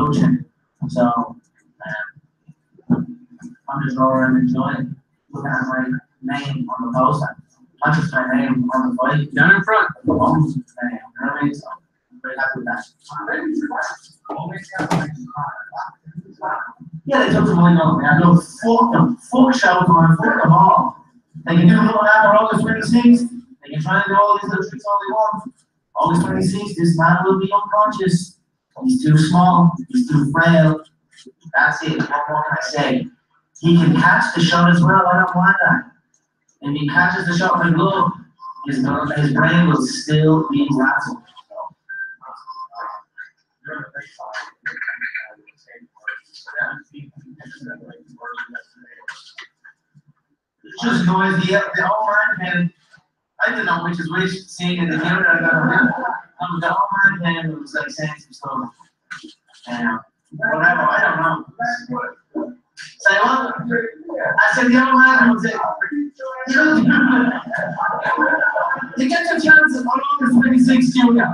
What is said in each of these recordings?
production. So I'm just going around enjoying looking at my name on the poster. Not just my name on the fight. Down in front. The mom's name. You know what I mean? So I'm very happy with that. Yeah, they took the money off me. I go, fuck them. Fuck SHOWTIME. Fuck them all. They can do little August 26th. They can try and do all these little tricks all they want. August 26th, this man will be unconscious. He's too small. He's too frail. That's it. What more can I say? He can catch the shot as well. I don't want that. If he catches the shot with a glove, his brain will still be rattled. It's just noise. The whole man I don't know which is which, seeing in the camera, I got the whole man was like saying some stuff. Whatever, I don't know. Say what? I said the old man was it. You get your chance on August 26th, Junior.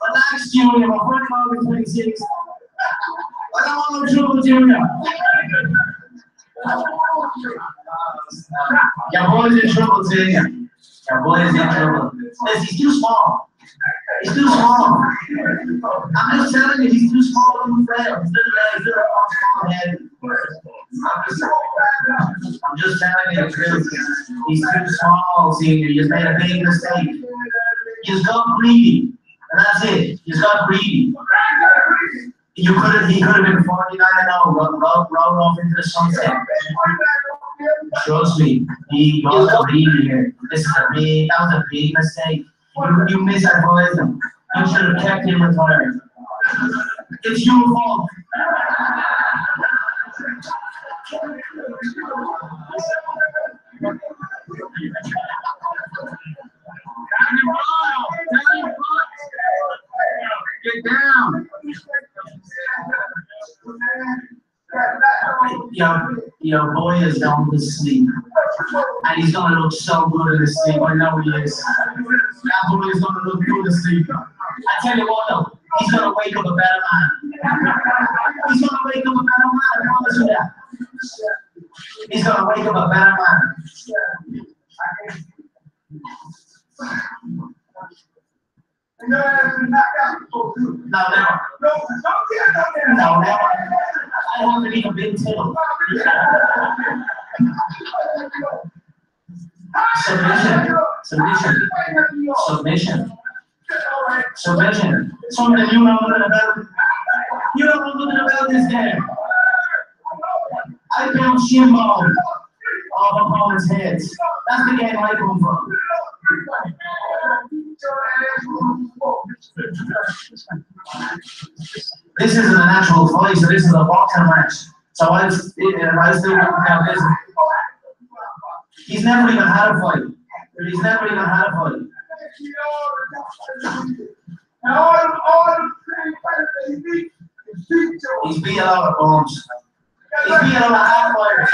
Relax, Junior. We're putting August 26th. I don't want no trouble, Junior. Your boy's in trouble, Junior. Your boy's in trouble. Listen, he's too small. He's too small. I'm just telling you, he's too small and frail. He's little small head. I'm just telling you the truth. He's too small, Senior. You've made a big mistake. You've got greedy. And that's it. You've got greedy. He could have been 49-0, rolled off into the sunset. Trust me, he got greedy here. That was a big mistake. You misadvised him. You should have kept him retired. It's your fault. Get down. Your boy is going to sleep. And he's going to look so good in his sleep. I know he is. That boy is going to look good in his sleep. I tell you what though, he's going to wake up a better man. He's going to wake up a better man, I promise you that. He's going to wake up a better man. No, never. No, never. I haven't even been to. Submission. Something you know nothing about. You don't know nothing about this game. I count shin balls off opponents' heads. That's the game I come from. This isn't a natural fight, so this is a boxing match. So I still wouldn't have this. He's never even had a fight. He's beat a lot of bums. He's beat a lot of hard fighters.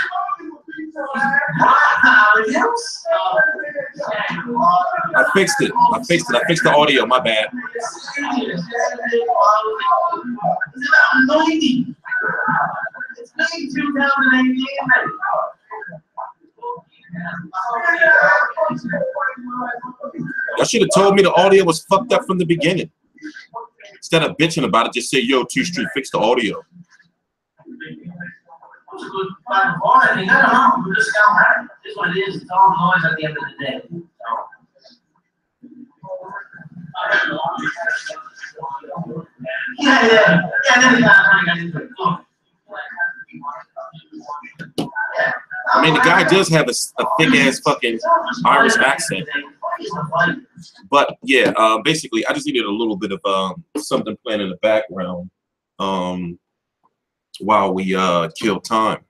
I fixed it. I fixed the audio. My bad. It's about 90. It's 2018. Y'all should have told me the audio was fucked up from the beginning. Instead of bitching about it, just say, yo, TstreeT, fix the audio. I don't know. We're just down there. This is what it is. It's all noise at the end of the day. Yeah. I mean, the guy does have a thick ass fucking Irish accent. But yeah, basically, I just needed a little bit of something playing in the background while we kill time.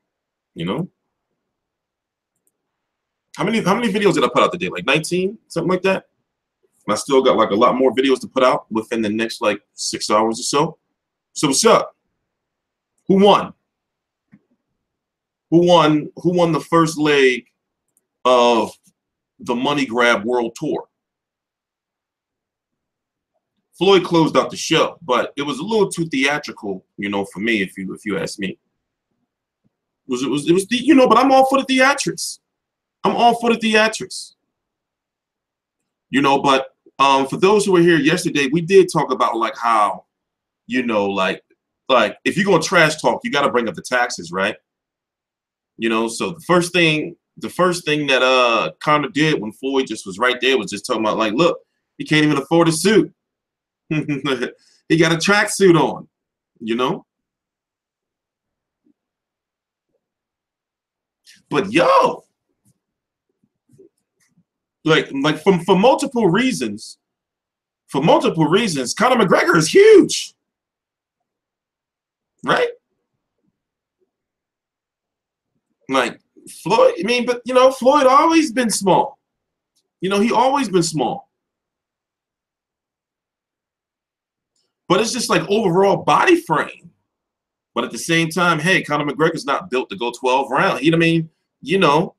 You know, how many videos did I put out today? Like 19, something like that. And I still got like a lot more videos to put out within the next like 6 hours or so. So what's up? Who won? Who won the first leg of the Money Grab World Tour? Floyd closed out the show, but it was a little too theatrical, you know, for me, if you ask me. It was you know, but I'm all for the theatrics. I'm all for the theatrics. You know, but for those who were here yesterday, we did talk about like how, you know, like if you're gonna trash talk, you got to bring up the taxes, right? You know, so the first thing that Conor did when Floyd just was right there was just talking about like, look, he can't even afford a suit. He got a tracksuit on, you know. But yo, like for multiple reasons, Conor McGregor is huge, right? Like Floyd, I mean, but you know, Floyd always been small. You know, he always been small. But it's just like overall body frame. But at the same time, hey, Conor McGregor's not built to go 12 rounds. You know what I mean? You know,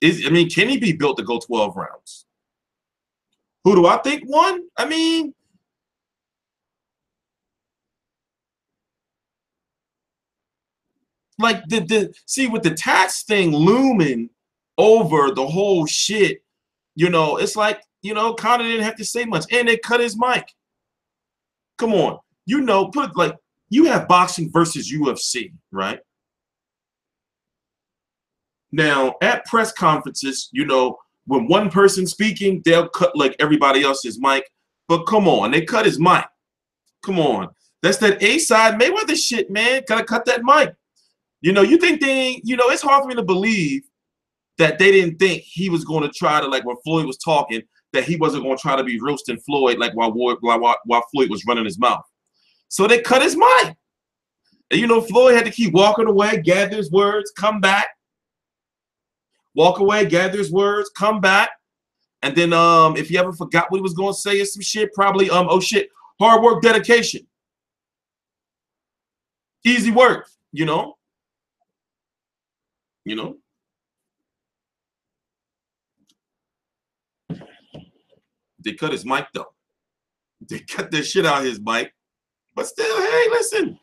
can he be built to go 12 rounds? Who do I think won? I mean, like see with the tax thing looming over the whole shit, you know, it's like, you know, Conor didn't have to say much, and they cut his mic. Come on, you know, put it like you have boxing versus UFC, right? Now at press conferences, you know, when one person's speaking, they'll cut like everybody else's mic. But come on, they cut his mic. Come on, that's that A side Mayweather shit, man. Gotta cut that mic. You know, you think they, you know, it's hard for me to believe that they didn't think he was going to try to, like when Floyd was talking, that he wasn't going to try to be roasting Floyd like while Floyd was running his mouth. So they cut his mic. And, you know, Floyd had to keep walking away, gather his words, come back. Walk away, gather his words, come back. And then if he ever forgot what he was going to say or some shit, probably, oh shit, hard work, dedication. Easy work, you know? You know? They cut his mic, though. They cut the shit out of his mic. But still, hey, listen.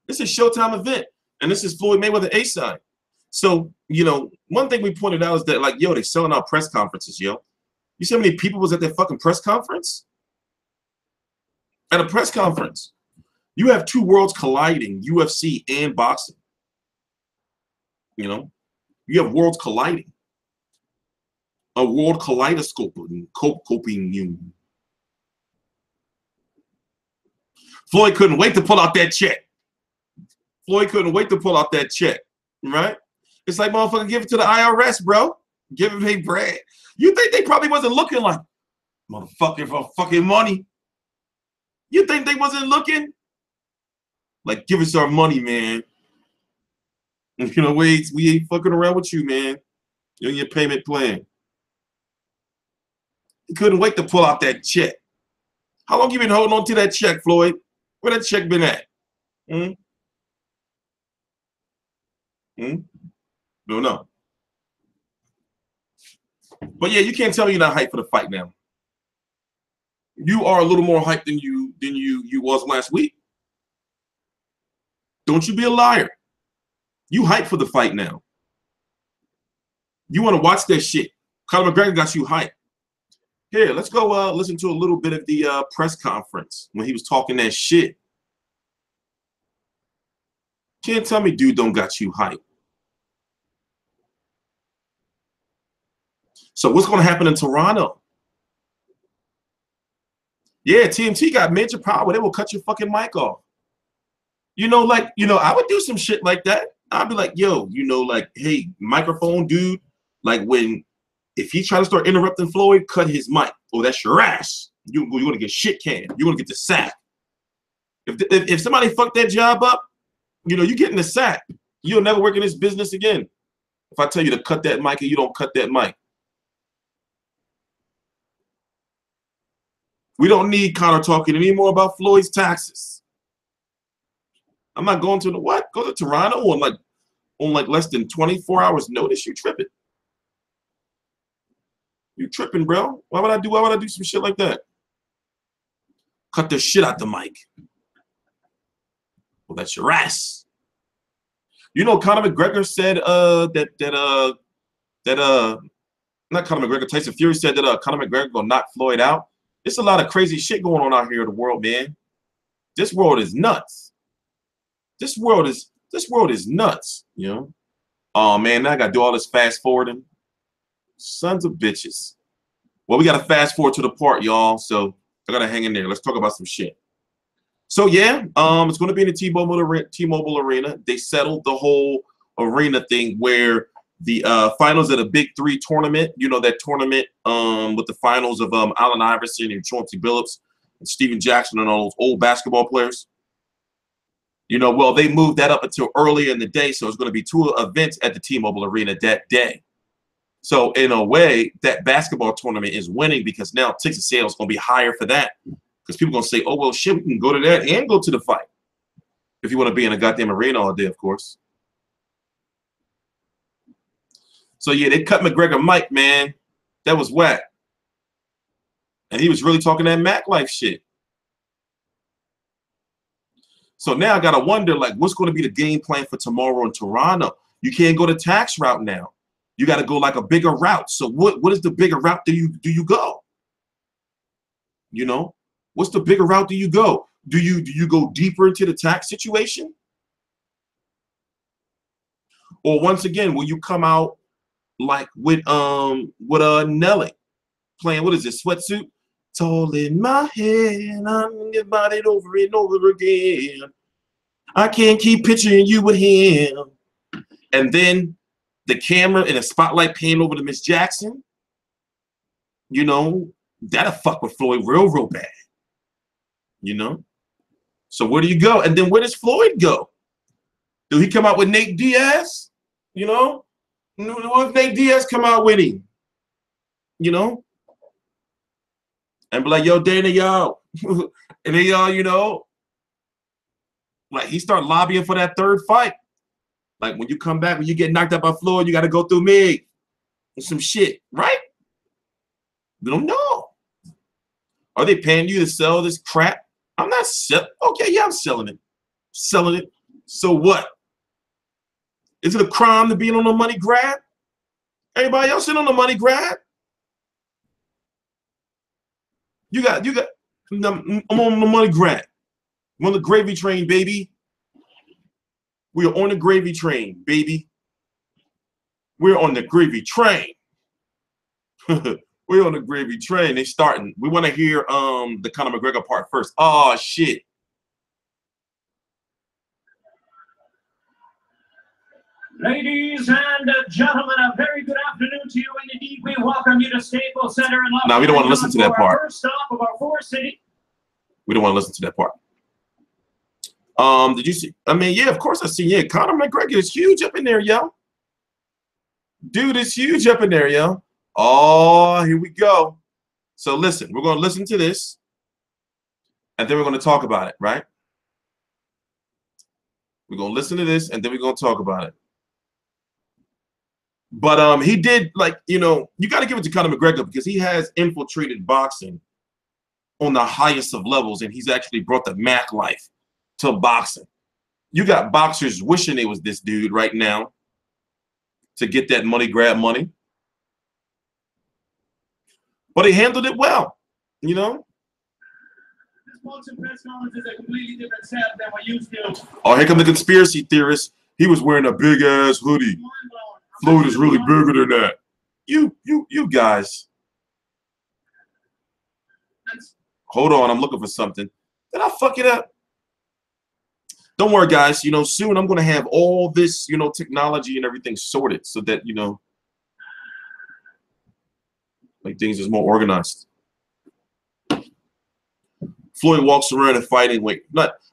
This is a Showtime event. And this is Floyd Mayweather A-side. So, you know, one thing we pointed out is that, like, yo, they're selling out press conferences, yo. You see how many people was at that fucking press conference? At a press conference. You have two worlds colliding, UFC and boxing. You know? You have worlds colliding. A world kaleidoscoping, coping you. Floyd couldn't wait to pull out that check. Floyd couldn't wait to pull out that check, right? It's like, motherfucker, give it to the IRS, bro. Give him a bread. You think they probably wasn't looking like, motherfucker, for fucking money? You think they wasn't looking? Like, give us our money, man. You know, we ain't fucking around with you, man. You're on your payment plan. He couldn't wait to pull out that check. How long you been holding on to that check, Floyd? Where that check been at? Don't know. But yeah, you can't tell me you're not hyped for the fight now. You are a little more hyped than you was last week. Don't you be a liar. You hyped for the fight now. You want to watch that shit. Conor McGregor got you hyped. Here, let's go listen to a little bit of the press conference when he was talking that shit. Can't tell me dude don't got you hyped. So what's going to happen in Toronto? Yeah, TMT got major power. They will cut your fucking mic off. You know, like, you know, I would do some shit like that. I'd be like, yo, you know, like, hey, microphone dude, like if he try to start interrupting Floyd, cut his mic. Oh, that's your ass. You're going to get shit canned. You're going to get the sack. If somebody fucked that job up, you know, you get in the sack. You'll never work in this business again. If I tell you to cut that mic and you don't cut that mic. We don't need Conor talking anymore about Floyd's taxes. I'm not going to the what? Go to Toronto on like less than 24 hours notice. You tripping. You tripping, bro. Why would I do some shit like that? cut the shit out the mic. Well, that's your ass. You know, Conor McGregor said not Conor McGregor, Tyson Fury said that Conor McGregor gonna knock Floyd out. It's a lot of crazy shit going on out here in the world, man. This world is nuts. This world is nuts, you know. Oh man, now I gotta do all this fast forwarding. Sons of bitches. Well, we gotta fast forward to the part, y'all. So I gotta hang in there. Let's talk about some shit. So yeah, it's gonna be in the T-Mobile Arena. They settled the whole arena thing where the finals of the Big Three tournament, you know, that tournament with the finals of Allen Iverson and Chauncey Billups and Steven Jackson and all those old basketball players. You know, well, they moved that up until earlier in the day, so it's going to be 2 events at the T-Mobile Arena that day. So in a way, that basketball tournament is winning because now ticket sales is going to be higher for that. Because people are going to say, oh, well, shit, we can go to that and go to the fight. If you want to be in a goddamn arena all day, of course. So, yeah, they cut McGregor mic, man. That was whack. And he was really talking that Mac life shit. So now I got to wonder, like, what's going to be the game plan for tomorrow in Toronto? You can't go the tax route now. You got to go like a bigger route. So what is the bigger route do you go? You know? What's the bigger route do you go? Do you go deeper into the tax situation? Or once again, will you come out like with Nelly playing, what is this, Sweatsuit? It's all in my head, I'm about it over and over again. I can't keep picturing you with him. And then the camera and the spotlight pan over to Miss Jackson. You know, that'll fuck with Floyd real bad. You know? So where do you go? And then where does Floyd go? Do he come out with Nate Diaz? You know? What if Nate Diaz come out with him? You know? And be like, yo, Dana, yo. And then y'all, you know, like he start lobbying for that third fight. Like when you come back, when you get knocked out by Floyd, you got to go through me. Or some shit, right? They don't know. Are they paying you to sell this crap? I'm not selling. Okay, yeah, I'm selling it. Selling it. So what? Is it a crime to be on a money grab? Everybody else in on the money grab? You got, I'm on the money grab. I'm on the gravy train, baby. We are on the gravy train, baby. We're on the gravy train. We're on the gravy train. They starting. We want to hear the Conor McGregor part first. Oh shit. Ladies and gentlemen, a very good afternoon to you, and indeed we welcome you to Staples Center in Los No, we don't want to listen to that part. First stop of our four-city. We don't want to listen to that part. Did you see? I mean, yeah, of course I see. Yeah, Conor McGregor is huge up in there, yo. Dude is huge up in there, yo. Oh, here we go. So listen, we're going to listen to this, and then we're going to talk about it, right? We're going to listen to this, and then we're going to talk about it. But he did, like, you know, you got to give it to Conor McGregor because he has infiltrated boxing on the highest of levels, and he's actually brought the Mac life to boxing. You got boxers wishing it was this dude right now to get that money grab money. But he handled it well, you know? This boxing press conference is a completely different setup than we're used to. Oh, here come the conspiracy theorists. He was wearing a big-ass hoodie. Floyd is really bigger than that. You guys. Hold on, I'm looking for something. Did I fuck it up? Don't worry, guys. You know, soon I'm going to have all this, you know, technology and everything sorted so that, you know, like things is more organized. Floyd walks around and fighting weight.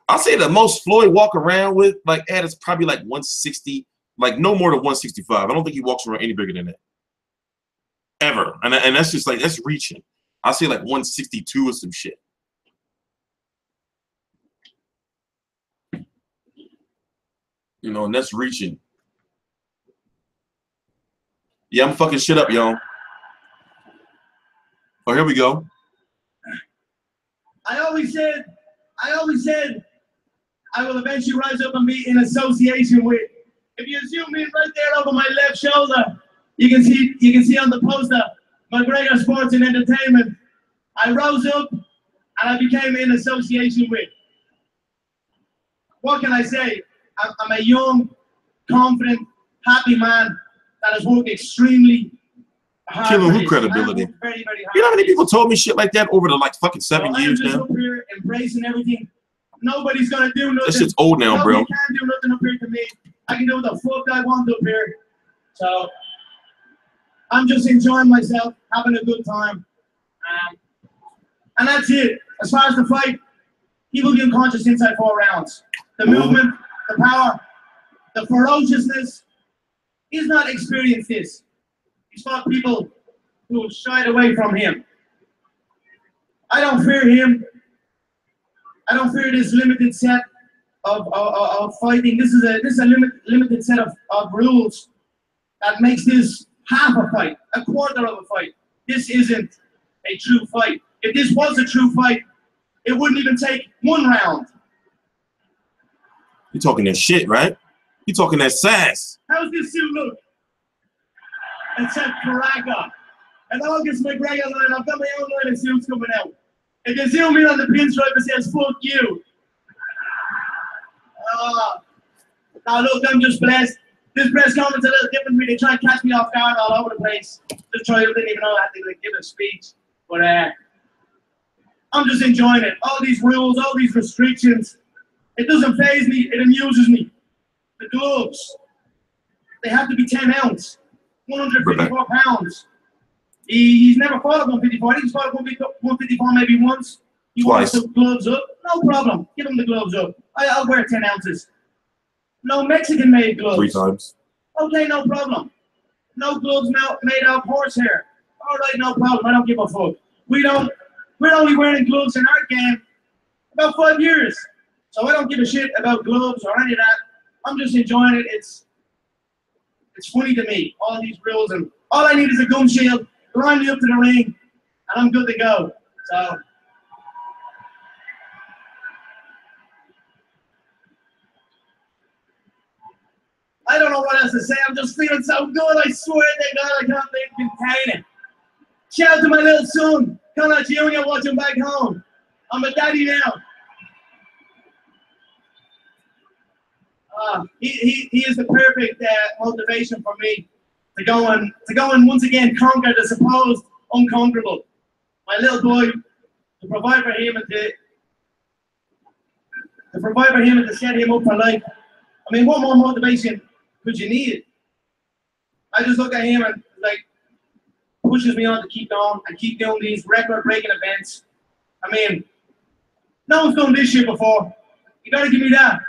I'll say the most Floyd walk around with, like, at is probably like 160, like no more than 165. I don't think he walks around any bigger than that. Ever. And that's just like, that's reaching. I'll say like 162 or some shit. You know, and that's reaching. Yeah, I'm fucking shit up, y'all. Oh, here we go. I always said, I will eventually rise up and be in association with. If you zoom in right there over my left shoulder, you can see on the poster, McGregor Sports and Entertainment. I rose up and I became in association with. What can I say? I'm a young, confident, happy man that has worked extremely hard. Killing who credibility? Very, very hard. You know how many people told me shit like that over the like fucking 7 years I'm just now? up here embracing everything. Nobody's gonna do nothing. That shit's old now, bro. Nobody can do nothing up here to me. I can do what the fuck I want up here. So I'm just enjoying myself, having a good time. And that's it. As far as the fight, he will be unconscious inside 4 rounds. The movement, the power, the ferociousness. He's not experienced this. He's fought people who have shied away from him. I don't fear him. I don't fear this limited set of fighting. This is a limited set of rules that makes this half a fight, a quarter of a fight. This isn't a true fight. If this was a true fight, it wouldn't even take 1 round. You talking that shit, right? You talking that sass. How's this suit look? It said Caracas. And August McGregor line, I've got my own line of suits coming out. If you zoom in on the pinstripe, it says fuck you. Now look, I'm just blessed. This press conference is a little different for me. They try and catch me off guard all over the place. Just try, didn't even know I had to like, give a speech. But I'm just enjoying it. All these rules, all these restrictions. It doesn't faze me, it amuses me. The gloves, they have to be 10 ounce, 154 pounds. He's never fought at 154. He's fought at 154 maybe once. He wants the gloves up. No problem. Give him the gloves up. I'll wear 10 ounces. No Mexican-made gloves. 3 times. Okay, no problem. No gloves made out of horsehair. All right, no problem. I don't give a fuck. We're only wearing gloves in our game about 5 years. So I don't give a shit about gloves or any of that. I'm just enjoying it. It's funny to me, all these rules, and all I need is a gun shield, line me up to the ring, and I'm good to go. So I don't know what else to say. I'm just feeling so good. I swear to God, I can't even contain it. Shout out to my little son, Conor Jr. watching back home. I'm a daddy now. He is the perfect motivation for me to go and once again conquer the supposed unconquerable. My little boy, to provide for him and to set him up for life. I mean, what more motivation could you need? I just look at him and like pushes me on to keep going and keep doing these record-breaking events. I mean, no one's done this shit before. You gotta give me that.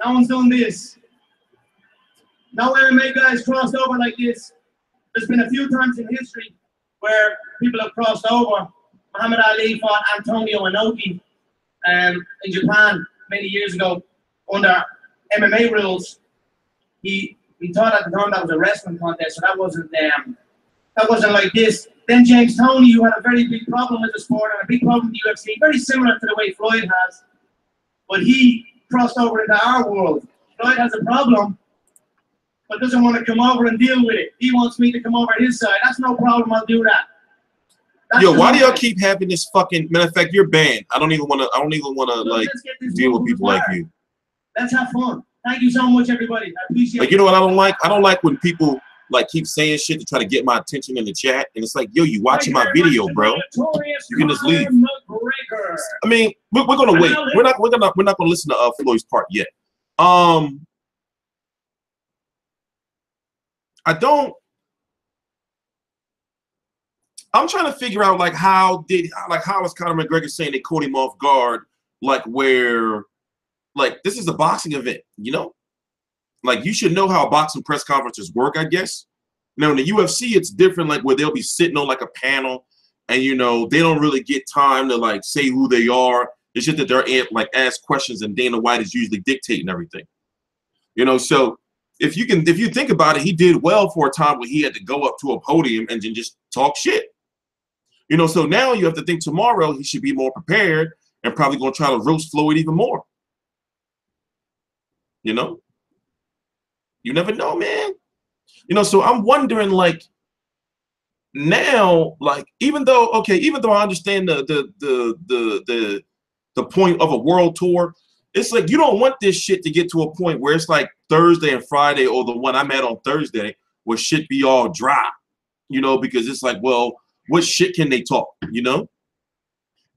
No one's done this. No MMA guys crossed over like this. There's been a few times in history where people have crossed over. Muhammad Ali fought Antonio Inoki in Japan many years ago under MMA rules. He thought at the time that was a wrestling contest, so that wasn't like this. Then James Toney, who had a very big problem with the sport and a big problem with the UFC, very similar to the way Floyd has, but he crossed over into our world. Floyd has a problem, but doesn't want to come over and deal with it. He wants me to come over his side. That's no problem. I'll do that. That's Yo, why do y'all keep having this fucking? Matter of fact, you're banned. I don't even want to like deal with people like you. Let's have fun. Thank you so much, everybody. I appreciate it. Like, you know what I don't like? I don't like when people like keep saying shit to try to get my attention in the chat, and it's like, yo, you watching my video, bro? You can just leave. I mean, we're gonna wait. We're not gonna listen to Floyd's part yet. I'm trying to figure out like how is Conor McGregor saying they caught him off guard, like where like this is a boxing event, you know? Like you should know how boxing press conferences work, I guess. Now in the UFC it's different, like where they'll be sitting on like a panel and you know they don't really get time to like say who they are. It's just that they're like ask questions and Dana White is usually dictating everything. You know, so if you think about it, he did well for a time where he had to go up to a podium and then just talk shit. You know, so now you have to think tomorrow he should be more prepared and probably going to try to roast Floyd even more. You know? You never know, man. You know, so I'm wondering, like, now, like, even though I understand the point of a world tour, it's like you don't want this shit to get to a point where it's like Thursday and Friday, or the one I'm at on Thursday, where shit be all dry, you know, because it's like, well, what shit can they talk, you know?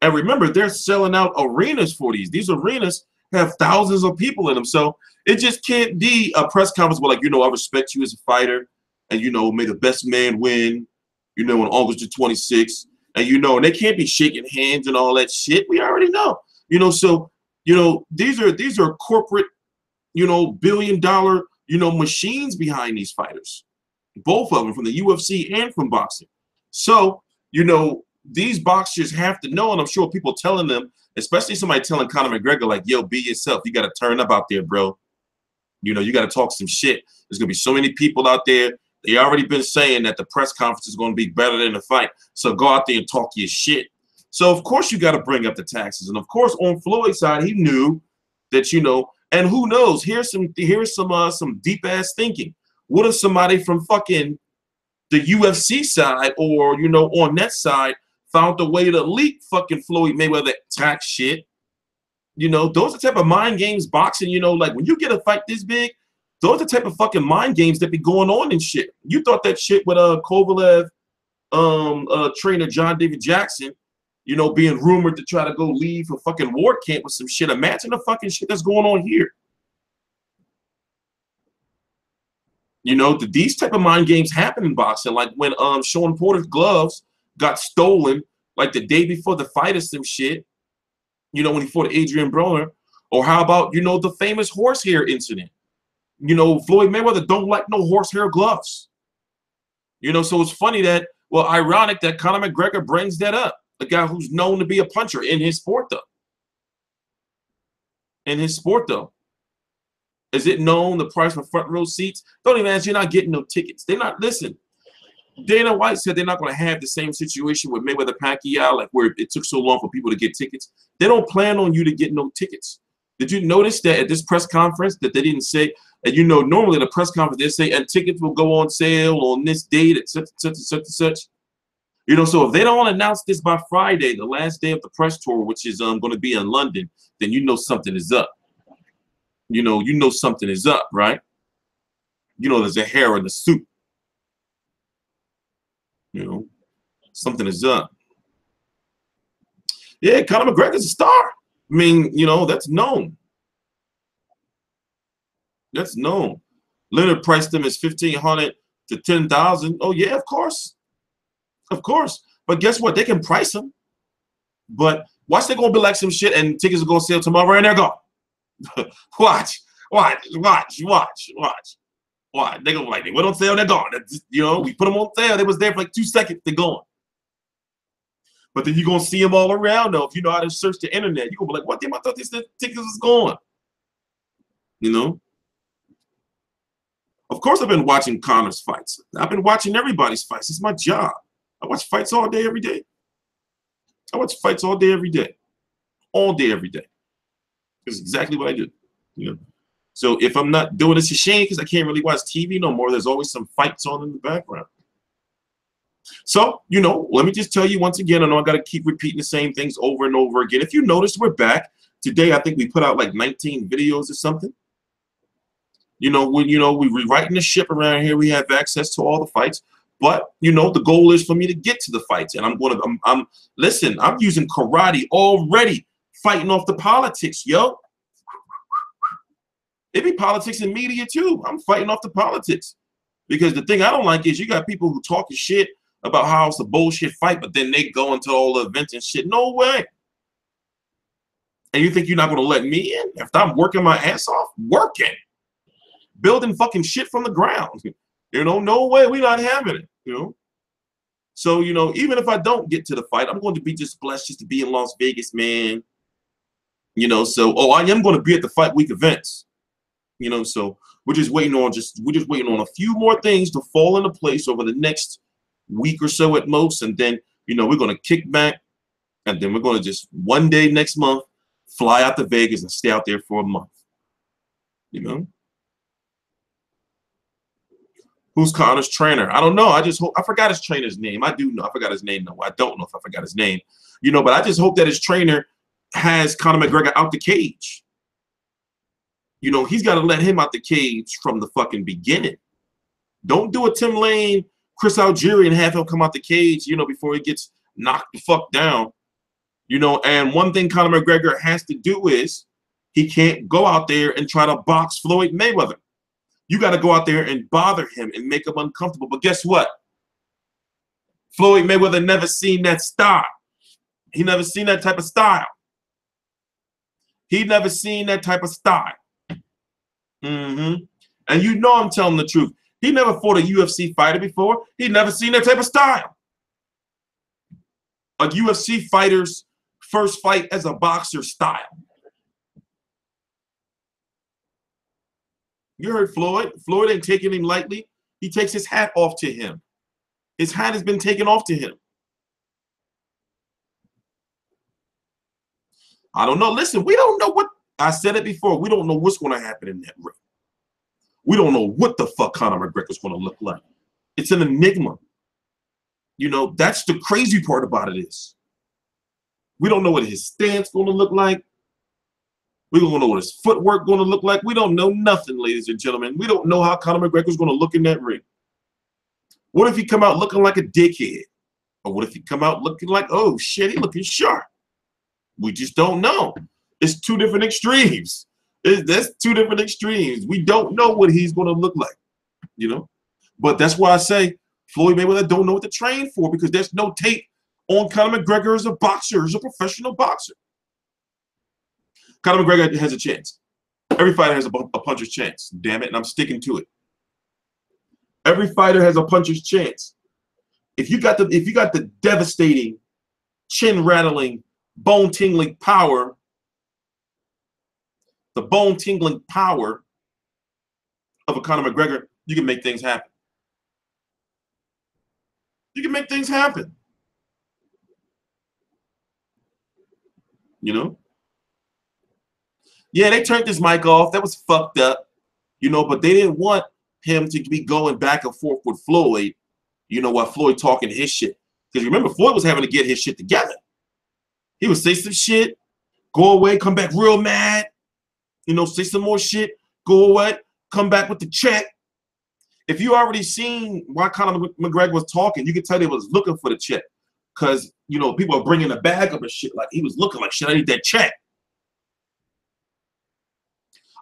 And remember, they're selling out arenas for these. These arenas have thousands of people in them, so it just can't be a press conference where, like, you know, I respect you as a fighter, and, you know, may the best man win, you know, on August the 26th, and, you know, and they can't be shaking hands and all that shit. We already know, you know. So, you know, these are corporate, you know, billion-dollar, you know, machines behind these fighters, both of them, from the UFC and from boxing. So, you know, these boxers have to know, and I'm sure people telling them, especially somebody telling Conor McGregor, like, yo, be yourself. You got to turn up out there, bro. You know, you got to talk some shit. There's going to be so many people out there. They already been saying that the press conference is going to be better than the fight. So go out there and talk your shit. So, of course, you got to bring up the taxes. And, of course, on Floyd's side, he knew that, you know, and who knows, here's some deep-ass thinking. What if somebody from fucking the UFC side, or, you know, on that side, found a way to leak fucking Floyd Mayweather tax shit? You know, those are the type of mind games boxing, you know, like when you get a fight this big, those are the type of fucking mind games that be going on and shit. You thought that shit with Kovalev, trainer John David Jackson, you know, being rumored to try to go leave for fucking war camp with some shit. Imagine the fucking shit that's going on here. You know, these type of mind games happen in boxing. Like when Sean Porter's gloves got stolen like the day before the fight or some shit, you know, when he fought Adrian Broner. Or how about, you know, the famous horsehair incident? You know, Floyd Mayweather don't like no horsehair gloves. You know, so it's funny that, well, ironic that Conor McGregor brings that up. The guy who's known to be a puncher in his sport, though. In his sport, though. Is it known the price for front row seats? Don't even ask, you're not getting no tickets. They're not, listen. Dana White said they're not going to have the same situation with Mayweather Pacquiao, like where it took so long for people to get tickets. They don't plan on you to get no tickets. Did you notice that at this press conference that they didn't say, and you know, normally at a press conference they say, and tickets will go on sale on this date at such and such and such and such. You know, so if they don't announce this by Friday, the last day of the press tour, which is going to be in London, then you know something is up. You know something is up, right? You know there's a hair in the suit. You know, something is up. Yeah, Conor McGregor's a star. I mean, you know, that's known. That's known. Leonard priced them as $1,500 to $10,000. Oh yeah, of course, of course. But guess what? They can price them. But watch, they're gonna be like some shit, and tickets are gonna sell tomorrow, and they're gone. Watch. They're gonna be like, they went on sale, they're gone. You know, we put them on sale. They was there for like 2 seconds. They're gone. But then you're gonna see them all around though. If you know how to search the internet, you're gonna be like, what? Damn, I thought these tickets was gone. You know? Of course, I've been watching Conor's fights. I've been watching everybody's fights. It's my job. I watch fights all day, every day. I watch fights all day, every day. All day, every day. It's exactly what I do. You know? So if I'm not doing this, it's a shame because I can't really watch TV no more. There's always some fights on in the background. So, you know, let me just tell you once again, I know I got to keep repeating the same things over and over again. If you notice, we're back. Today, I think we put out like 19 videos or something. You know, we're rewriting the ship around here. We have access to all the fights. But, you know, the goal is for me to get to the fights. And listen, I'm using karate already, fighting off the politics, yo. It be politics in media too. I'm fighting off the politics. Because the thing I don't like is you got people who talking shit about how it's a bullshit fight, but then they go into all the events and shit. No way. And you think you're not going to let me in? If I'm working my ass off, working. Building fucking shit from the ground. You know, no way, we're not having it, you know. So, you know, even if I don't get to the fight, I'm going to be just blessed just to be in Las Vegas, man. You know, so, I am going to be at the fight week events. You know, so we're just waiting on a few more things to fall into place over the next week or so at most, and then You know, we're going to kick back, and then we're going to just one day next month fly out to Vegas and stay out there for a month. You know? Who's Conor's trainer? I don't know. I just hope, I forgot his trainer's name. I do know. I forgot his name. No, I don't know if I forgot his name. You know, but I just hope that his trainer has Conor McGregor out the cage. You know, he's got to let him out the cage from the fucking beginning. Don't do a Tim Lane, Chris Algieri and have him come out the cage, you know, before he gets knocked the fuck down. You know, and one thing Conor McGregor has to do is he can't go out there and try to box Floyd Mayweather. You got to go out there and bother him and make him uncomfortable. But guess what? Floyd Mayweather never seen that style. He never seen that type of style. He never seen that type of style. And you know I'm telling the truth. He never fought a UFC fighter before. He never seen that type of style. A UFC fighter's first fight as a boxer style. You heard Floyd. Floyd ain't taking him lightly. He takes his hat off to him. His hat has been taken off to him. I don't know. Listen, we don't know what, I said it before, we don't know what's going to happen in that ring. We don't know what the fuck Conor McGregor's going to look like. It's an enigma. You know, that's the crazy part about it is. We don't know what his stance going to look like. We don't know what his footwork going to look like. We don't know nothing, ladies and gentlemen. We don't know how Conor McGregor's going to look in that ring. What if he come out looking like a dickhead? Or what if he come out looking like, oh shit, he looking sharp? We just don't know. It's two different extremes. That's two different extremes. We don't know what he's going to look like, you know? But that's why I say Floyd Mayweather don't know what to train for, because there's no tape on Conor McGregor as a boxer, as a professional boxer. Conor McGregor has a chance. Every fighter has a puncher's chance. Damn it, and I'm sticking to it. Every fighter has a puncher's chance. If you got the devastating, chin-rattling, bone-tingling power, the bone-tingling power of a Conor McGregor, you can make things happen. You can make things happen. You know? Yeah, they turned this mic off. That was fucked up. You know, but they didn't want him to be going back and forth with Floyd, you know, while Floyd talking his shit. Because remember, Floyd was having to get his shit together. He would say some shit, go away, come back real mad, you know, say some more shit, go away, come back with the check. If you already seen why Conor McGregor was talking, you could tell they was looking for the check. Because, you know, people are bringing a bag up and shit. Like, he was looking like, shit, I need that check.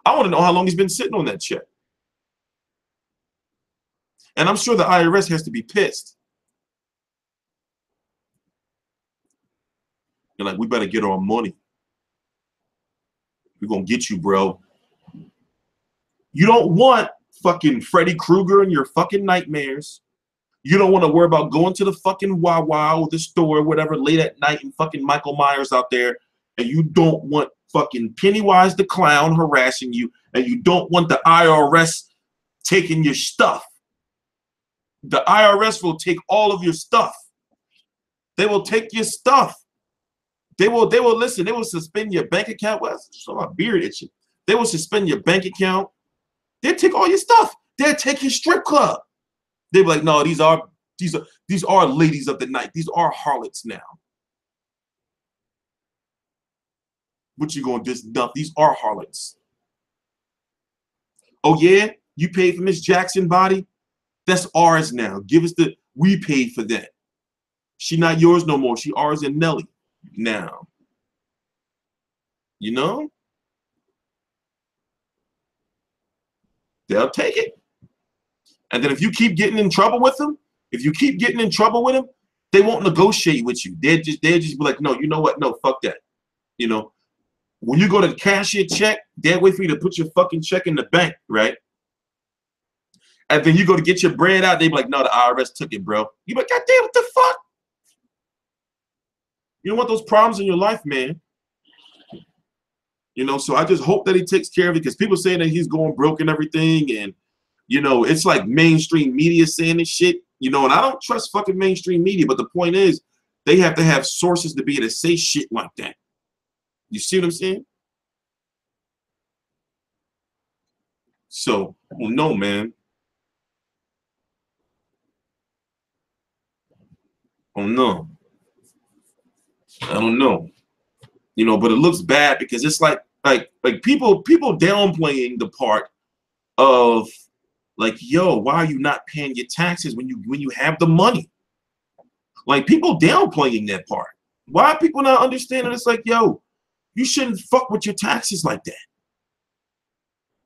I want to know how long he's been sitting on that check. And I'm sure the IRS has to be pissed. They're like, we better get our money. We're going to get you, bro. You don't want fucking Freddy Krueger in your fucking nightmares. You don't want to worry about going to the fucking Wawa or the store or whatever late at night and fucking Michael Myers out there. And you don't want fucking Pennywise the Clown harassing you. And you don't want the IRS taking your stuff. The IRS will take all of your stuff. They will take your stuff. They will listen, they will suspend your bank account. Well, so my beard itching. They will suspend your bank account. They'll take all your stuff. They'll take your strip club. They'll be like, no, these are ladies of the night. These are harlots now. What you gonna just dump? These are harlots. Oh yeah, you paid for Miss Jackson body? That's ours now. Give us the, we paid for that. She not yours no more. She ours and Nelly now. You know? They'll take it. And then if you keep getting in trouble with them, they won't negotiate with you. They'll just be like, no, you know what? No, fuck that. You know? When you go to cash your check, they'll wait for you to put your fucking check in the bank, right? And then you go to get your bread out, they be like, no, the IRS took it, bro. You be like, God damn, what the fuck? You don't want those problems in your life, man. You know, so I just hope that he takes care of it, because people saying that he's going broke and everything, and, you know, it's like mainstream media saying this shit, you know, and I don't trust fucking mainstream media, but the point is, they have to have sources to be able to say shit like that. You see what I'm saying? So, well, no, man. Oh no. I don't know. You know, but it looks bad because it's like people downplaying the part of like, yo, why are you not paying your taxes when you have the money? Like, people downplaying that part. Why are people not understanding? It's like, yo, you shouldn't fuck with your taxes like that.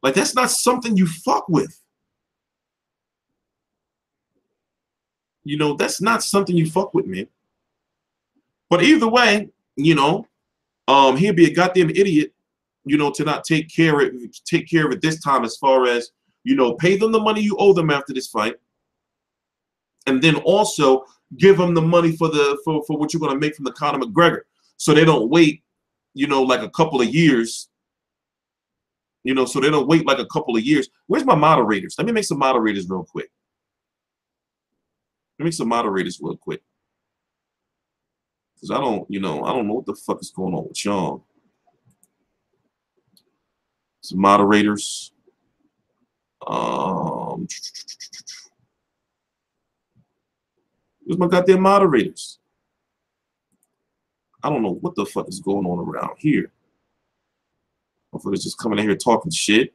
Like, that's not something you fuck with. You know, that's not something you fuck with, man. But either way, you know, he'd be a goddamn idiot, you know, to not take care of it this time, as far as, you know, pay them the money you owe them after this fight, and then also give them the money for what you're gonna make from the Conor McGregor, so they don't wait, you know, like a couple of years. You know, so they don't wait like a couple of years. Where's my moderators? Let me make some moderators real quick. Let me make some moderators real quick. Because I don't know what the fuck is going on with y'all. Some moderators. Where's my goddamn moderators? I don't know what the fuck is going on around here. Motherfuckers just coming in here talking shit.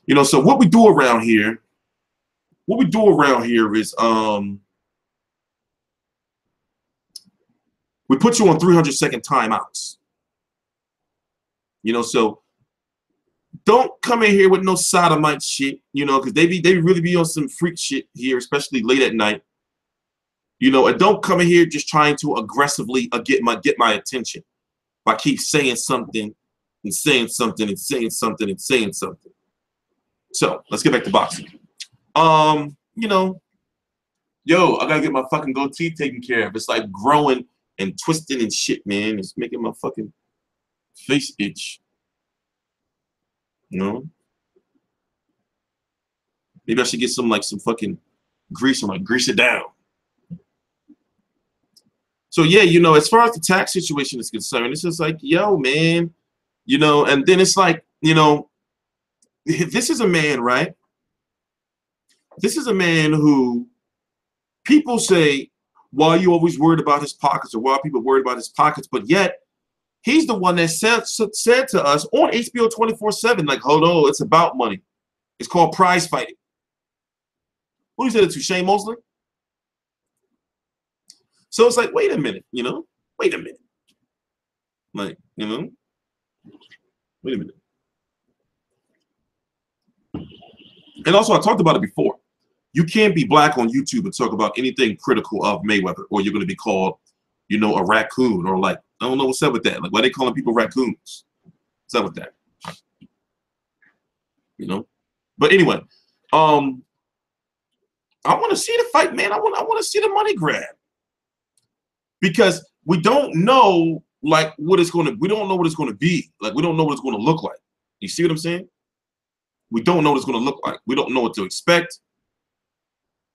You know, so what we do around here is we put you on 300-second timeouts. You know, so don't come in here with no sodomite shit, you know, because they really be on some freak shit here, especially late at night. You know, and don't come in here just trying to aggressively get my attention by keep saying something and saying something and saying something and saying something. So let's get back to boxing. You know, yo, I gotta get my fucking goatee taken care of. It's like growing and twisting and shit, man. It's making my fucking face itch. You know? Maybe I should get some fucking grease and like grease it down. So yeah, you know, as far as the tax situation is concerned, it's just like, yo, man, you know, and then it's like, you know, this is a man, right? This is a man who people say, why are you always worried about his pockets, or why are people worried about his pockets? But yet, he's the one that said to us on HBO 24/7, like, hold on, it's about money. It's called prize fighting. Who said it to? Shane Mosley? So it's like, wait a minute, you know? Wait a minute. Like, you know? Wait a minute. And also, I talked about it before. You can't be black on YouTube and talk about anything critical of Mayweather, or you're going to be called, you know, a raccoon, or like, I don't know what's up with that. Like, why are they calling people raccoons? What's up with that? You know? But anyway, I want to see the fight, man. I want to see the money grab. Because we don't know, like, we don't know what it's going to be. Like, we don't know what it's going to look like. You see what I'm saying? We don't know what it's going to look like. We don't know what to expect.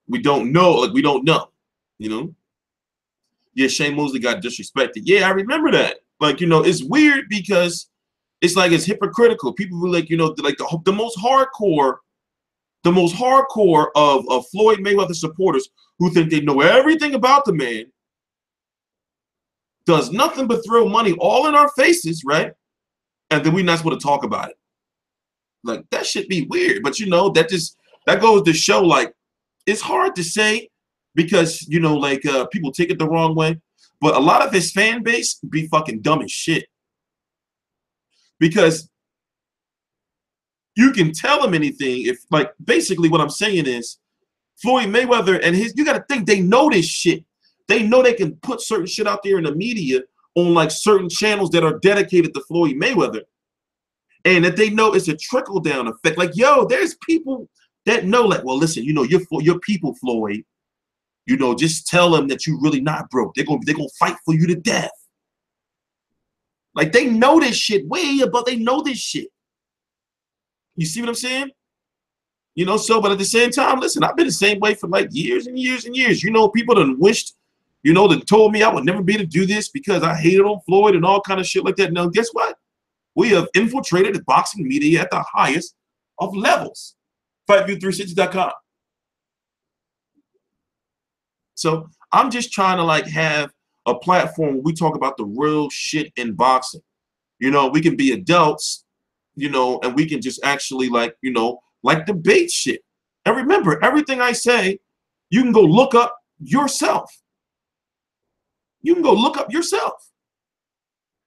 We don't know, like, we don't know, you know? Yeah, Shane Mosley got disrespected. Yeah, I remember that. Like, you know, it's weird because it's like, it's hypocritical. People were like, you know, like the most hardcore of Floyd Mayweather supporters who think they know everything about the man, does nothing but throw money all in our faces, right? And then we're not supposed to talk about it. Like, that should be weird. But, you know, that goes to show, like, it's hard to say because, you know, like, people take it the wrong way. But a lot of his fan base be fucking dumb as shit. Because you can tell them anything if, like, basically what I'm saying is Floyd Mayweather and you got to think they know this shit. They know they can put certain shit out there in the media on, like, certain channels that are dedicated to Floyd Mayweather. And that they know it's a trickle-down effect. Like, yo, there's people that know, like, well, listen, you know, your people, Floyd, you know, just tell them that you're really not broke. They're gonna fight for you to death. Like, they know this shit way above. They know this shit. You see what I'm saying? You know, so, but at the same time, listen, I've been the same way for like years and years and years. You know, people done wished, you know, that told me I would never be able to do this because I hated on Floyd and all kind of shit like that. Now, guess what? We have infiltrated the boxing media at the highest of levels. FightView360.com. So I'm just trying to like have a platform where we talk about the real shit in boxing. You know, we can be adults, you know, and we can just actually like, you know, like debate shit. And remember, everything I say, you can go look up yourself. You can go look up yourself.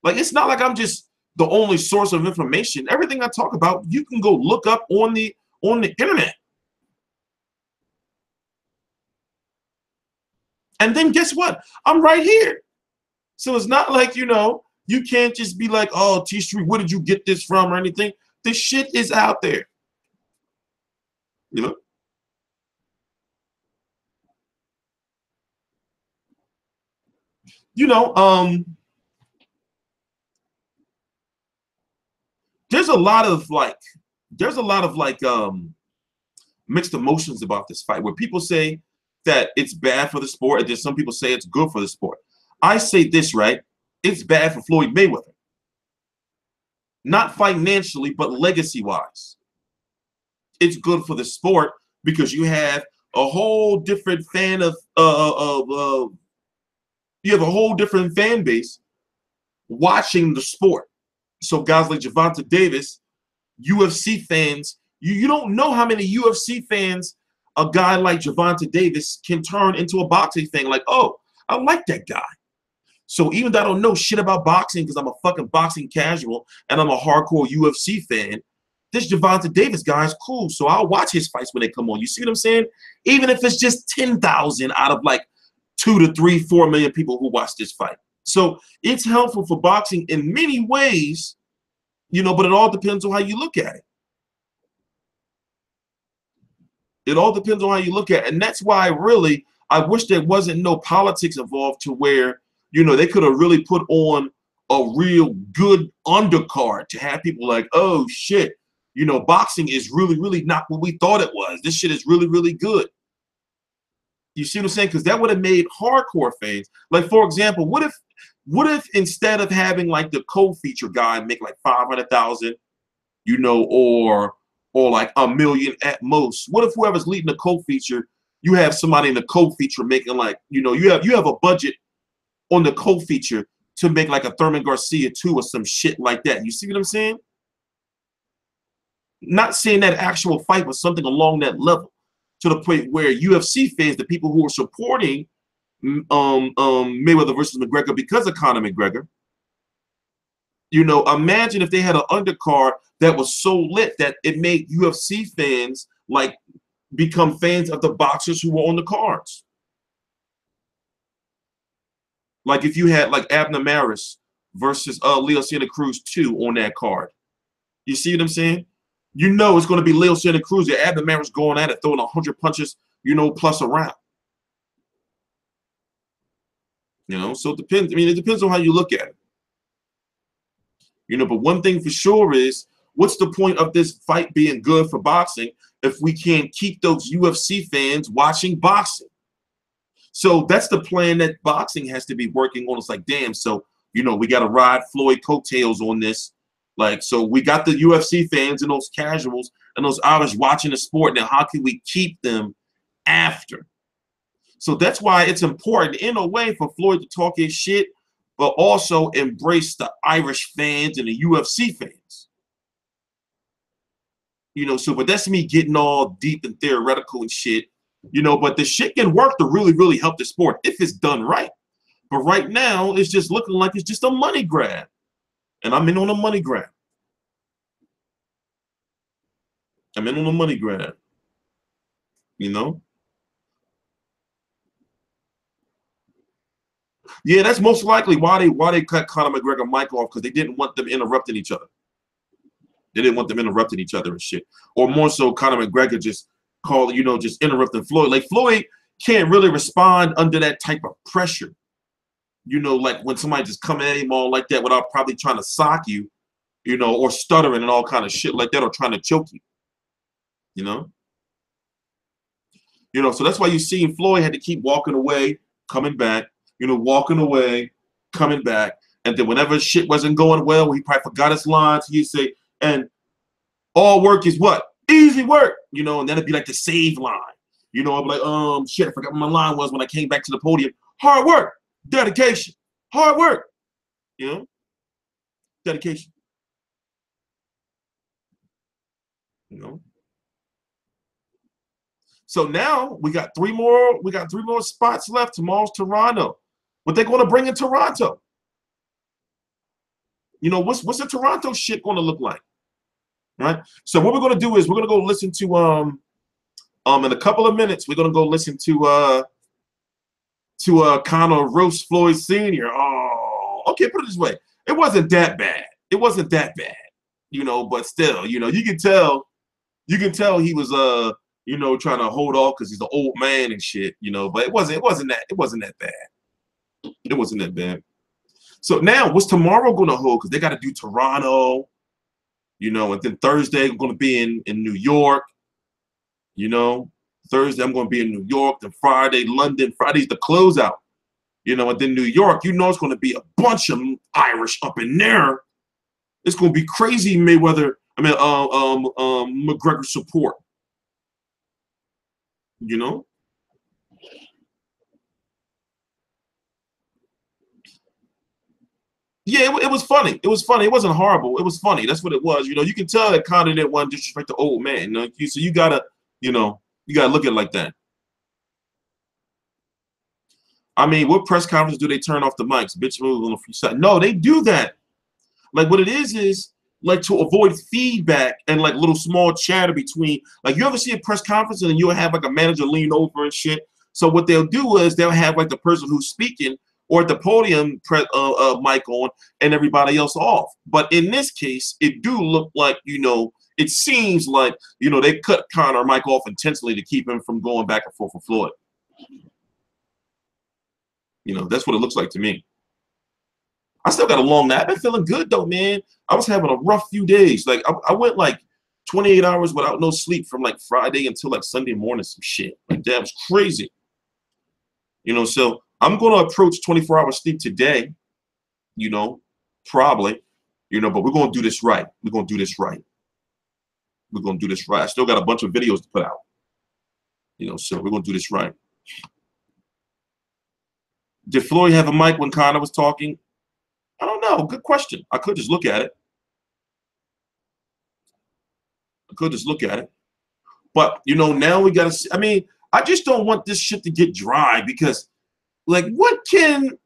Like, it's not like I'm just the only source of information. Everything I talk about, you can go look up on the internet. And then guess what? I'm right here. So it's not like, you know, you can't just be like, oh, TstreeT, where did you get this from or anything? This shit is out there. You know? You know, there's a lot of like mixed emotions about this fight where people say that it's bad for the sport and then some people say it's good for the sport. I say this, right? It's bad for Floyd Mayweather. Not financially, but legacy-wise. It's good for the sport because you have a whole different fan of you have a whole different fan base watching the sport. So guys like Gervonta Davis, UFC fans, you don't know how many UFC fans a guy like Gervonta Davis can turn into a boxing fan. Like, oh, I like that guy. So even though I don't know shit about boxing because I'm a fucking boxing casual and I'm a hardcore UFC fan, this Gervonta Davis guy is cool. So I'll watch his fights when they come on. You see what I'm saying? Even if it's just 10,000 out of like 2 to 3, 4 million people who watch this fight. So it's helpful for boxing in many ways, you know, but it all depends on how you look at it. It all depends on how you look at it. And that's why really, I wish there wasn't no politics involved to where, you know, they could have really put on a real good undercard to have people like, oh shit, you know, boxing is really, really not what we thought it was. This shit is really, really good. You see what I'm saying? Because that would have made hardcore fans. Like, for example, what if instead of having like the co-feature guy make like 500,000, you know, or like $1 million at most? What if whoever's leading the co-feature, you have somebody in the co-feature making like, you know, you have a budget on the co-feature to make like a Thurman Garcia 2 or some shit like that. You see what I'm saying? Not saying that actual fight, but something along that level, to the point where UFC fans, the people who are supporting Mayweather versus McGregor because of Conor McGregor, you know, imagine if they had an undercard that was so lit that it made UFC fans like become fans of the boxers who were on the cards. Like if you had like Abner Maris versus Leo Santa Cruz 2 on that card. You see what I'm saying? You know it's going to be Leo Santa Cruz and Abner Maris going at it, throwing 100 punches, you know, plus a round. You know, so it depends. I mean, it depends on how you look at it. You know, but one thing for sure is, what's the point of this fight being good for boxing if we can't keep those UFC fans watching boxing? So that's the plan that boxing has to be working on. It's like, damn, so, you know, we got to ride Floyd coattails on this. Like, so we got the UFC fans and those casuals and those Irish watching the sport. Now, how can we keep them after? So that's why it's important in a way for Floyd to talk his shit, but also embrace the Irish fans and the UFC fans. You know, so, but that's me getting all deep and theoretical and shit, you know, but the shit can work to really, really help the sport if it's done right. But right now, it's just looking like it's just a money grab. And I'm in on a money grab. I'm in on a money grab. You know? Yeah, that's most likely why they cut Conor McGregor mic off, because they didn't want them interrupting each other. They didn't want them interrupting each other and shit. Or more so, Conor McGregor just called, you know, just interrupting Floyd. Like, Floyd can't really respond under that type of pressure. You know, like when somebody just coming at him all like that without probably trying to sock you, you know, or stuttering and all kind of shit like that, or trying to choke you. You know? You know, so that's why you see Floyd had to keep walking away, coming back, you know, walking away, coming back. And then whenever shit wasn't going well, he probably forgot his lines, he'd say, and all work is what? Easy work, you know, and then it'd be like the save line. You know, I'd be like, shit, I forgot what my line was when I came back to the podium. Hard work, dedication, hard work, you know, dedication, you know. So now we got three more spots left. Tomorrow's Toronto. What they going to bring in Toronto? You know, what's the Toronto shit going to look like? Right? So what we're going to do is we're going to go listen to in a couple of minutes we're going to go listen to Conor roast Floyd Sr. Oh, okay, put it this way. It wasn't that bad. It wasn't that bad. You know, but still, you know, you can tell he was you know, trying to hold off because he's an old man and shit, you know, but it wasn't that bad. It wasn't that bad. So now what's tomorrow gonna hold? Because they gotta do Toronto, you know, and then Thursday I'm gonna be in New York, you know. Thursday I'm gonna be in New York, then Friday, London. Friday's the closeout, you know, and then New York, you know it's gonna be a bunch of Irish up in there. It's gonna be crazy McGregor support. You know? Yeah, it was funny. It was funny. It wasn't horrible. It was funny. That's what it was. You know, you can tell that Conor didn't want to disrespect the old man. You know? So you gotta, you know, you gotta look at it like that. I mean, what press conference do they turn off the mics? Bitch move on the free side. No, they do that. Like what it is like to avoid feedback and like little small chatter between. Like you ever see a press conference and then you'll have like a manager lean over and shit. So what they'll do is they'll have like the person who's speaking or at the podium mic on and everybody else off. But in this case, it do look like, you know, it seems like, you know, they cut Conor mic off intentionally to keep him from going back and forth with Floyd. You know, that's what it looks like to me. I still got a long night. I've been feeling good though, man. I was having a rough few days. Like I went like 28 hours without no sleep from like Friday until like Sunday morning, some shit. Like that was crazy. You know, so I'm gonna approach 24-hour sleep today, you know, probably, you know, but we're gonna do this right. We're gonna do this right. We're gonna do this right. I still got a bunch of videos to put out. You know, so we're gonna do this right. Did Floyd have a mic when Conor was talking? I don't know. Good question. I could just look at it. I could just look at it. But, you know, now we got to see. I mean, I just don't want this shit to get dry because, like, what can,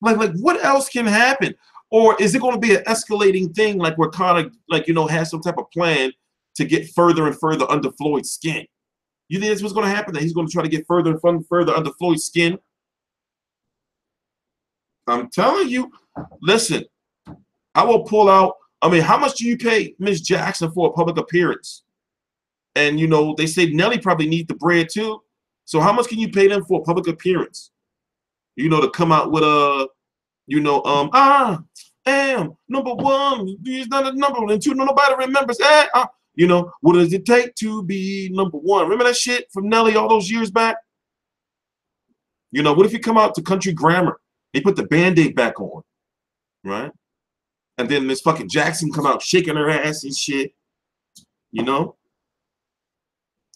like, what else can happen? Or is it going to be an escalating thing, like where Conor, like, you know, has some type of plan to get further and further under Floyd's skin? You think that's what's going to happen? That he's going to try to get further and further under Floyd's skin? I'm telling you, listen, I will pull out. I mean, how much do you pay Miss Jackson for a public appearance? And, you know, they say Nelly probably needs the bread too. So how much can you pay them for a public appearance? You know, to come out with a, you know, I am number one. He's not a number one. And two, nobody remembers. You know, what does it take to be number one? Remember that shit from Nelly all those years back? You know, what if you come out to Country Grammar? They put the Band-Aid back on, right? And then Miss fucking Jackson come out shaking her ass and shit, you know?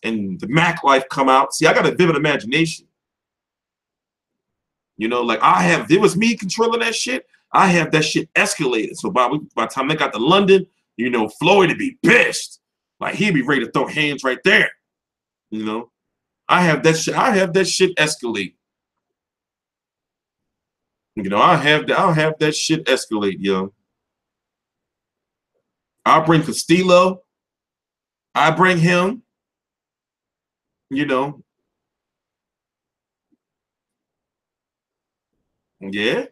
And the Mac Life come out. See, I got a vivid imagination. You know, like it was me controlling that shit. I have that shit escalated. So by the time they got to London, you know, Floyd would be pissed. Like he'd be ready to throw hands right there. You know? I have that shit escalate. You know, I'll have that shit escalate, yo. I'll bring Castillo. I bring him. You know. Yeah.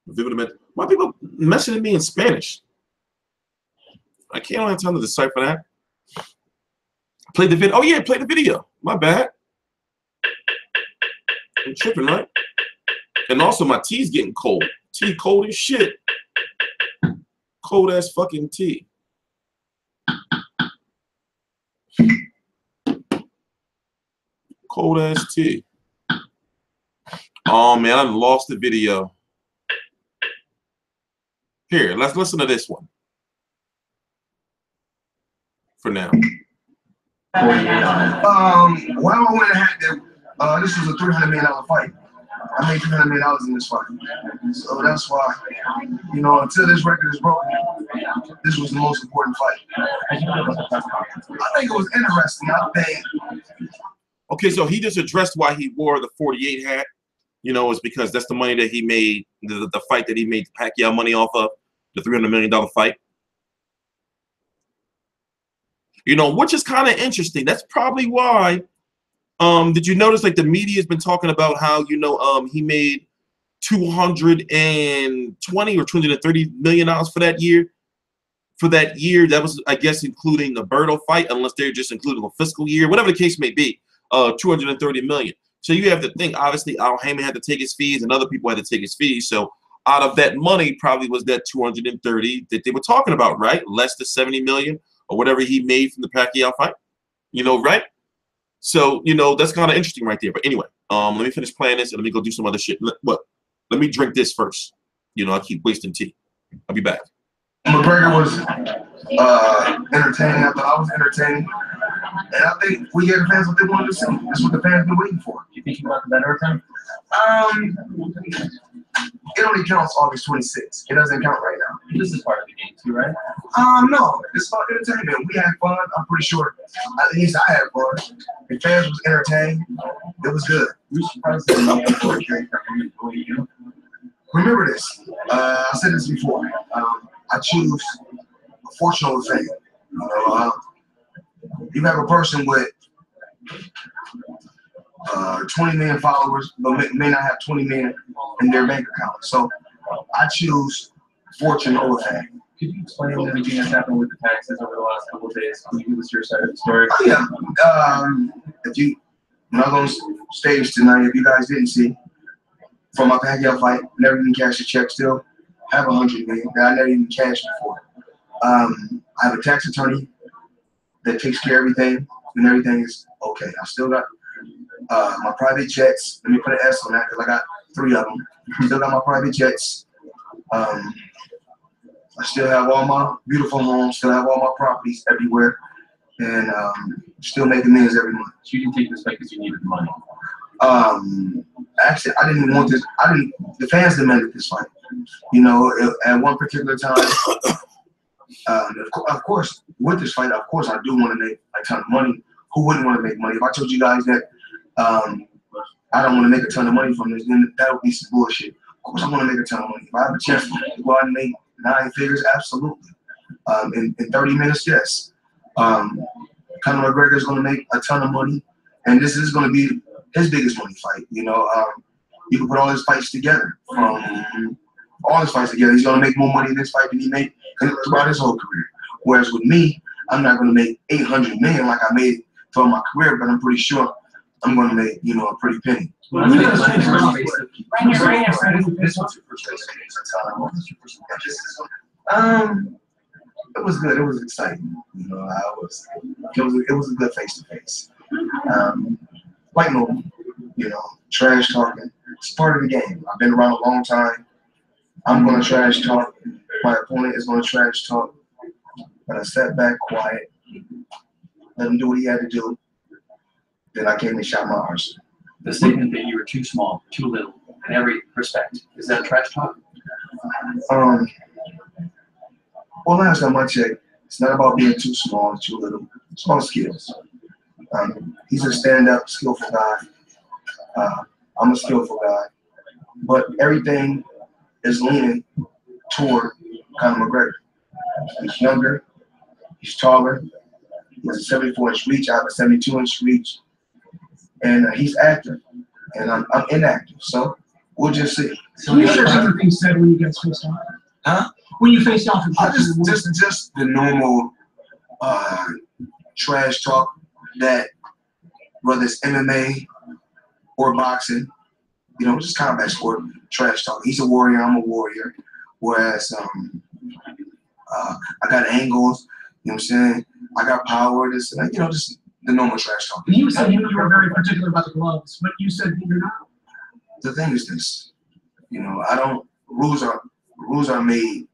Why people messaging me in Spanish? I can't have time to decipher that. Play the video. Oh yeah, play the video. My bad. I'm tripping, right? And also my tea's getting cold. Tea cold as shit. Cold ass fucking tea. cold ass tea. Oh man, I lost the video. Here, let's listen to this one. For now. Well, I went and had that. This was a $300 million fight. I made $300 million in this fight. So that's why, you know, until this record is broken, this was the most important fight. I think it was interesting. I think. Okay, so he just addressed why he wore the 48 hat. You know, it's because that's the money that he made, the fight that he made Pacquiao money off of, the $300 million fight. You know, which is kind of interesting. That's probably why. Did you notice like the media has been talking about how, you know, he made $220 or $230 million for that year? For that year, that was, I guess, including the Berto fight, unless they're just including the fiscal year, whatever the case may be. $230 million. So you have to think, obviously, Al Heyman had to take his fees and other people had to take his fees. So out of that money probably was that 230 that they were talking about, right? Less than 70 million or whatever he made from the Pacquiao fight. You know, right? So, you know, that's kind of interesting right there. But anyway, let me finish playing this and let me go do some other shit. Let me drink this first. You know, I keep wasting tea. I'll be back. McGregor was entertaining. I thought I was entertaining. And I think we gave the fans what they wanted to see. That's what the fans been waiting for. You think you got the better of him? It only counts August 26th. It doesn't count right now. This is part of the game too, right? No. It's about entertainment. We had fun. I'm pretty sure. At least I had fun. The fans was entertained. It was good. Remember this. I said this before. I choose a fortune over fame. You know, you have a person with 20 million followers, but may not have 20 million in their bank account. So I choose fortune over fame. Could you explain everything that's happened with the taxes over the last couple of days? Can you give us your side of the story? Oh, yeah. When I was on stage tonight, if you guys didn't see, from my Pacquiao fight, never even cashed a check still. I have 100 million that I never even cashed before. I have a tax attorney that takes care of everything, and everything is okay. I still got my private jets. Let me put an S on that because I got 3 of them. Still got my private jets. I still have all my beautiful homes. Still have all my properties everywhere, and still making millions every month. So you didn't take this fight because you needed the money. Actually, I didn't want this. The fans demanded this fight. You know, at one particular time. Of course, with this fight, of course, I do want to make a ton of money. Who wouldn't want to make money? If I told you guys that I don't want to make a ton of money from this, then that would be some bullshit. Of course, I want to make a ton of money. If I have a chance to go out and make 9 figures, absolutely. In 30 minutes, yes. Conor McGregor is going to make a ton of money, and this is going to be his biggest money fight. You know, you can put all his fights together. All his fights together, he's going to make more money in this fight than he made throughout his whole career. Whereas with me, I'm not going to make 800 million like I made throughout my career, but I'm pretty sure I'm going to make, you know, a pretty penny. It was good. It was exciting. You know, it was a good face-to-face. Like normal, you know, trash talking. It's part of the game. I've been around a long time. I'm going to trash talk. My opponent is going to trash talk. But I sat back quiet, let him do what he had to do. Then I came and shot my arsenal. The statement that you were too small, too little, in every respect, is that trash talk? Well, last time I checked, it's not about being too small or too little. It's about skills. He's a stand-up, skillful guy. I'm a skillful guy. But everything is leaning toward Conor McGregor. He's younger. He's taller. He has a 74-inch reach. I have a 72-inch reach. And he's active. And I'm inactive. So we'll just see. Can you share some of the things said when you guys faced off? Huh? When you faced off in just the normal trash talk that whether it's MMA or boxing, you know, just combat sport, trash talk. He's a warrior, I'm a warrior. Whereas I got angles, you know what I'm saying? I got power, this, you know, just the normal trash talking. You said you were very particular about the gloves, but you said you're not. The thing is this, you know, rules are made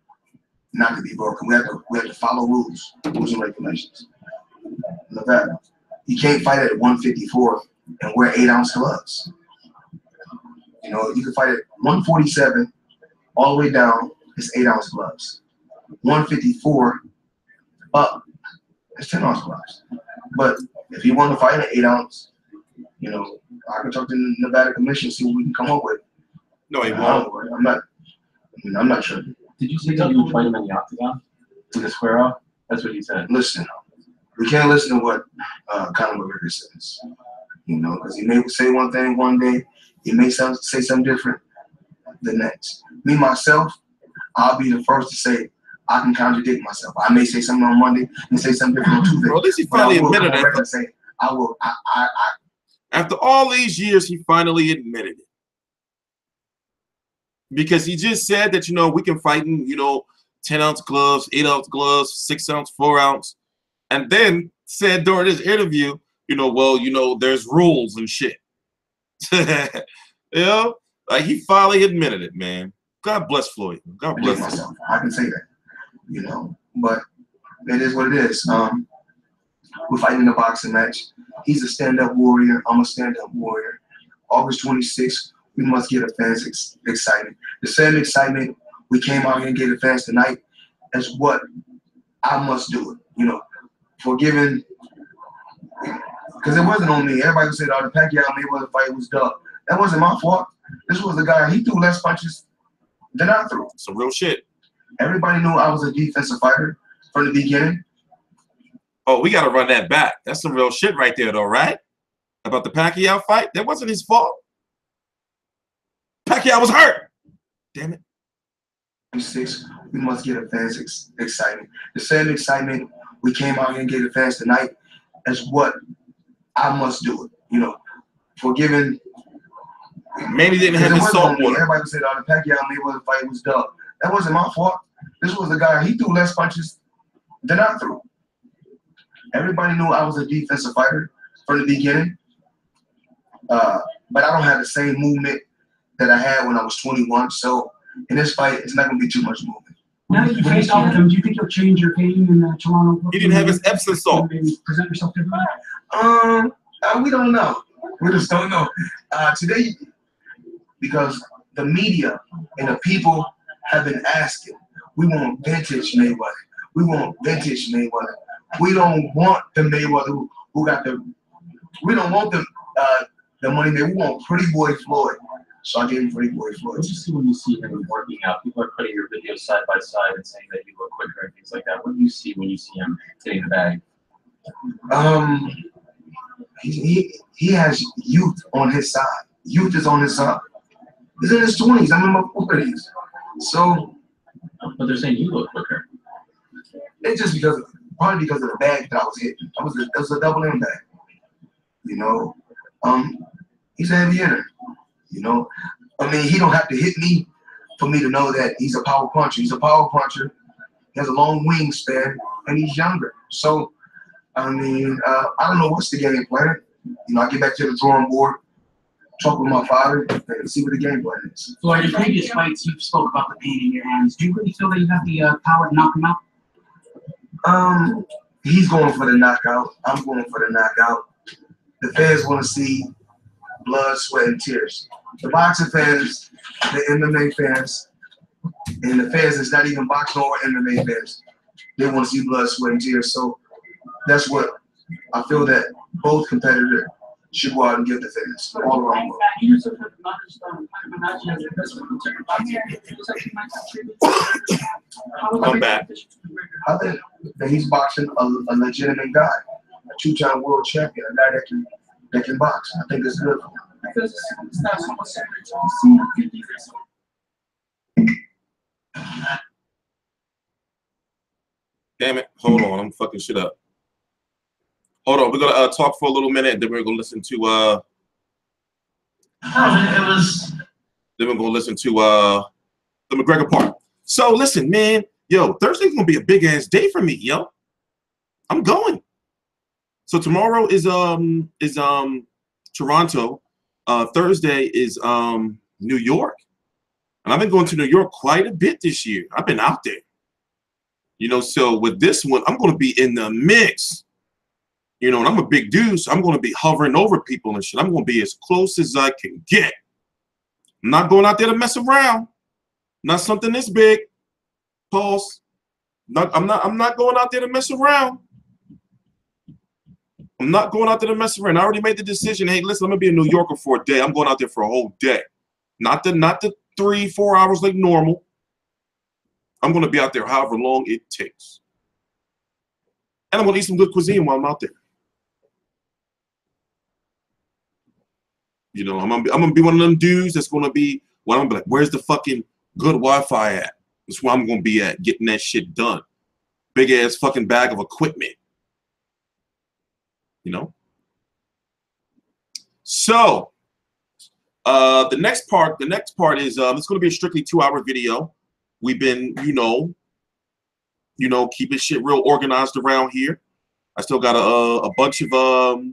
not to be broken. We have to follow rules and regulations. Look at that. You can't fight at 154 and wear 8-ounce gloves. You know, you can fight at 147 all the way down, it's 8-ounce gloves. 154 up, it's 10-ounce gloves. But if you want to fight an 8-ounce, you know, I can talk to the Nevada Commission, see what we can come up with. No, he won't. I'm not sure. Did you say that you would fight him in the octagon? In the square off? That's what you said. Listen, we can't listen to what Conor McGregor says. You know, because he may say one thing one day, he may say something different the next. Me, myself, I'll be the first to say I can contradict myself. I may say something on Monday and say something different on Tuesday. Well, at least he finally admitted it. Say, I will. After all these years, he finally admitted it. Because he just said that, you know, we can fight in, you know, 10-ounce gloves, 8-ounce gloves, 6-ounce, 4-ounce. And then said during his interview, you know, well, you know, there's rules and shit. You know, like he finally admitted it, man. God bless Floyd. God bless myself. I can say that, you know, but it is what it is. We're fighting a boxing match. He's a stand-up warrior. I'm a stand-up warrior. August 26th, we must get the fans excited. The same excitement we came out here and gave the fans tonight is what I must do it. You know, forgiving, because it wasn't on me. Everybody said, "Oh, the Pacquiao Mayweather fight was dumb." That wasn't my fault. This was the guy. He threw less punches than I threw. Some real shit. Everybody knew I was a defensive fighter from the beginning. Oh, we got to run that back. That's some real shit right there, though, right? About the Pacquiao fight. That wasn't his fault. Pacquiao was hurt. Damn it. 6, we must get the fans excited. The same excitement we came out here and gave the fans tonight is what I must do it. You know, forgiving. Maybe he didn't have his salt water. Everybody said, "Oh, the Pacquiao Mayweather fight was dumb." That wasn't my fault. This was the guy. He threw less punches than I threw. Everybody knew I was a defensive fighter from the beginning, but I don't have the same movement that I had when I was 21. So in this fight, it's not going to be too much movement. Now that you faced off with him, do you think you'll change your game in Toronto? He didn't have his Epsom salt. Maybe present yourself differently? We don't know. We just don't know. Today, because the media and the people have been asking, we want vintage Mayweather. We want vintage Mayweather. We don't want the Mayweather who got the. We don't want the money man. We want Pretty Boy Floyd. So I gave him Pretty Boy Floyd. What do you see when you see him working out? People are putting your videos side by side and saying that you look quicker and things like that. What do you see when you see him getting the bag? He has youth on his side. Youth is on his side. He's in his 20s. I'm in my 40s. So. But they're saying you look quicker. It's just probably because of the bag that I was hitting. It was a double M bag. You know, he's a heavy hitter. You know, I mean, he don't have to hit me for me to know that he's a power puncher. He's a power puncher. He has a long wingspan, and he's younger. So, I mean, I don't know what's the game plan. You know, I get back to the drawing board, talk with my father, and see what the game plan is. Floyd, in previous fights, you spoke about the pain in your hands. Do you really feel that you have the power to knock him out? He's going for the knockout. I'm going for the knockout. The fans want to see blood, sweat, and tears. The boxing fans, the MMA fans, and the fans that's not even boxing or MMA fans, they want to see blood, sweat, and tears. So that's what I feel that both competitors should go out and give the fans all around the world. Come back. I think that he's boxing a legitimate guy, a 2-time world champion, a guy that can box. I think it's good for him. Because it's not so much similar to the Damn it. Hold on. I'm fucking shit up. Hold on. We're going to talk for a little minute, and then we're going to listen to Then we're going to listen to the McGregor part. So listen, man. Yo, Thursday's going to be a big-ass day for me, yo. I'm going. So tomorrow is Toronto. Thursday is New York. And I've been going to New York quite a bit this year. I've been out there. You know, so with this one, I'm going to be in the mix. You know, and I'm a big dude, so I'm going to be hovering over people and shit. I'm going to be as close as I can get. I'm not going out there to mess around. Not something this big. Pause. I'm not going out there to mess around. I'm not going out there to mess around. I already made the decision. Hey, listen, I'm gonna be in New Yorker for a day. I'm going out there for a whole day. Not the 3-4 hours like normal. I'm gonna be out there however long it takes. And I'm gonna eat some good cuisine while I'm out there. You know, I'm gonna be one of them dudes that's gonna be, well, I'm gonna be like, where's the fucking good Wi-Fi at? That's where I'm gonna be at, getting that shit done. Big ass fucking bag of equipment. You know? So the next part is it's gonna be a strictly 2-hour video. We've been, you know, keeping shit real organized around here. I still got a bunch of videos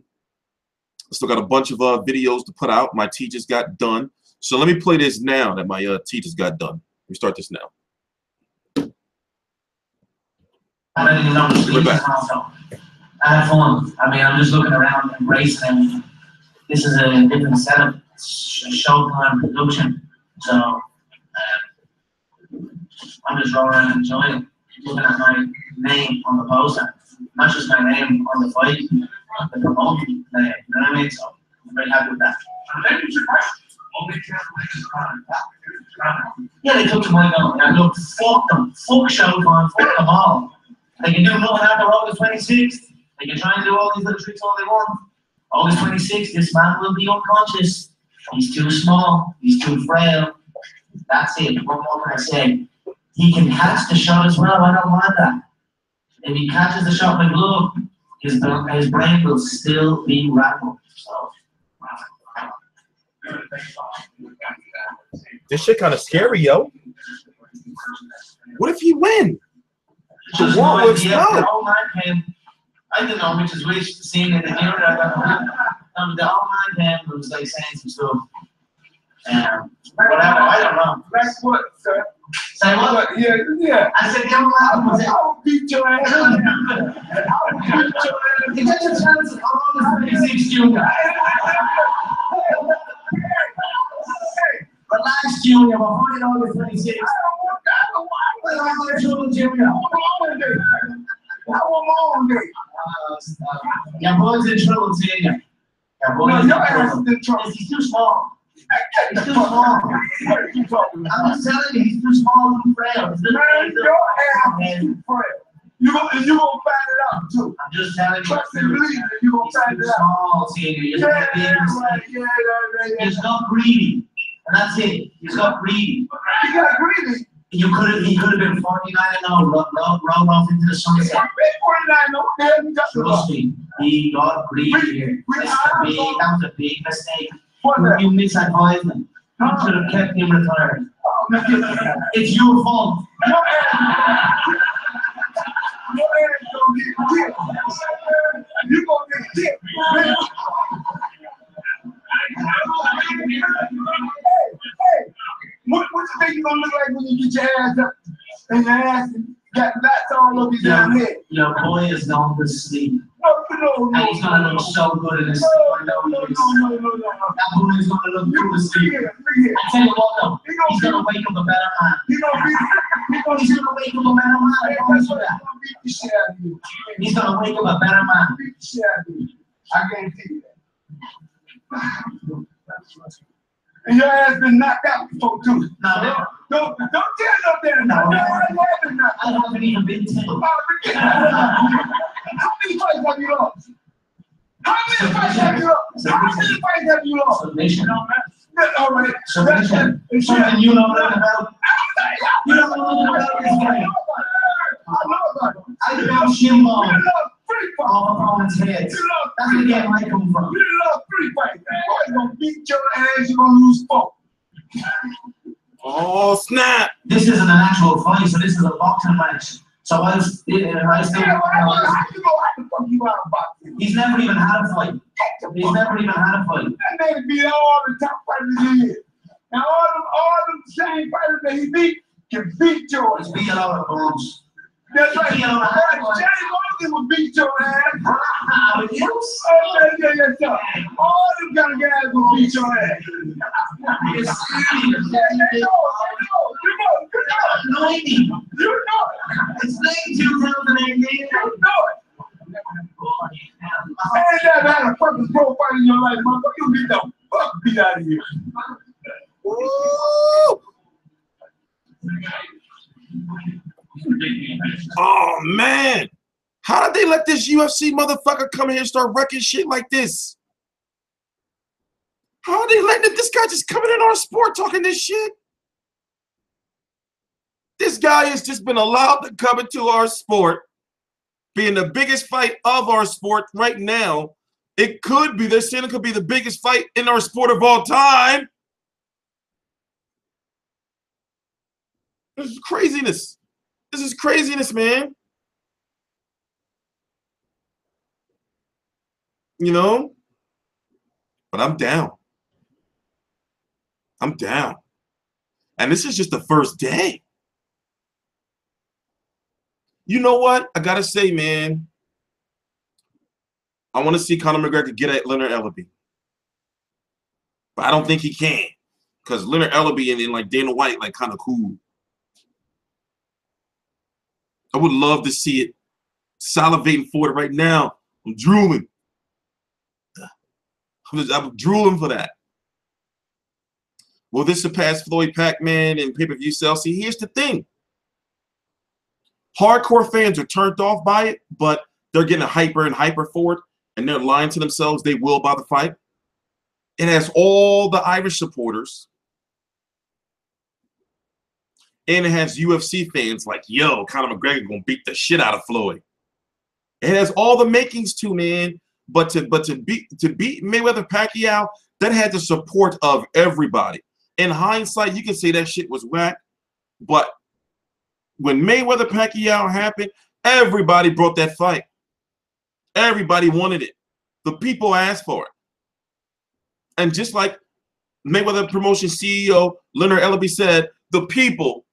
to put out. My tea just got done. So let me play this now that my tea just got done. Let me start this now. I don't even know the speakers also. I have fun. I mean, I'm just looking around, embracing everything. This is a different setup. It's a Showtime production. So I'm just rolling around enjoying, looking at my name on the poster. Not just my name on the fight, the promotion name. You know what I mean? So I'm very happy with that. Yeah, they took the money down. Yeah, look, fuck them. Fuck Showtime. Fuck them all. They can do nothing after August 26th. They can try and do all these little tricks all they want. August 26th, this man will be unconscious. He's too small. He's too frail. That's it. What more can I say? He can catch the shot as well. I don't mind that. If he catches the shot with glove, his brain will still be rattled. So. This shit kind of scary, yo. What if he win? The war would explode. The old man came. I didn't know which is which. Seeing in the gym, the old man came was like saying some stuff. Whatever, I don't know. That's what, sir. Say what? Yeah. I said the old man was it. I'll beat your ass. I'll beat your ass. You get your chance on August 26th, Junior. Relax, Junior. We're fighting August 26th. Your boy's in trouble, Junior. Your boy's in trouble. He's too small. He's too small. I'm just telling you, he's too small, too frail. Your ass is too frail. You gonna find it out too. I'm just telling you. Trust and believe that you gonna find it out. Small, Junior. He's not greedy. And that's it. He's got greedy. He got greedy. He could have been 49-0, rolled off into the sunset. 49-0. Trust me, he got greedy here. That was a big mistake. You misadvised him. You should have kept him retired. It's your fault. Your ass gonna get kicked. You gonna get kicked. Hey, what you think you gonna look like when you get your ass up and your ass got knots all over your head? Your boy is known to sleep. No. And he's gonna look so good in his sleep. No. That boy is gonna look good in sleep. I tell you what though, he's gonna wake up a better man. He's gonna wake up a better man. I promise you that. He's gonna wake up a better man. I guarantee you that. And your ass been knocked out before too. No. Don't tell no damn. No. I haven't even been to. How many fights have you lost? How many fights have you lost? Submission. All right. Submission. Something you know nothing about. You don't know nothing about this game. I know about it. I found Shimbo You love free fights. off opponent's heads. That's the game I come from. You love free fights. You're gonna beat your ass, you're gonna lose 4. Oh, snap. This isn't an actual fight, so this is a boxing match. So I still. Yeah, how you gonna have to fuck you out of boxing? He's never even had a fight. He's never even had a fight. That man beat all the top fighters in. Now all them same fighters that he beat can beat yours. He's beating out of bones. That's right. He don't have Johnny one. Morgan will beat your ass. With him? Oh, yeah. All them kind of guys will beat your ass. You're serious. You know it. It's late 2018. You know it. I ain't never had a fucking pro fight in your life, motherfucker. You get the fuck beat out of here. Woo! Oh man, how did they let this UFC motherfucker come in here and start wrecking shit like this? How are they letting this guy just coming in our sport talking this shit? This guy has just been allowed to come into our sport, being the biggest fight of our sport right now. It could be, they're saying it could be the biggest fight in our sport of all time. This is craziness. This is craziness, man. You know? But I'm down. I'm down. And this is just the first day. You know what? I gotta say, man, I want to see Conor McGregor get at Leonard Ellerbe. But I don't think he can. Because Leonard Ellerbe and then like Dana White, like kind of cool. I would love to see it. Salivating for it right now. I'm drooling. I'm drooling for that. Will this surpass Floyd Pac-Man and pay-per-view sales? See, here's the thing. Hardcore fans are turned off by it, but they're getting hyper and hyper for it, and they're lying to themselves they will buy the fight. It has all the Irish supporters. And it has UFC fans like, yo, Conor McGregor gonna beat the shit out of Floyd. It has all the makings too, man. But to beat Mayweather Pacquiao, that had the support of everybody. In hindsight, you can say that shit was whack. But when Mayweather Pacquiao happened, everybody brought that fight. Everybody wanted it. The people asked for it. And just like Mayweather Promotions CEO Leonard Ellerbe said, the people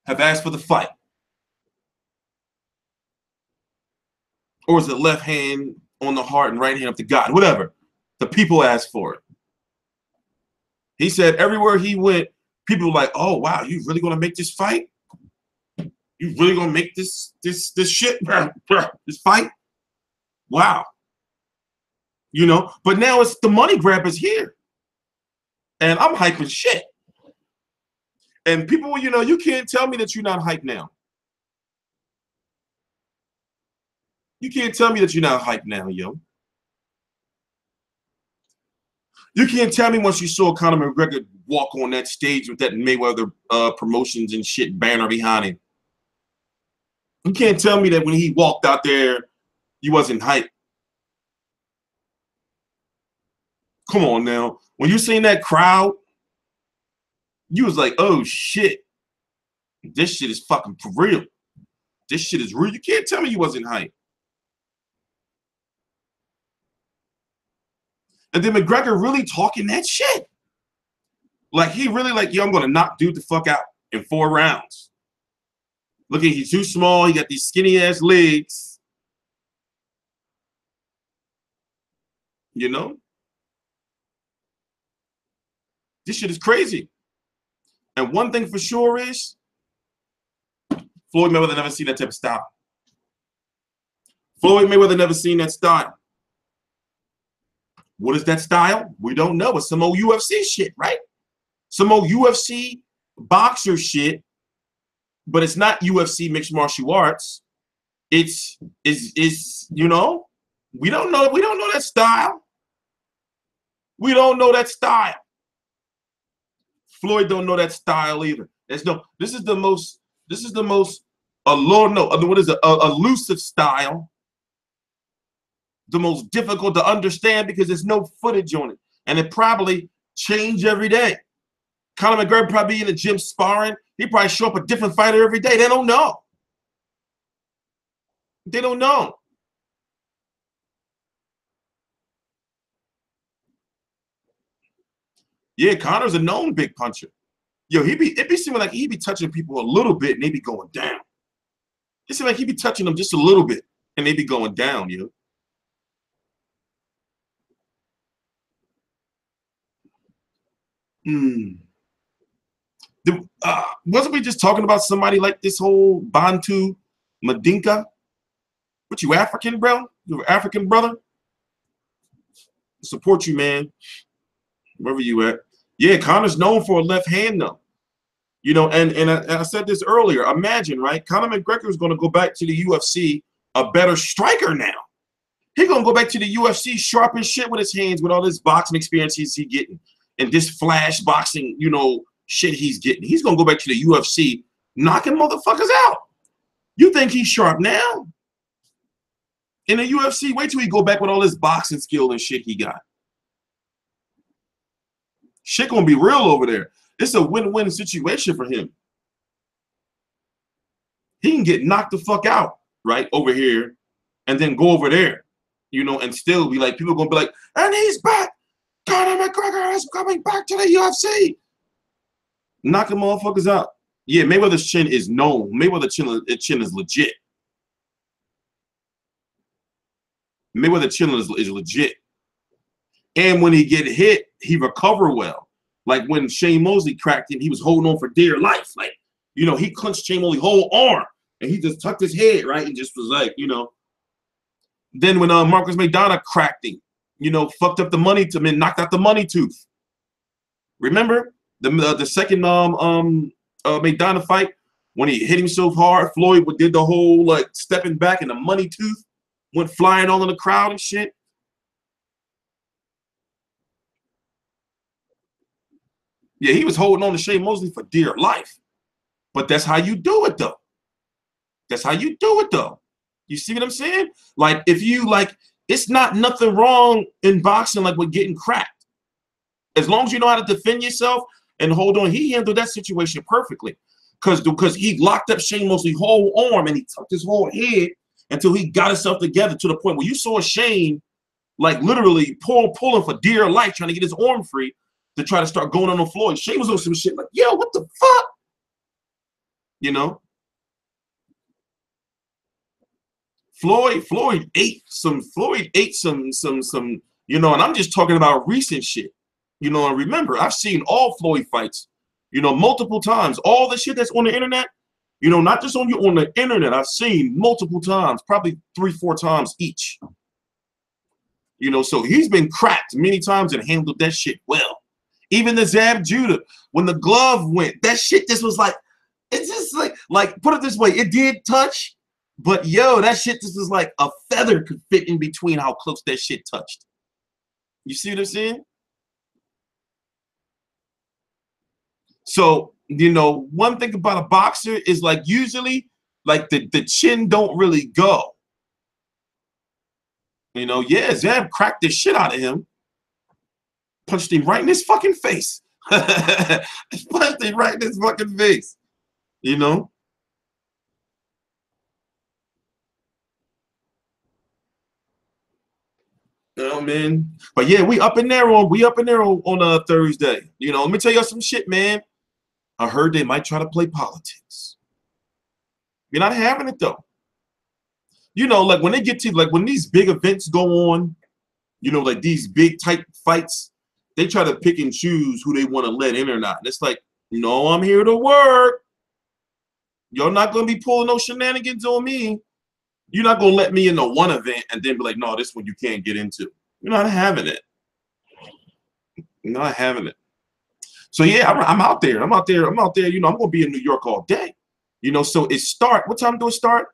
have asked for the fight. Or is it left hand on the heart and right hand up to God? Whatever. The people asked for it. He said everywhere he went, people were like, oh, wow, you really going to make this fight? You really going to make this shit? This fight? Wow. You know, but now it's the money grab is here. And I'm hyping shit. And people, you know, you can't tell me that you're not hyped now. You can't tell me that you're not hyped now, yo. You can't tell me once you saw Conor McGregor walk on that stage with that Mayweather Promotions and shit banner behind him. You can't tell me that when he walked out there, you wasn't hyped. Come on now. When you seen that crowd, you was like, oh shit. This shit is fucking for real. This shit is real. You can't tell me you wasn't hyped. And then McGregor really talking that shit. Like, he really like, yo, I'm going to knock dude the fuck out in 4 rounds. Look at, he's too small. He got these skinny-ass legs. You know? This shit is crazy. And one thing for sure is, Floyd Mayweather never seen that type of style. Floyd Mayweather never seen that style. What is that style? We don't know. It's some old UFC shit, right? Some old UFC boxer shit, but it's not UFC mixed martial arts. It's you know, we don't know that style. We don't know that style. Floyd don't know that style either. There's no, this is the most elusive style. The most difficult to understand because there's no footage on it. And it probably change every day. Conor McGregor probably in the gym sparring. He probably show up a different fighter every day. They don't know. They don't know. Yeah, Conor's a known big puncher. Yo, it be seeming like he be touching people a little bit and they be going down. It seems like he be touching them just a little bit and they be going down, yo. Wasn't we just talking about somebody like this whole Bantu Madinka? What, you African, bro? You African brother? Support you, man. Wherever you at. Yeah, Conor's known for a left hand, though. You know, and I said this earlier. Imagine, right? Conor McGregor is going to go back to the UFC a better striker now. He's going to go back to the UFC sharp as shit with his hands, with all this boxing experiences he's getting and this flash boxing, you know, shit he's getting. He's going to go back to the UFC knocking motherfuckers out. You think he's sharp now? In the UFC, wait till he go back with all this boxing skill and shit he got. Shit gonna be real over there. It's a win-win situation for him. He can get knocked the fuck out, right, over here, and then go over there, you know, and still be like, people are gonna be like, and he's back. Conor McGregor is coming back to the UFC. Knocking motherfuckers out. Yeah, Mayweather's chin is known. Mayweather's chin is legit. Mayweather's chin is legit. And when he get hit, he recover well. Like when Shane Mosley cracked him, he was holding on for dear life. Like, you know, he clenched Shane Mosley's whole arm and he just tucked his head, right? And just was like, you know. Then when Marcus McDonough cracked him, you know, fucked up the money to him, knocked out the money tooth. Remember the second McDonough fight when he hit him so hard, Floyd did the whole like stepping back and the money tooth went flying all in the crowd and shit. Yeah, he was holding on to Shane Mosley for dear life. But that's how you do it, though. That's how you do it, though. You see what I'm saying? Like, if you, like, it's not nothing wrong in boxing, like, with getting cracked. As long as you know how to defend yourself and hold on. He handled that situation perfectly. Because he locked up Shane Mosley's whole arm and he tucked his whole head until he got himself together to the point where you saw Shane, like, literally pulling for dear life, trying to get his arm free to try to start going on the floor. Shane was on some shit like, yo, what the fuck? You know? Floyd ate some, you know, and I'm just talking about recent shit. You know, and remember, I've seen all Floyd fights, you know, multiple times. All the shit that's on the internet, you know, not just on the internet, I've seen multiple times, probably 3-4 times each. You know, so he's been cracked many times and handled that shit well. Even the Zab Judah, when the glove went, that shit just was like, it's just like put it this way, it did touch, but yo, that shit just was like a feather could fit in between how close that shit touched. You see what I'm saying? So, you know, one thing about a boxer is like usually like the chin don't really go. You know, yeah, Zab cracked the shit out of him. Punched him right in his fucking face. Punched him right in his fucking face. You know? You know, man. But yeah, we up in there on a Thursday. You know, let me tell you some shit, man. I heard they might try to play politics. You're not having it though. You know, like when they get to like when these big events go on, you know, like these big type fights, they try to pick and choose who they want to let in or not. And it's like, no, I'm here to work. You're not going to be pulling no shenanigans on me. You're not going to let me in the one event and then be like, no, this one you can't get into. You're not having it. You're not having it. So, yeah, I'm out there. I'm out there. You know, I'm going to be in New York all day. You know, so it start. What time do it start?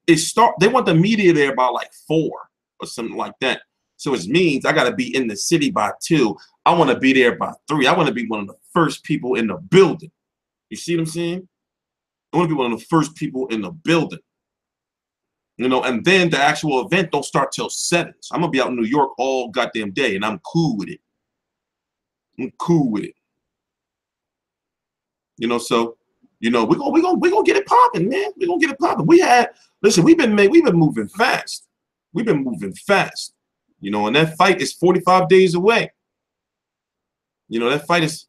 They want the media there by like 4 or something like that. So it means I got to be in the city by 2. I want to be there by 3. I want to be one of the first people in the building. You see what I'm saying? I want to be one of the first people in the building. You know, and then the actual event don't start till 7. So I'm going to be out in New York all goddamn day, and I'm cool with it. I'm cool with it. You know, so You know, we gonna get it popping, man. We gonna get it popping. Listen, we've been moving fast. We've been moving fast. You know, and that fight is 45 days away. You know, that fight is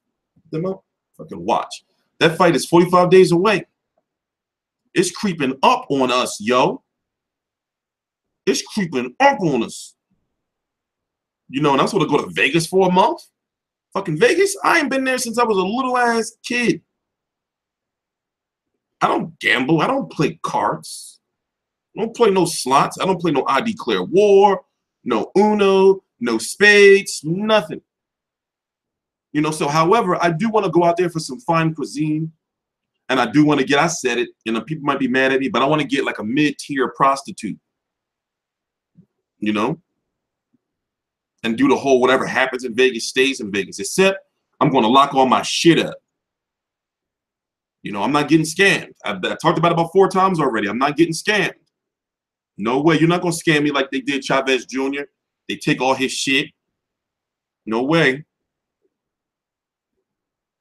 fucking watch. That fight is 45 days away. It's creeping up on us, yo. It's creeping up on us. You know, and I'm supposed to go to Vegas for a month. Fucking Vegas? I ain't been there since I was a little ass kid. I don't gamble. I don't play cards. I don't play no slots. I don't play no I Declare War, no Uno, no spades, nothing. You know, so however, I do want to go out there for some fine cuisine. And I do want to get, I said it, you know, people might be mad at me, but I want to get like a mid-tier prostitute. You know? And do the whole whatever happens in Vegas stays in Vegas. Except I'm going to lock all my shit up. You know, I'm not getting scammed. I talked about it about 4 times already. I'm not getting scammed. No way. You're not going to scam me like they did Chavez Jr. They take all his shit. No way.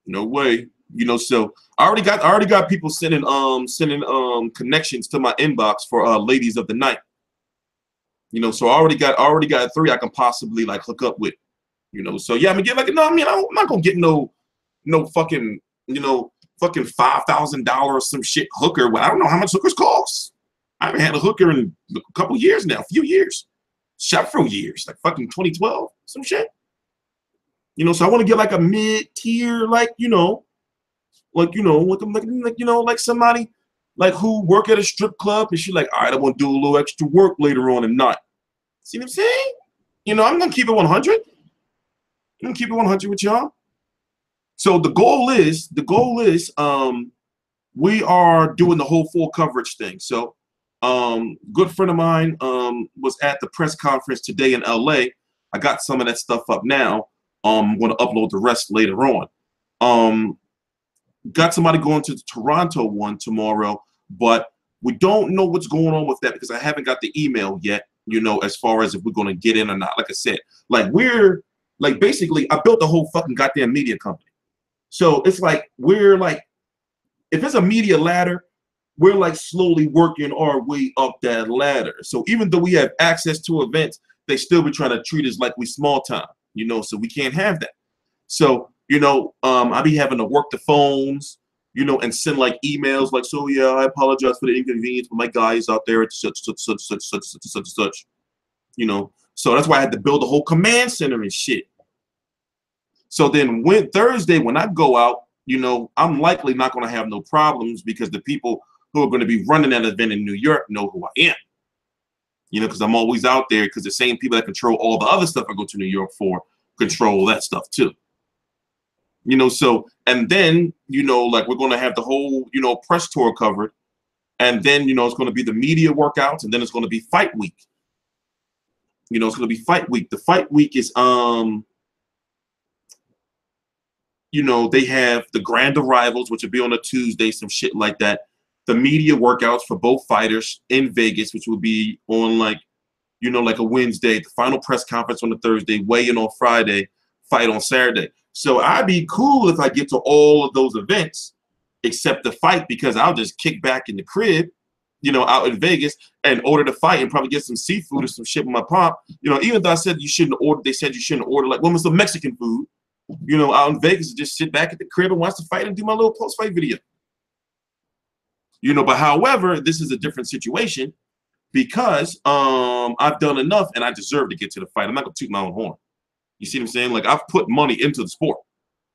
No way. You know, so I already got people sending connections to my inbox for ladies of the night. You know, so I already got 3 I can possibly like hook up with. You know, so yeah, I'm gonna get like no, I mean I'm not gonna get no fucking, you know, fucking $5,000 or some shit hooker. Well, I don't know how much hookers cost. I haven't had a hooker in a couple years now, a few years, several years, like fucking 2012, some shit. You know, so I want to get like a mid-tier, like, you know, like somebody like who work at a strip club and she like, all right, I want to do a little extra work later on in the night. See what I'm saying? You know, I'm gonna keep it 100. I'm gonna keep it 100 with y'all. So the goal is, we are doing the whole full coverage thing. So, good friend of mine was at the press conference today in LA. I got some of that stuff up now. I'm going to upload the rest later on. Got somebody going to the Toronto one tomorrow, but we don't know what's going on with that because I haven't got the email yet, you know, as far as if we're going to get in or not. Like I said, like basically I built the whole fucking goddamn media company. So it's like, we're like, if it's a media ladder, we're like slowly working our way up that ladder. So even though we have access to events, they still be trying to treat us like we small time, you know, so we can't have that. So, you know, I be having to work the phones, you know, and send like emails like, so yeah, I apologize for the inconvenience, but my guy is out there at such, you know. So that's why I had to build a whole command center and shit. So then Thursday, when I go out, you know, I'm likely not going to have no problems because the people who are going to be running that event in New York know who I am. You know, because I'm always out there because the same people that control all the other stuff I go to New York for control that stuff too. You know, so, and then, you know, like we're going to have the whole, you know, press tour covered. And then, you know, it's going to be the media workouts and then it's going to be fight week. You know, it's going to be fight week. The fight week is, you know, they have the grand arrivals, which will be on a Tuesday, some shit like that. The media workouts for both fighters in Vegas, which will be on like, you know, like a Wednesday, the final press conference on the Thursday, weigh-in on Friday, fight on Saturday. So I'd be cool if I get to all of those events except the fight because I'll just kick back in the crib, you know, out in Vegas and order the fight and probably get some seafood or some shit with my pop. You know, even though I said you shouldn't order, they said you shouldn't order like, well, some Mexican food, you know, out in Vegas, just sit back at the crib and watch the fight and do my little post-fight video. You know, but however, this is a different situation because I've done enough and I deserve to get to the fight. I'm not going to toot my own horn. You see what I'm saying? Like, I've put money into the sport.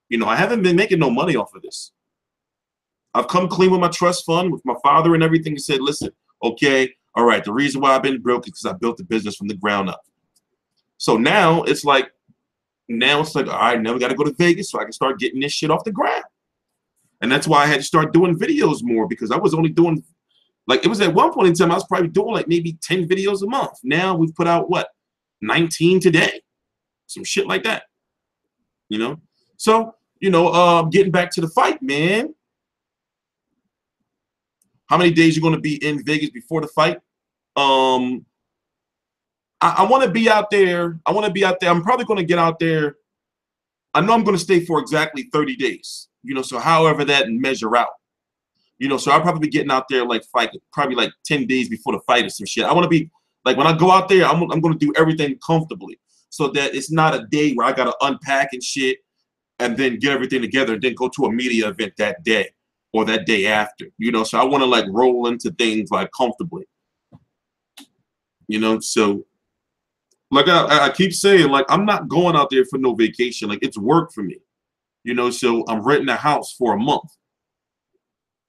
You know, I haven't been making no money off of this. I've come clean with my trust fund, with my father and everything, and said, listen, okay, all right, the reason why I've been broke is because I built the business from the ground up. So now it's like, all right, now we got to go to Vegas so I can start getting this shit off the ground. And that's why I had to start doing videos more because I was only doing, like, it was at one point in time, I was probably doing like maybe 10 videos a month. Now we've put out, what, 19 today? Some shit like that, you know? So, you know, getting back to the fight, man. How many days you're going to be in Vegas before the fight? I want to be out there. I want to be out there. I'm probably going to get out there. I know I'm going to stay for exactly 30 days, you know, so however that measure out. You know, so I'll probably be getting out there like probably like 10 days before the fight or some shit. I want to be like, when I go out there, I'm going to do everything comfortably so that it's not a day where I got to unpack and shit and then get everything together and then go to a media event that day or that day after, you know. So I want to like roll into things like comfortably, you know. So like I keep saying, like, I'm not going out there for no vacation. Like, it's work for me, you know. So I'm renting a house for a month.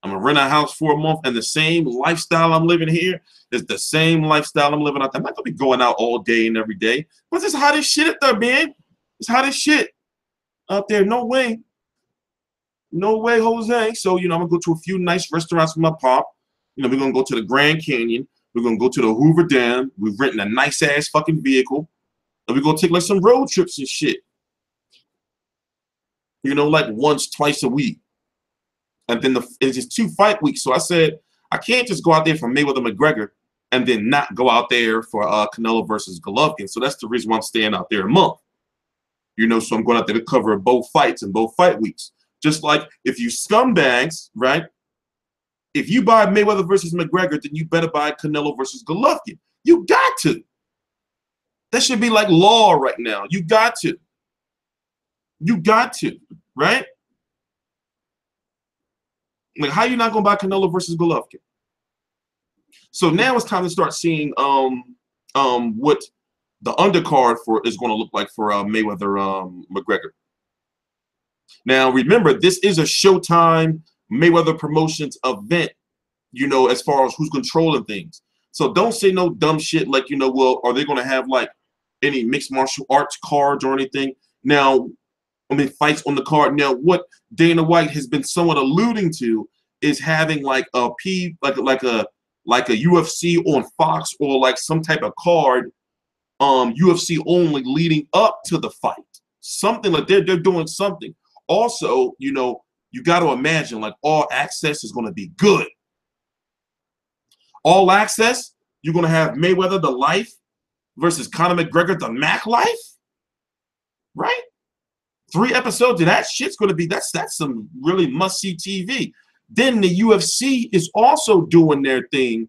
I'm gonna rent a house for a month, and the same lifestyle I'm living here is the same lifestyle I'm living out there. I'm not gonna be going out all day and every day. But it's hot as shit up there, man. It's hot as shit out there. No way. No way, Jose. So, you know, I'm gonna go to a few nice restaurants with my pop. You know, we're gonna go to the Grand Canyon. We're gonna go to the Hoover Dam. We're renting a nice ass fucking vehicle. And we're gonna take like some road trips and shit. You know, like once, twice a week. And then it's just 2 fight weeks. So I said, I can't just go out there for Mayweather McGregor and then not go out there for Canelo versus Golovkin. So that's the reason why I'm staying out there a month. You know, so I'm going out there to cover both fights and both fight weeks. Just like if you scumbags, right? If you buy Mayweather versus McGregor, then you better buy Canelo versus Golovkin. You got to. That should be like law right now. You got to. You got to, right? Like, how you not gonna buy Canelo versus Golovkin? So now it's time to start seeing what the undercard for is going to look like for Mayweather McGregor. Now remember, this is a Showtime Mayweather Promotions event. You know, as far as who's controlling things. So don't say no dumb shit like, you know, well, are they going to have like any mixed martial arts cards or anything? Now, I mean, fights on the card. Now, what Dana White has been somewhat alluding to is having like a UFC on Fox or like some type of card, UFC only leading up to the fight. Something like they're doing something. Also, you know, you got to imagine like All Access is going to be good. All Access, you're going to have Mayweather the Life versus Conor McGregor the Mac Life, right? 3 episodes of that shit's going to be, that's some really must-see TV. Then the UFC is also doing their thing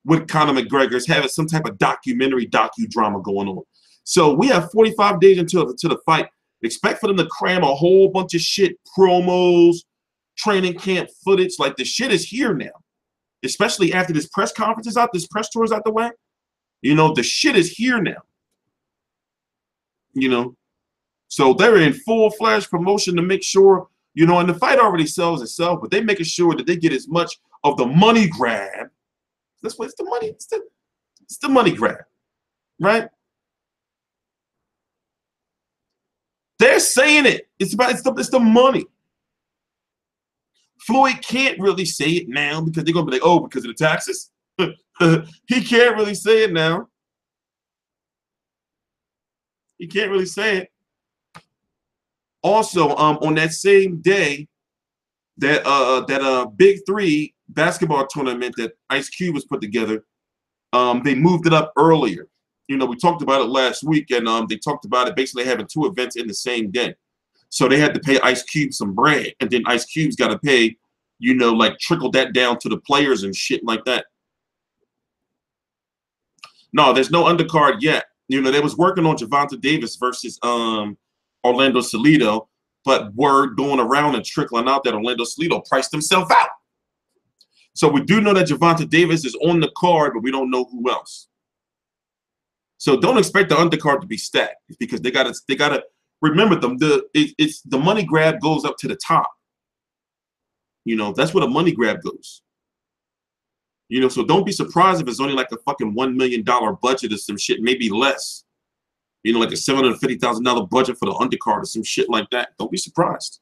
with Conor McGregor's having some type of docudrama going on. So we have 45 days until the fight. Expect for them to cram a whole bunch of shit, promos, training camp footage. Like, the shit is here now. Especially after this press conference is out, this press tour is out the way. You know, the shit is here now. You know, so they're in full-fledged promotion to make sure, you know, and the fight already sells itself, but they're making sure that they get as much of the money grab. That's what it's the money. It's the money grab, right? They're saying it. It's the money. Floyd can't really say it now because they're gonna be like, oh, because of the taxes. He can't really say it now. He can't really say it. Also, on that same day, that Big 3 basketball tournament that Ice Cube was put together, they moved it up earlier. You know, we talked about it last week, and they talked about it basically having 2 events in the same day. So they had to pay Ice Cube some bread, and then Ice Cube's got to pay, you know, like trickle that down to the players and shit like that. No, there's no undercard yet. You know, they was working on Gervonta Davis versus Orlando Salido, but word going around and trickling out that Orlando Salido priced himself out. So we do know that Gervonta Davis is on the card, but we don't know who else. So don't expect the undercard to be stacked because they gotta remember them. It's the money grab goes up to the top. You know, that's where the money grab goes. You know, so don't be surprised if it's only like a fucking $1 million budget or some shit, maybe less. You know, like a $750,000 budget for the undercard or some shit like that. Don't be surprised.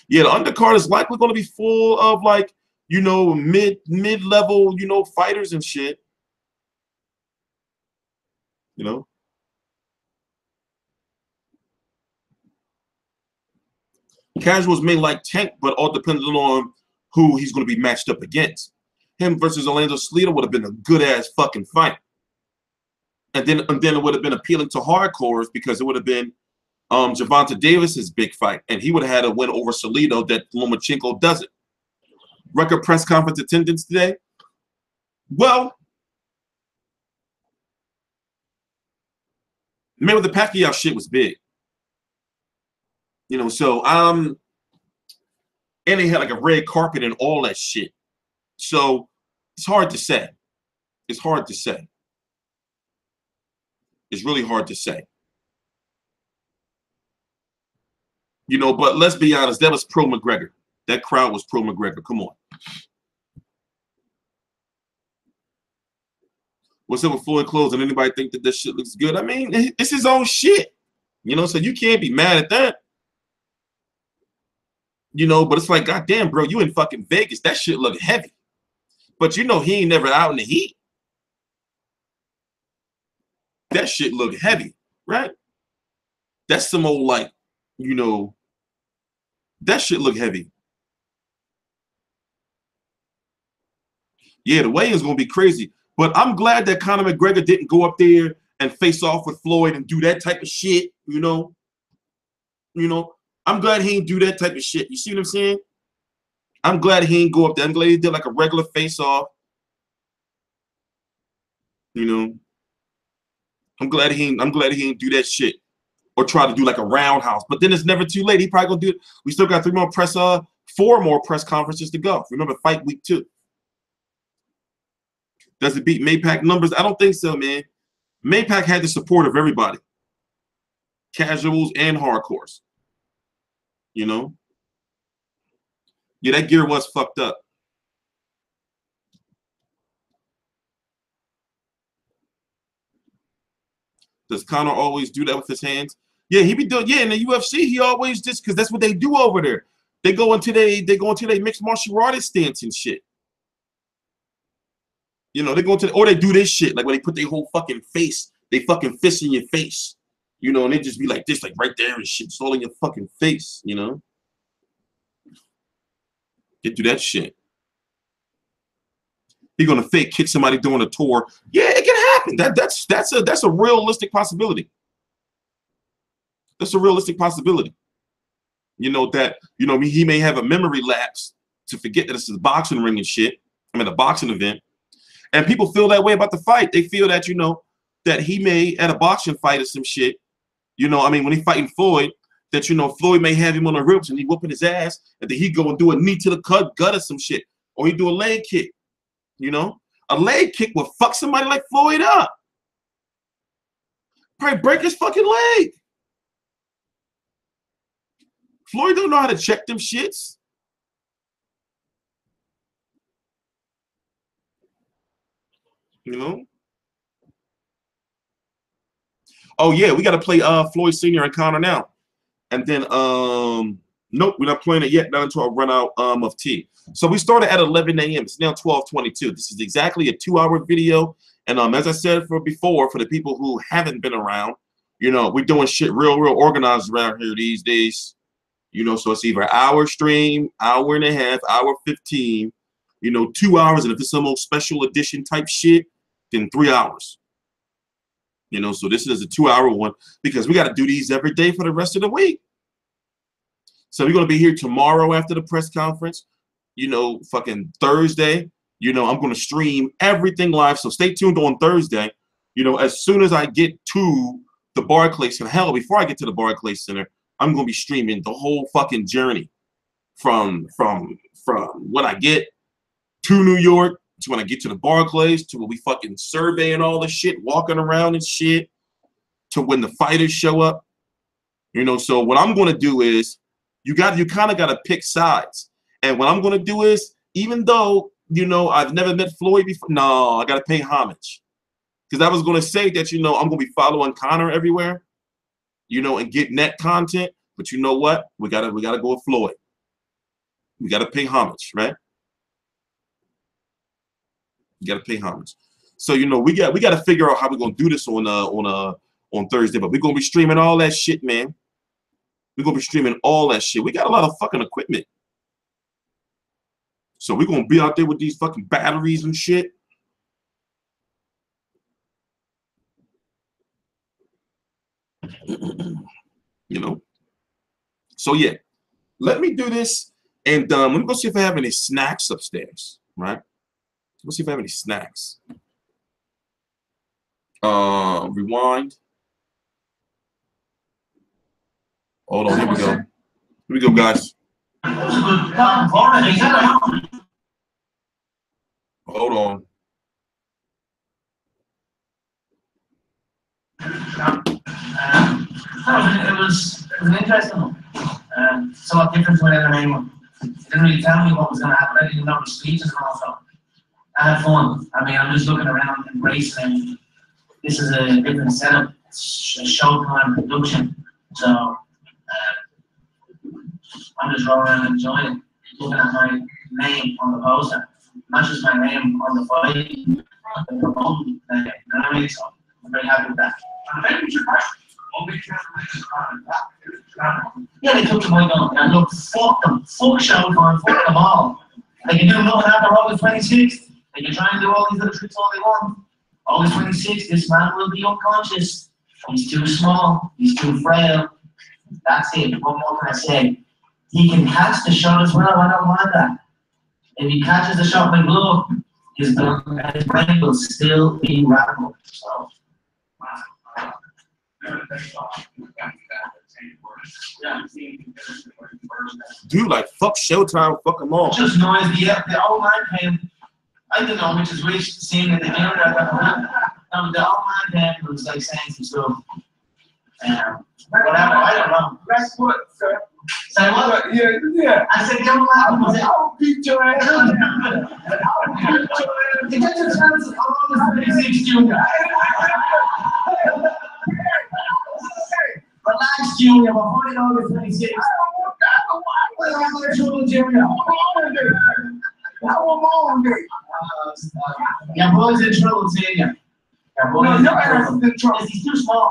Yeah, the undercard is likely going to be full of like, you know, mid-level, you know, fighters and shit. You know. Casuals may like Tank, but all depends on who he's going to be matched up against. Him versus Orlando Salido would have been a good-ass fucking fight. And then it would have been appealing to hardcores because it would have been Gervonta Davis's big fight, and he would have had a win over Salido that Lomachenko doesn't. Record press conference attendance today. Well, Mayweather Pacquiao shit was big. You know, so and they had like a red carpet and all that shit. So it's hard to say. It's hard to say. It's really hard to say. You know, but let's be honest, that was pro McGregor. That crowd was pro McGregor. Come on. What's up with Floyd clothes? And anybody think that this shit looks good? I mean, it's his own shit. You know, so you can't be mad at that. You know, but it's like, goddamn, bro, you in fucking Vegas. That shit look heavy. But you know he ain't never out in the heat. That shit look heavy, right? That's some old, like, you know, that shit look heavy. Yeah, the weigh-in's gonna be crazy. But I'm glad that Conor McGregor didn't go up there and face off with Floyd and do that type of shit, you know? You know, I'm glad he didn't do that type of shit. You see what I'm saying? I'm glad he didn't go up there. I'm glad he did like a regular face-off. You know? I'm glad he didn't do that shit. Or try to do like a roundhouse. But then it's never too late. He probably gonna do it. We still got 4 more press conferences to go. Remember, fight week 2. Does it beat Maypac numbers? I don't think so, man. Maypac had the support of everybody. Casuals and hardcores. You know? Yeah, that gear was fucked up. Does Conor always do that with his hands? Yeah, he be doing. Yeah, in the UFC, he always just because that's what they do over there. They go into their mixed martial artist stance and shit. You know, they go into or they do this shit like when they put their whole fucking face, they fucking fist in your face. You know, and they just be like this, like right there and shit, it's all in your fucking face. You know, they do that shit. He gonna fake kick somebody doing a tour. Yeah, it can happen. That's a realistic possibility. That's a realistic possibility. You know that, you know, he may have a memory lapse to forget that it's a boxing ring and shit. I mean, a boxing event. And people feel that way about the fight. They feel that, you know, that he may, at a boxing fight or some shit, you know, I mean, when he fighting Floyd, that, you know, Floyd may have him on the ropes and he whooping his ass, and then he go and do a knee to the gut or some shit. Or he do a leg kick, you know? A leg kick will fuck somebody like Floyd up. Probably break his fucking leg. Floyd don't know how to check them shits. You know? Oh yeah, we gotta play Floyd Sr. and Conor now. And then nope, we're not playing it yet, not until I run out of tea. So we started at 11 a.m. It's now 12:22. This is exactly a 2-hour video. And as I said before, for the people who haven't been around, you know, we're doing shit real organized around here these days. You know, so it's either hour stream, hour and a half, hour 15, you know, 2 hours, and if it's some old special edition type shit, then 3 hours. You know, so this is a 2-hour one because we got to do these every day for the rest of the week. So we're going to be here tomorrow after the press conference, you know, fucking Thursday. You know, I'm going to stream everything live. So stay tuned on Thursday. You know, as soon as I get to the Barclays Center, hell, before I get to the Barclays Center, I'm going to be streaming the whole fucking journey from when I get to New York to when I get to the Barclays to when we fucking surveying all the shit, walking around and shit, to when the fighters show up. You know, so what I'm going to do is you kind of got to pick sides. And what I'm going to do is, even though, you know, I've never met Floyd before, no, I got to pay homage. Because I was going to say that, you know, I'm going to be following Conor everywhere, you know, and getting that content. But you know what? We gotta go with Floyd. We gotta pay homage, right? We gotta pay homage. So you know, we got to figure out how we're gonna do this on Thursday. But we're gonna be streaming all that shit, man. We're gonna be streaming all that shit. We got a lot of fucking equipment. So we're gonna be out there with these fucking batteries and shit. You know. So yeah, let me do this, and let me go see if I have any snacks upstairs. Right. Let's see if I have any snacks. Rewind. Hold on. Here we go. Here we go, guys. Hold on. It was interesting. Somewhat different to MMA. It didn't really tell me what was going to happen. I didn't know the speeches and all that. I had fun. I mean, I'm just looking around, embracing it. This is a different setup. It's a showtime production. So I'm just rolling around enjoying it. Looking at my name on the poster. Not just my name on the fight. The promotion name. You know what I mean? So I'm very happy with that. Yeah, they took the mic on. And look, fuck them. Fuck Showtime. Fuck them all. They can do nothing after August 26th. They can try and do all these other tricks all they want. August 26th, this man will be unconscious. He's too small. He's too frail. That's it. What more can I say? He can catch the shot as well. I don't mind that. If he catches the shot by glove, his brain will still be rattled. So, Dude, like, fuck Showtime, fuck them all. Just noise. The old man came. I don't know which is which. Seeing in the gym, the old man came was like saying some stuff. Whatever. I don't know. That's what, sir. Say what? Yeah. I said, the old man was. I'll beat your ass. I'll beat your ass. To get your chance on August 26th, Junior. Relax, Junior. Before it August 26th. I'm going to show Junior. Your boy's in trouble, Senior. Your boy's in trouble. He's too small.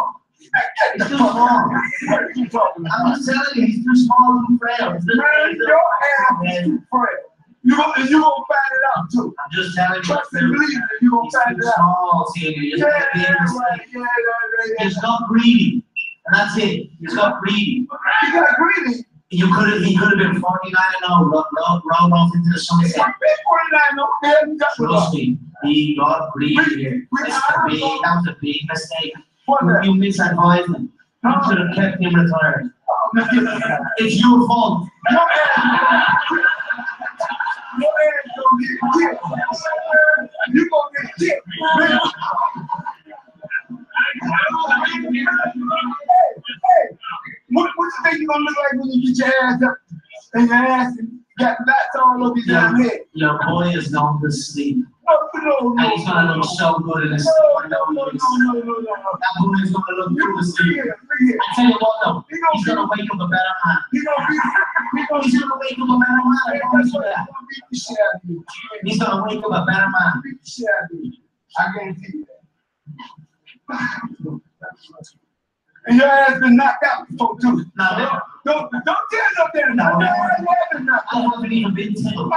He's too small. I'm just telling you, he's too small and frail. Man, your ass is too frail. You gonna find it out too. I'm just telling you. Trust and believe it. You gonna find it out. Small, Senior. You just got greedy. And that's it. You just got greedy. You got greedy. He could have been 49-0, rolled off into the sunset. Trust me, he got greedy here. That was a big mistake. You misadvised him. You should have kept him retired. It's your fault. You gonna get kicked. Hey, what you think you gonna look like when you get your ass up and your ass got bats all over your damn head? Your boy is known to sleep. No. And he's gonna look so good in this. No. That boy is gonna look good to sleep. I tell you what though, he's gonna wake up a better man. He's gonna wake up a better man. I promise you that. He's gonna wake up a better man. I guarantee you that. And your ass been knocked out before too. No, don't tell no there. No, I haven't even been tickled.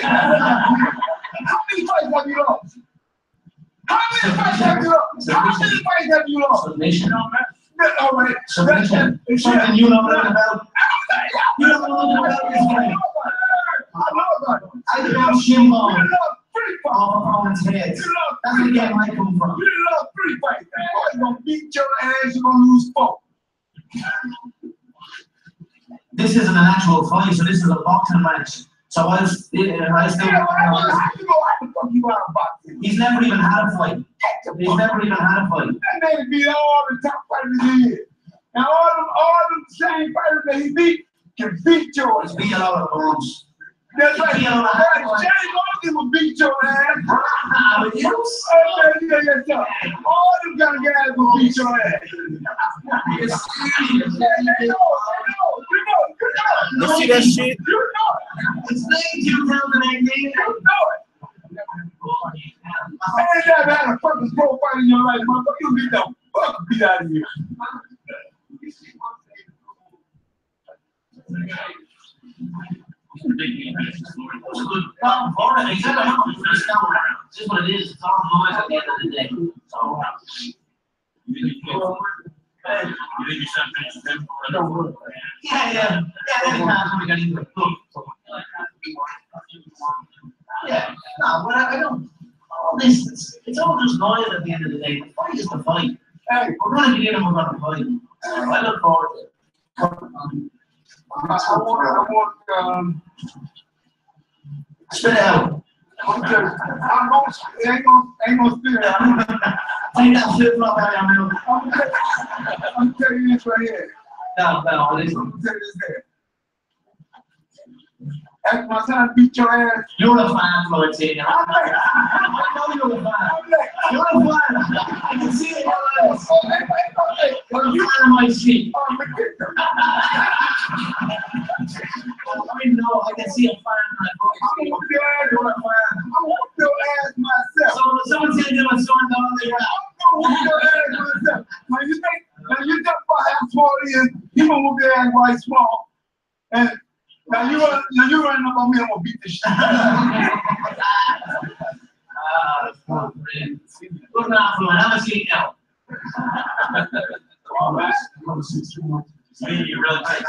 How many fights have you lost? How many fights have you lost? Submission. All right. Submission. Something you know nothing about. You don't know nothing about this game. I love shin bone off opponent's heads. That's the game I come from. You love free fights. You're gonna beat your ass, you're gonna lose 4. This isn't an actual fight, so this is a boxing match. So I still how the fuck you out of boxing? He's never even had a fight. He's never even had a fight. That man beat all the top fighters he is. And all them same fighters that he beat can beat yours. He's beat a lot of bums. That's right. Jerry Morgan will beat your ass. Yeah. All them kind of guys will beat your ass. You see that shit? It's late 2018. You know it. I ain't never had a fucking pro fight in your life, motherfucker. You beat the fuck beat out of here. This is what it is. It's all noise at the end of the day. So, Yeah. Anytime we got into the book. Yeah. No, but I don't. All this, it's all just noise at the end of the day. The fight is the fight. Hey, we're going to get in and we're going to fight. So I look forward to it. I want, spit it out. I'm gonna ain't gonna spit it out. Take that flip flop out of your mouth. I'm telling you this right here. No, listen. I'm telling you this here. After my son beat your ass. You're a fan, Floyd, Senior. I know you're a fan. You're a fan. I can see it in your eyes. You're fan of my sheep. I mean, no, I can see a fan in my fucking sheep. You're a fan. I want your ass myself. So someone said you were showing down the ground. I want your ass myself. When you just about how small he is, he gonna whoop your ass while he's small. And now you running up on me, I'm gonna beat the shit out of you. Look out for it. Have a seat now. You really take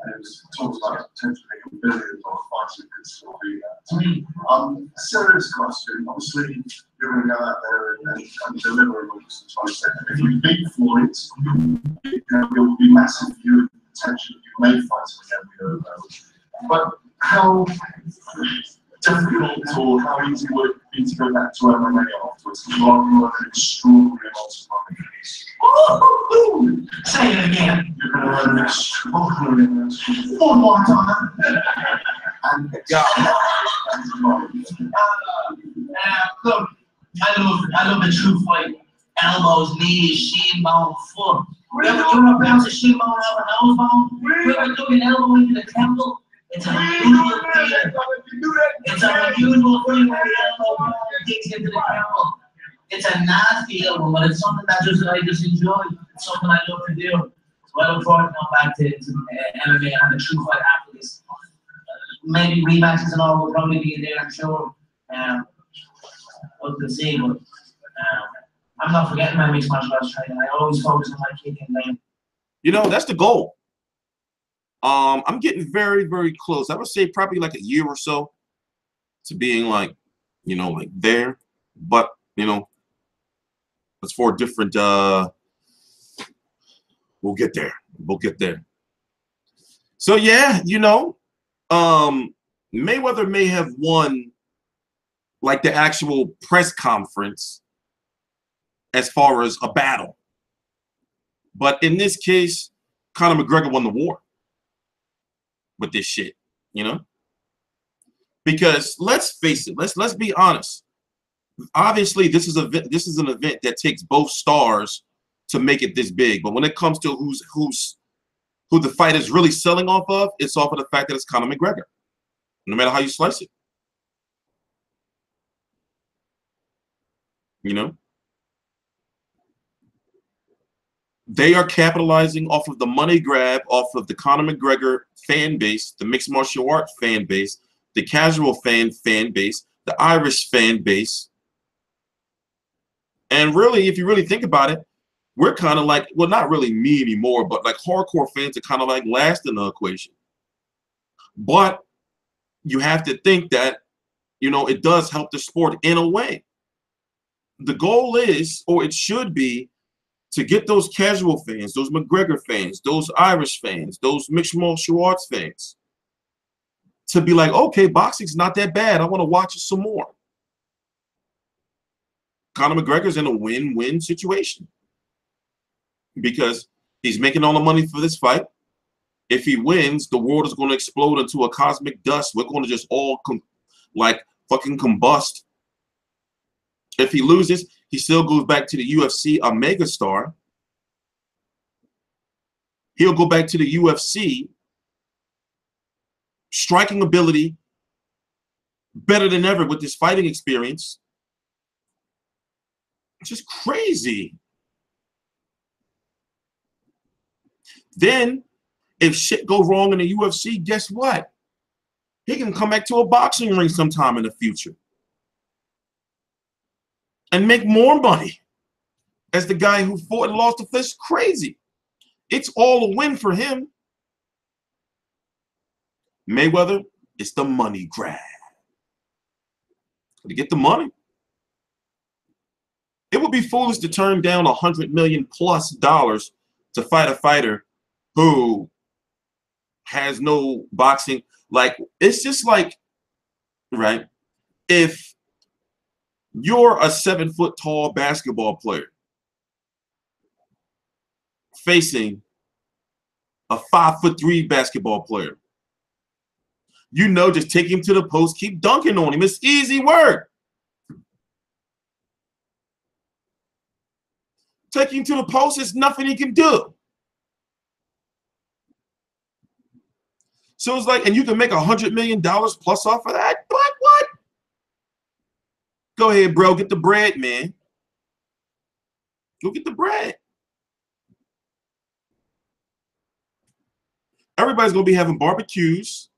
and it was talks about potentially making billions of fights who could still do that. Serious question. Obviously, you're going to go out there and deliver a look to try to if you beat Floyd, it will be massive for you, potentially you may fight again. But how difficult or how easy would it be to go back to MMA afterwards? You are an extraordinary amount of money. Say it again. You're going to earn an extraordinary amount of money. One more time. And look, I love the true fight. Elbows, knees, shin bone, foot. You ever throw a bounce of shin bone out of nose bone? You ever throw an elbow into the temple? It's an unusual feeling. It's an unusual feeling when the elbow bone digs into the temple. It's a nasty elbow, but it's something that I just enjoy. It's something I love to do. So I look forward to going back to MMA and the true fight after this. Maybe rematches and all will probably be there, I'm sure. We'll see, but I'm not forgetting my mixed martial arts training. I always focus on my kicking game. You know, that's the goal. I'm getting very, very close. I would say probably like a year or so to being like, you know, like there. But, you know, it's for different, we'll get there. We'll get there. So, yeah, you know, Mayweather may have won like the actual press conference as far as a battle. But in this case, Conor McGregor won the war with this shit, you know? Because let's face it, let's be honest. Obviously, this is an event that takes both stars to make it this big. But when it comes to who the fight is really selling off of, it's off of the fact that it's Conor McGregor. No matter how you slice it. You know? They are capitalizing off of the money grab, off of the Conor McGregor fan base, the mixed martial art fan base, the casual fan base, the Irish fan base. And really, if you really think about it, we're kind of like, well, not really me anymore, but like hardcore fans are kind of like last in the equation. But you have to think that, you know, it does help the sport in a way. The goal is, or it should be, to get those casual fans, those McGregor fans, those Irish fans, those mixed martial arts fans, to be like, okay, boxing's not that bad. I want to watch it some more. Conor McGregor's in a win-win situation because he's making all the money for this fight. If he wins, the world is going to explode into a cosmic dust. We're going to just all fucking combust. If he loses, he still goes back to the UFC, a megastar. He'll go back to the UFC, striking ability, better than ever with this fighting experience. It's just crazy. Then, if shit goes wrong in the UFC, guess what? He can come back to a boxing ring sometime in the future and make more money. as the guy who fought and lost the fish. Crazy. It's all a win for him. Mayweather, it's the money grab. To get the money. It would be foolish to turn down $100 million+ to fight a fighter who has no boxing. Like, it's just like, right? If you're a 7-foot tall basketball player facing a 5'3" basketball player, you know, just take him to the post, keep dunking on him. It's easy work. Take him to the post, there's nothing he can do. So it's like, and you can make $100 million+ off of that? What? Go ahead, bro, get the bread, man. Go get the bread. Everybody's gonna be having barbecues,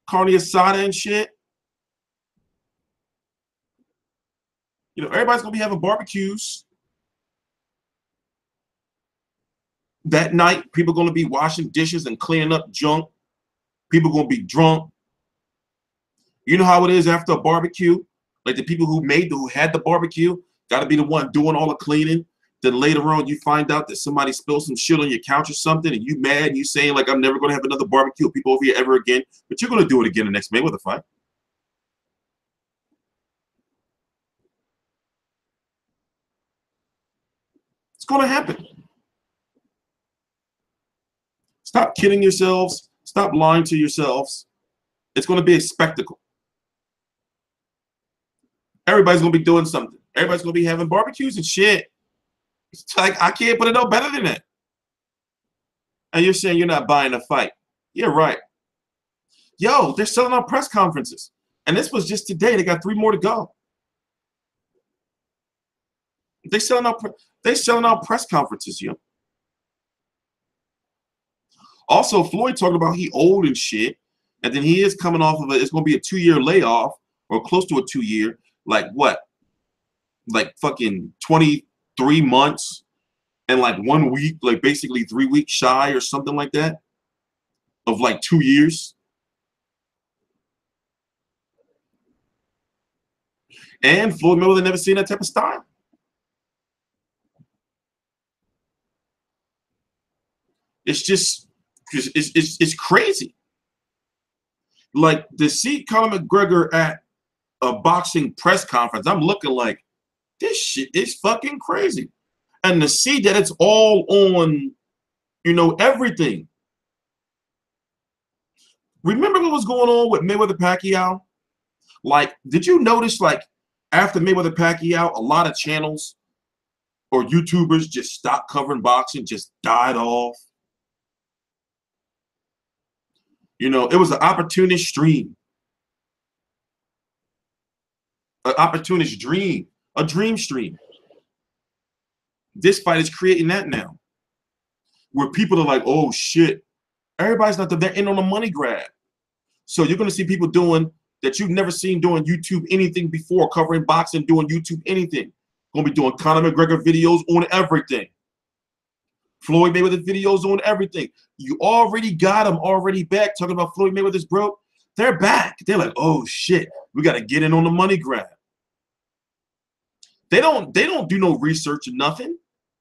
carne asada and shit. You know, everybody's gonna be having barbecues. That night, people are gonna be washing dishes and cleaning up junk. People are gonna be drunk. You know how it is after a barbecue? Like the people who had the barbecue gotta be the one doing all the cleaning. Then later on, you find out that somebody spilled some shit on your couch or something, and you mad, and you saying like, I'm never gonna have another barbecue with people over here ever again. But you're gonna do it again the next Mayweather fight. It's gonna happen. Stop kidding yourselves. Stop lying to yourselves. It's gonna be a spectacle. Everybody's gonna be doing something. Everybody's gonna be having barbecues and shit. It's like, I can't put it no better than that. And you're saying you're not buying a fight. Yeah, right. Yo, they're selling out press conferences. And this was just today. They got 3 more to go. They're selling out press conferences, yo. Also, Floyd talking about he old and shit. And then he is coming off of it's going to be a 2-year layoff or close to a 2-year. Like what? Like fucking 23 months and like 1 week, like basically 3 weeks shy or something like that of like 2 years. And Floyd Mayweather never seen that type of style. It's just, it's crazy. Like to see Conor McGregor at a boxing press conference, I'm looking like, this shit is fucking crazy. And to see that it's all on, you know, everything. Remember what was going on with Mayweather Pacquiao? Like, did you notice, like, after Mayweather Pacquiao, a lot of channels or YouTubers just stopped covering boxing, just died off? You know, it was an opportunist stream. An opportunist dream. A dream stream. This fight is creating that now. Where people are like, oh shit, everybody's not they're in on a money grab. So you're gonna see people doing that you've never seen doing YouTube anything before, covering boxing, doing YouTube anything. Gonna be doing Conor McGregor videos on everything. Floyd Mayweather videos on everything. You already got them already back talking about Floyd Mayweather's broke. They're back. They're like, oh shit, we gotta get in on the money grab. They don't do no research or nothing.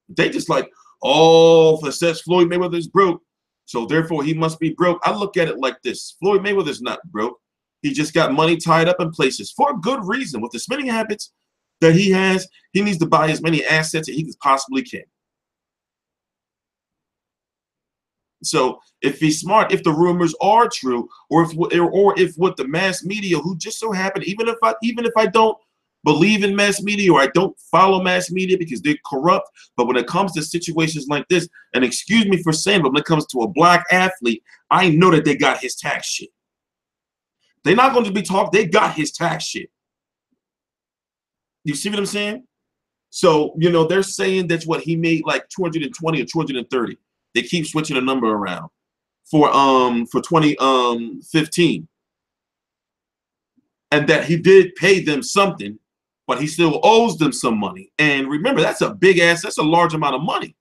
They just like, oh, if it says Floyd Mayweather's broke, so therefore he must be broke. I look at it like this. Floyd Mayweather's not broke. He just got money tied up in places for a good reason. With the spending habits that he has, he needs to buy as many assets as he possibly can. So if he's smart, if the rumors are true, or if what the mass media, who just so happen, even if I don't believe in mass media or I don't follow mass media because they're corrupt, but when it comes to situations like this, and excuse me for saying, but when it comes to a black athlete, I know that they got his tax shit. They're not going to be talked. They got his tax shit. You see what I'm saying? So, you know, they're saying that's what he made, like 220 or 230. They keep switching the number around for 2015. And that he did pay them something but he still owes them some money. And remember, that's a big ass, that's a large amount of money.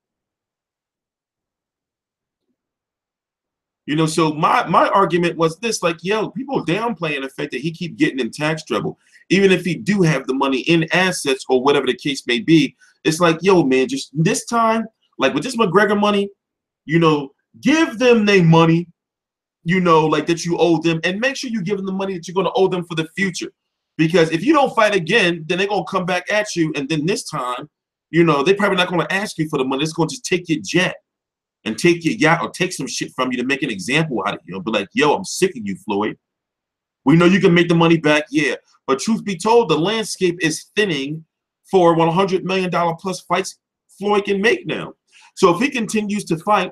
You know, so my argument was this, like, yo, people downplaying the fact that he keep getting in tax trouble. Even if he do have the money in assets or whatever the case may be, it's like, yo, man, just this time, like with this McGregor money, you know, give them their money, you know, like that you owe them, and make sure you give them the money that you're going to owe them for the future. Because if you don't fight again, then they're going to come back at you. And then this time, you know, they're probably not going to ask you for the money. It's going to just take your jet and take your yacht or take some shit from you to make an example out of you. Be like, yo, I'm sick of you, Floyd. We know you can make the money back, yeah. But truth be told, the landscape is thinning for $100 million plus fights Floyd can make now. So if he continues to fight,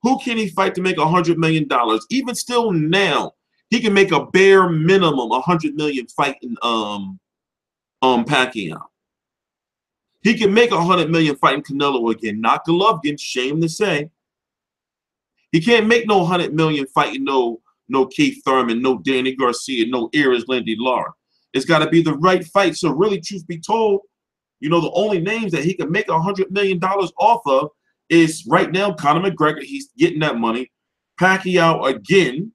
who can he fight to make $100 million? Even still now, he can make a bare minimum $100 million fighting Pacquiao. He can make $100 million fighting Canelo again. Not Golovkin, shame to say. He can't make no $100 million fighting no Keith Thurman, no Danny Garcia, no Eris Lindy Lara. It's got to be the right fight. So really, truth be told, you know, the only names that he can make $100 million off of is right now Conor McGregor. He's getting that money. Pacquiao again,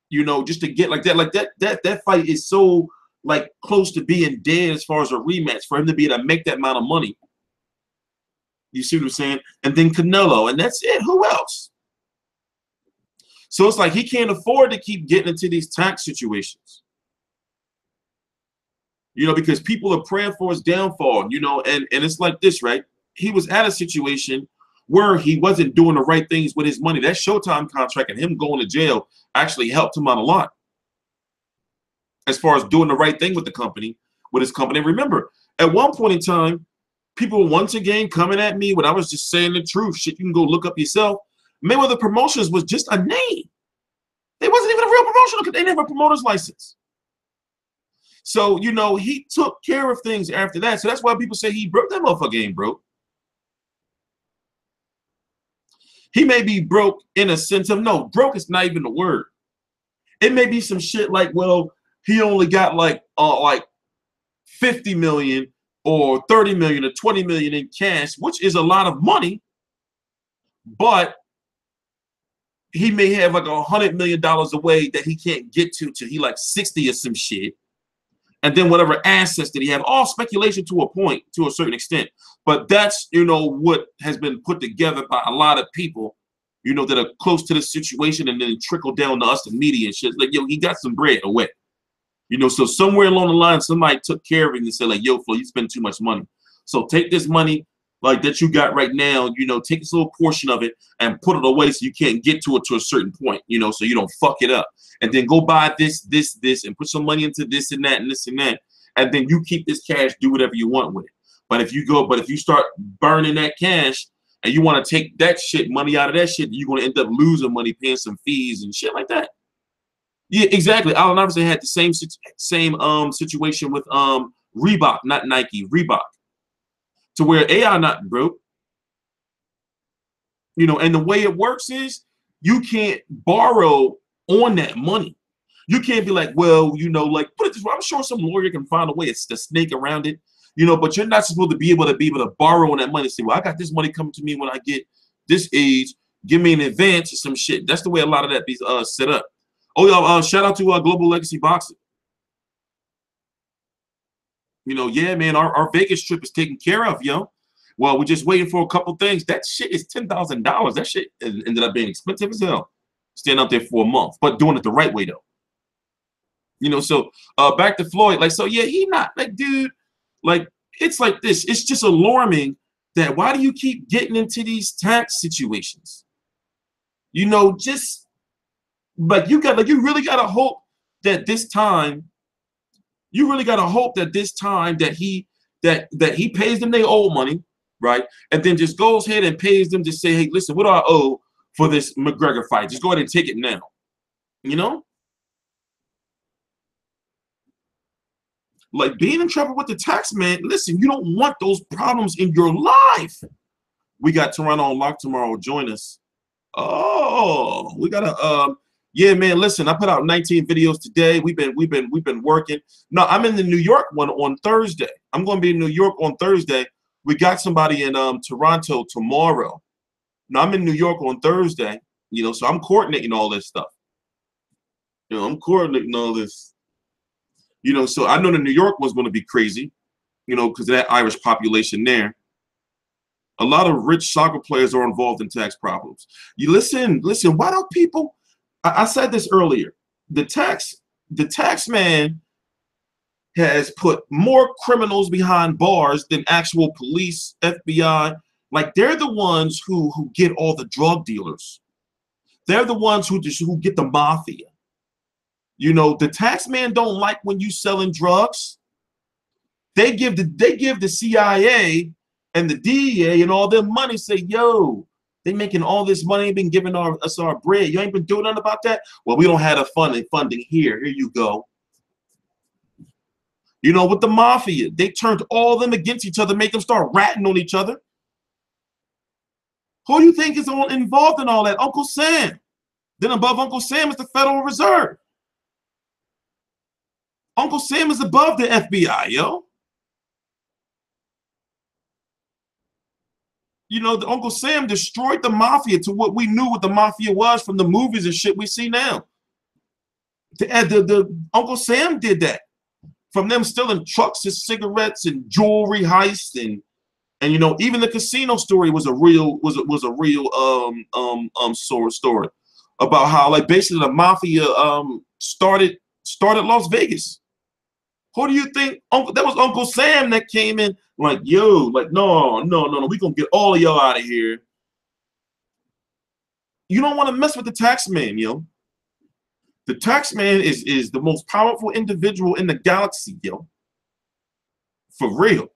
you know, just to get like that fight is so like close to being dead as far as a rematch for him to be able to make that amount of money. You see what I'm saying? And then Canelo, and that's it. Who else? So it's like he can't afford to keep getting into these tax situations. You know, because people are praying for his downfall, you know, and it's like this, right? He was at a situation where he wasn't doing the right things with his money. That Showtime contract and him going to jail actually helped him out a lot as far as doing the right thing with the company, with his company. Remember, at one point in time, people once again coming at me when I was just saying the truth. Shit, you can go look up yourself. Mayweather Promotions was just a name. They wasn't even a real promotion because they didn't have a promoter's license. So, you know, he took care of things after that. So that's why people say he broke. That motherfucker ain't broke. He may be broke in a sense of, no, broke is not even the word. It may be some shit like, well, he only got like 50 million or 30 million or 20 million in cash, which is a lot of money, but he may have like $100 million away that he can't get to till he like 60 or some shit. And then whatever assets that he have, all speculation to a point, to a certain extent. But that's, you know, what has been put together by a lot of people, you know, that are close to the situation and then trickle down to us, the media and shit. Like, yo, he got some bread away. You know, so somewhere along the line, somebody took care of him and said, like, yo, Flo, you spend too much money. So take this money like that you got right now, you know, take this little portion of it and put it away so you can't get to it to a certain point, you know, so you don't fuck it up. And then go buy this, and put some money into this and that and this and that. And then you keep this cash, do whatever you want with it. But if you start burning that cash and you want to take that shit, money out of that shit, you're going to end up losing money, paying some fees and shit like that. Yeah, exactly. Allen Iverson had the same situation with Reebok, not Nike, Reebok. To where AI not broke, you know, and the way it works is you can't borrow on that money. You can't be like, well, you know, like put it this way. I'm sure some lawyer can find a way to snake around it, you know, but you're not supposed to be able to borrow on that money. Say, well, I got this money coming to me when I get this age. Give me an advance or some shit. That's the way a lot of that be set up. Oh, y'all, shout out to Global Legacy Boxing. You know, yeah, man, our Vegas trip is taken care of, yo. Well, we're just waiting for a couple things. That shit is $10,000. That shit ended up being expensive as hell. Staying out there for a month, but doing it the right way, though. You know, so back to Floyd. Like, so, yeah, he not, like, dude, like, it's like this. It's just alarming that why do you keep getting into these tax situations? You know, just, but you really got to hope that this time, that he pays them their old money, right? And then just goes ahead and pays them to say, hey, listen, what do I owe for this McGregor fight? Just go ahead and take it now. You know? Like being in trouble with the tax man, listen, you don't want those problems in your life. We got Toronto on lock tomorrow. Join us. Oh, we got a Yeah, man. Listen, I put out 19 videos today. We've been working. No, I'm in the New York one on Thursday. I'm going to be in New York on Thursday. We got somebody in Toronto tomorrow. No, I'm in New York on Thursday. You know, so I'm coordinating all this stuff. You know, I'm coordinating all this. You know, so I know the New York one's going to be crazy. You know, because of that Irish population there. A lot of rich soccer players are involved in tax problems. You listen. Why don't people? I said this earlier. The tax man has put more criminals behind bars than actual police, FBI. Like they're the ones who get all the drug dealers. They're the ones who get the mafia. You know, the tax man don't like when you selling drugs. They give the CIA and the DEA and all their money. Say, yo, they making all this money, been giving us our bread. You ain't been doing nothing about that? Well, we don't have the funding here. Here you go. You know, with the mafia, they turned all them against each other, make them start ratting on each other. Who do you think is involved in all that? Uncle Sam. Then above Uncle Sam is the Federal Reserve. Uncle Sam is above the FBI, yo. You know, the Uncle Sam destroyed the mafia to what we knew what the mafia was from the movies and shit we see now. The Uncle Sam did that. From them stealing trucks and cigarettes and jewelry heists and you know, even the casino story was a real story about how like basically the mafia started Las Vegas. Who do you think? That was Uncle Sam that came in like, yo, like, no, we gonna get all of y'all out of here. You don't want to mess with the tax man, yo. The tax man is the most powerful individual in the galaxy, yo. For real.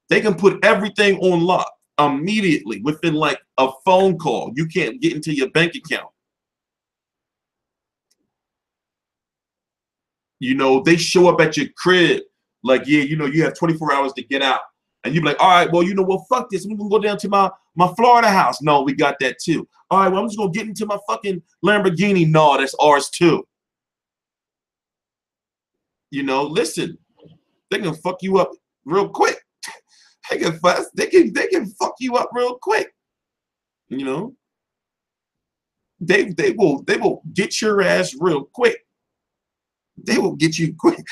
They can put everything on lock immediately within like a phone call. You can't get into your bank account. You know, they show up at your crib like, yeah, you know, you have 24 hours to get out. And you be like, all right, well, you know what, fuck this. I'm going to go down to my Florida house. No, we got that too. All right, well, I'm just going to get into my fucking Lamborghini. No, that's ours too. You know, listen, they can fuck you up real quick. They can fuck you up real quick. You know, they will get your ass real quick. They will get you quick.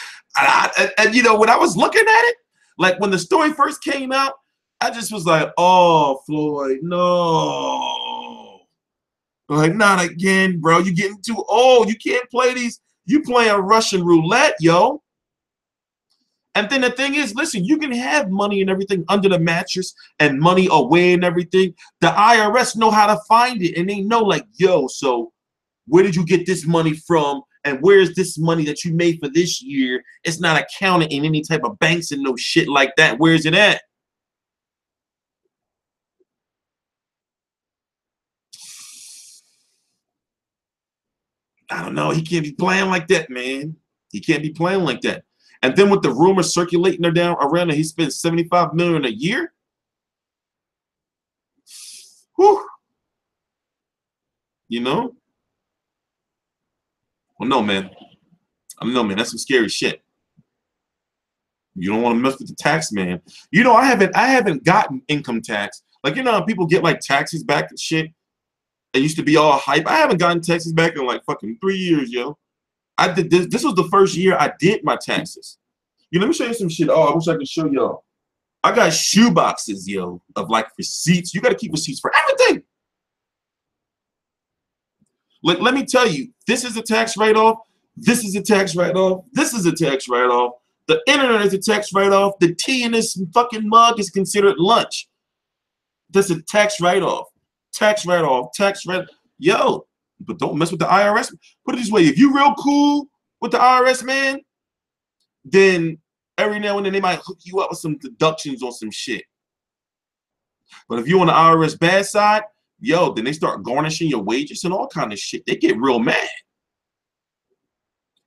And you know, when I was looking at it, like when the story first came out, I just was like, oh, Floyd, no. Like, not again, bro. You're getting too old. You can't play these. You playing Russian roulette, yo. And then the thing is, listen, you can have money and everything under the mattress and money away and everything. The IRS know how to find it. And they know like, yo, so where did you get this money from? And where's this money that you made for this year? It's not accounted in any type of banks and no shit like that. Where's it at? I don't know. He can't be playing like that, man. He can't be playing like that. And then with the rumors circulating around that he spends $75 million a year. Whew. You know? Well, no, man. I know, man. That's some scary shit. You don't want to mess with the tax man. You know, I haven't gotten income tax. Like, you know how people get like taxes back and shit? It used to be all hype. I haven't gotten taxes back in like fucking 3 years, yo. I did this. This was the first year I did my taxes. You know, let me show you some shit. Oh, I wish I could show y'all. I got shoe boxes, yo, of like receipts. You got to keep receipts for everything. Like, let me tell you, this is a tax write-off. This is a tax write-off. This is a tax write-off. The internet is a tax write-off. The tea in this fucking mug is considered lunch. That's a tax write-off. Tax write-off. Tax write-off. Yo, but don't mess with the IRS. Put it this way. If you real cool with the IRS, man, then every now and then they might hook you up with some deductions on some shit. But if you're on the IRS bad side, yo, then they start garnishing your wages and all kind of shit. They get real mad.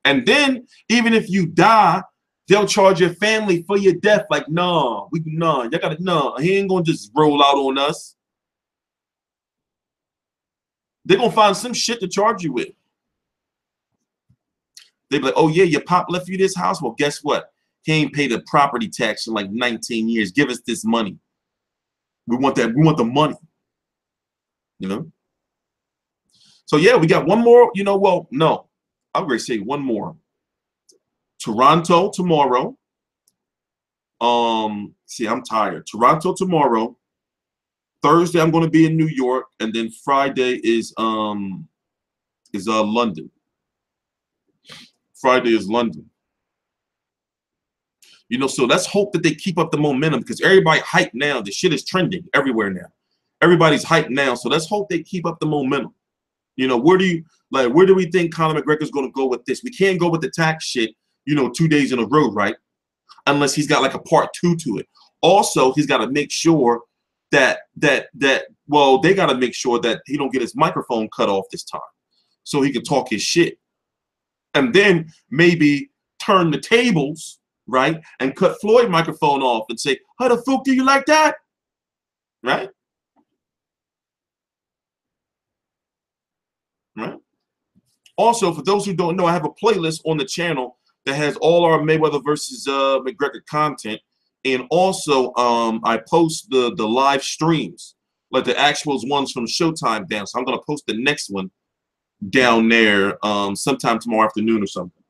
And then even if you die, they'll charge your family for your death. Like, no, y'all gotta, no, he ain't gonna just roll out on us. They're gonna find some shit to charge you with. They be like, oh yeah, your pop left you this house. Well, guess what? He ain't paid a property tax in like 19 years. Give us this money. We want that. We want the money. You know. So yeah, we got one more. You know, well, no, I'm gonna say one more. Toronto tomorrow. See, I'm tired. Toronto tomorrow. Thursday, I'm gonna be in New York, and then Friday is London. Friday is London. You know, so let's hope that they keep up the momentum because everybody hyped now. The shit is trending everywhere now. Everybody's hyped now, so let's hope they keep up the momentum. You know, where do we think Conor McGregor's going to go with this? We can't go with the tax shit, you know, 2 days in a row, right? Unless he's got like a part 2 to it. Also, he's got to make sure that well, they got to make sure that he don't get his microphone cut off this time, so he can talk his shit, and then maybe turn the tables, right, and cut Floyd microphone off and say, "How the fuck do you like that?" Right? Right. Also, for those who don't know, I have a playlist on the channel that has all our Mayweather versus McGregor content, and also I post the live streams, like the actual ones from Showtime down. So I'm gonna post the next one down there sometime tomorrow afternoon or something.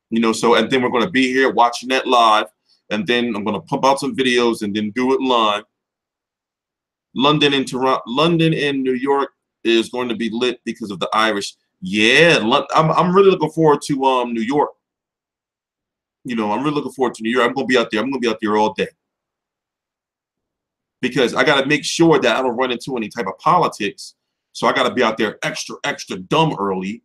You know, so and then we're gonna be here watching that live, and then I'm gonna pump out some videos and then do it live. London and Toronto, London and New York is going to be lit because of the Irish. Yeah, I'm really looking forward to New York. You know, I'm really looking forward to New York. I'm gonna be out there. I'm gonna be out there all day because I got to make sure that I don't run into any type of politics. So I got to be out there extra dumb early.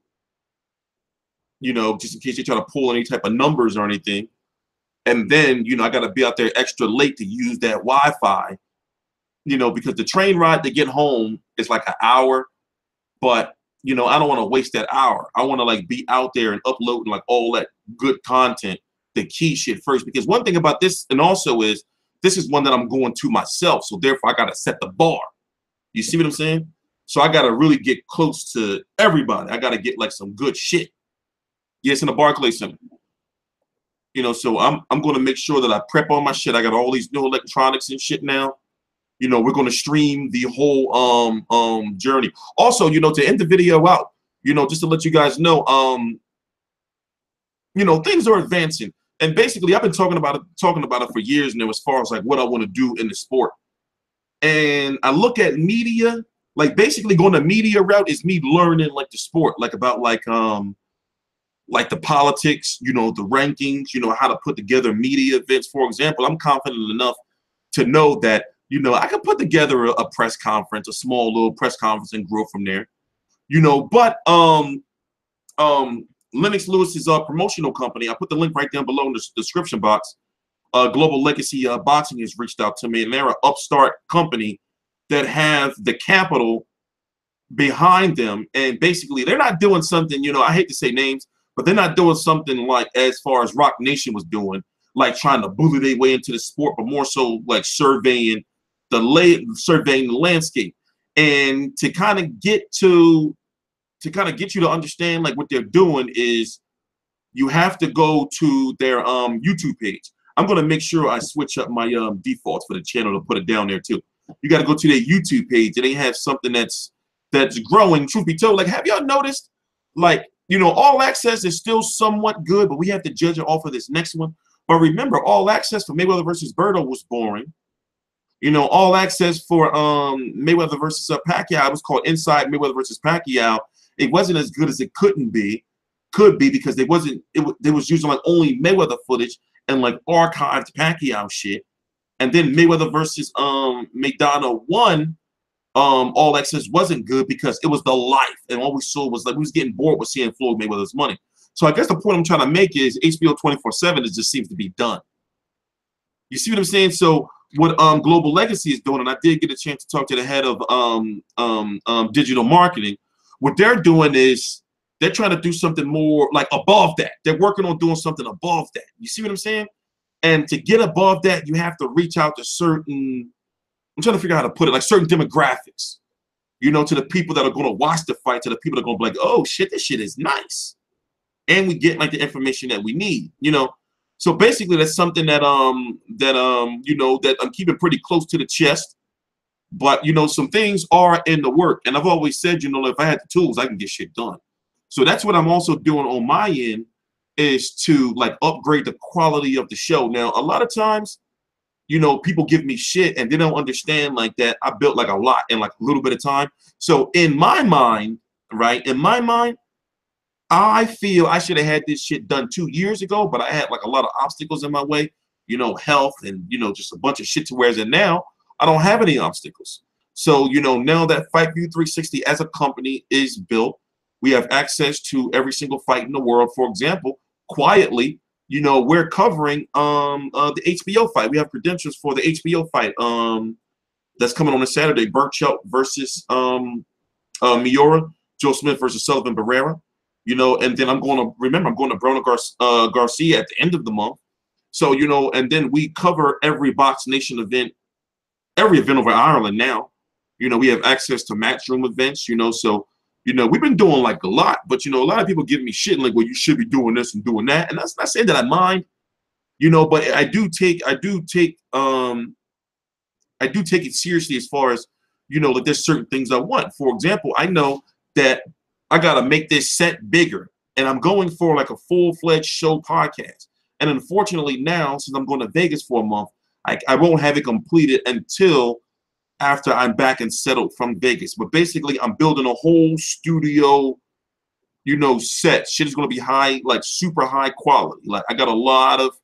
You know, just in case they try to pull any type of numbers or anything. And then, you know, I got to be out there extra late to use that Wi-Fi. You know, because the train ride to get home is like an hour, but you know, I don't want to waste that hour. I want to like be out there and uploading like all that good content, the key shit first. Because one thing about this, and also is this is one that I'm going to myself, so therefore I got to set the bar. You see what I'm saying? So I got to really get close to everybody. I got to get like some good shit. Yes, in the Barclays Center. You know, so I'm going to make sure that I prep all my shit. I got all these new electronics and shit now. You know, we're going to stream the whole journey. Also, you know, to end the video out, you know, just to let you guys know, you know, things are advancing. And basically, I've been talking about it for years now as far as like what I want to do in the sport. And I look at media, like basically going the media route is me learning like the sport, like about like the politics, you know, the rankings, you know, how to put together media events. For example, I'm confident enough to know that, you know, I could put together a press conference, a small little press conference and grow from there. You know, but Lennox Lewis's promotional company, I put the link right down below in the description box. Global Legacy Boxing has reached out to me, and they're an upstart company that have the capital behind them. And basically, they're not doing something, you know, I hate to say names, but they're not doing something like as far as Rock Nation was doing, like trying to bully their way into the sport, but more so like surveying the landscape, and to kind of get you to understand like what they're doing is you have to go to their YouTube page. I'm gonna make sure I switch up my defaults for the channel to put it down there too. You got to go to their YouTube page, and they have something that's growing. Truth be told, like, have y'all noticed, like, you know, All Access is still somewhat good, but we have to judge it off of this next one. But remember, All Access for Mayweather versus Berto was boring. You know, All Access for Mayweather versus Pacquiao, it was called Inside Mayweather versus Pacquiao. It wasn't as good as it could be because they was using like only Mayweather footage and like archived Pacquiao shit. And then Mayweather versus Maidana 1, All Access wasn't good because it was the life, and all we saw was like we was getting bored with seeing Floyd Mayweather's money. So I guess the point I'm trying to make is HBO 24/7 it just seems to be done. You see what I'm saying? So what Global Legacy is doing, and I did get a chance to talk to the head of digital marketing. What they're doing is they're trying to do something more like above that. They're working on doing something above that. You see what I'm saying? And to get above that, you have to reach out to certain, I'm trying to figure out how to put it, like certain demographics. you know, to the people that are going to watch the fight, to the people that are going to be like, oh shit, this shit is nice. And we get like the information that we need, you know. So basically that's something that you know, that I'm keeping pretty close to the chest. But you know, some things are in the work. And I've always said, you know, if I had the tools, I can get shit done. So that's what I'm also doing on my end, is to like upgrade the quality of the show. Now, a lot of times, you know, people give me shit and they don't understand like that I built like a lot in like a little bit of time. So in my mind, right, in my mind, I feel I should have had this shit done 2 years ago, but I had like a lot of obstacles in my way, you know, health and, you know, just a bunch of shit to whereas and now I don't have any obstacles. So, you know, now that Fight View 360 as a company is built, we have access to every single fight in the world. For example, quietly, you know, we're covering the HBO fight. We have credentials for the HBO fight that's coming on a Saturday. Burchelt versus Miura, Joe Smith versus Sullivan Barrera. You know, and then I'm going to Bruno Garcia at the end of the month. So, you know, and then we cover every Box Nation event, every event over Ireland now. You know, we have access to matchroom events, you know, so, you know, we've been doing like a lot, but, you know, a lot of people give me shit like, well, you should be doing this and doing that. And that's not saying that I mind, you know, but I do take it seriously as far as, you know, like there's certain things I want. For example, I know that I got to make this set bigger, and I'm going for like a full-fledged show podcast. And unfortunately now, since I'm going to Vegas for a month, I won't have it completed until after I'm back and settled from Vegas. But basically, I'm building a whole studio, you know, set. Shit is going to be high, like super high quality. Like I got a lot of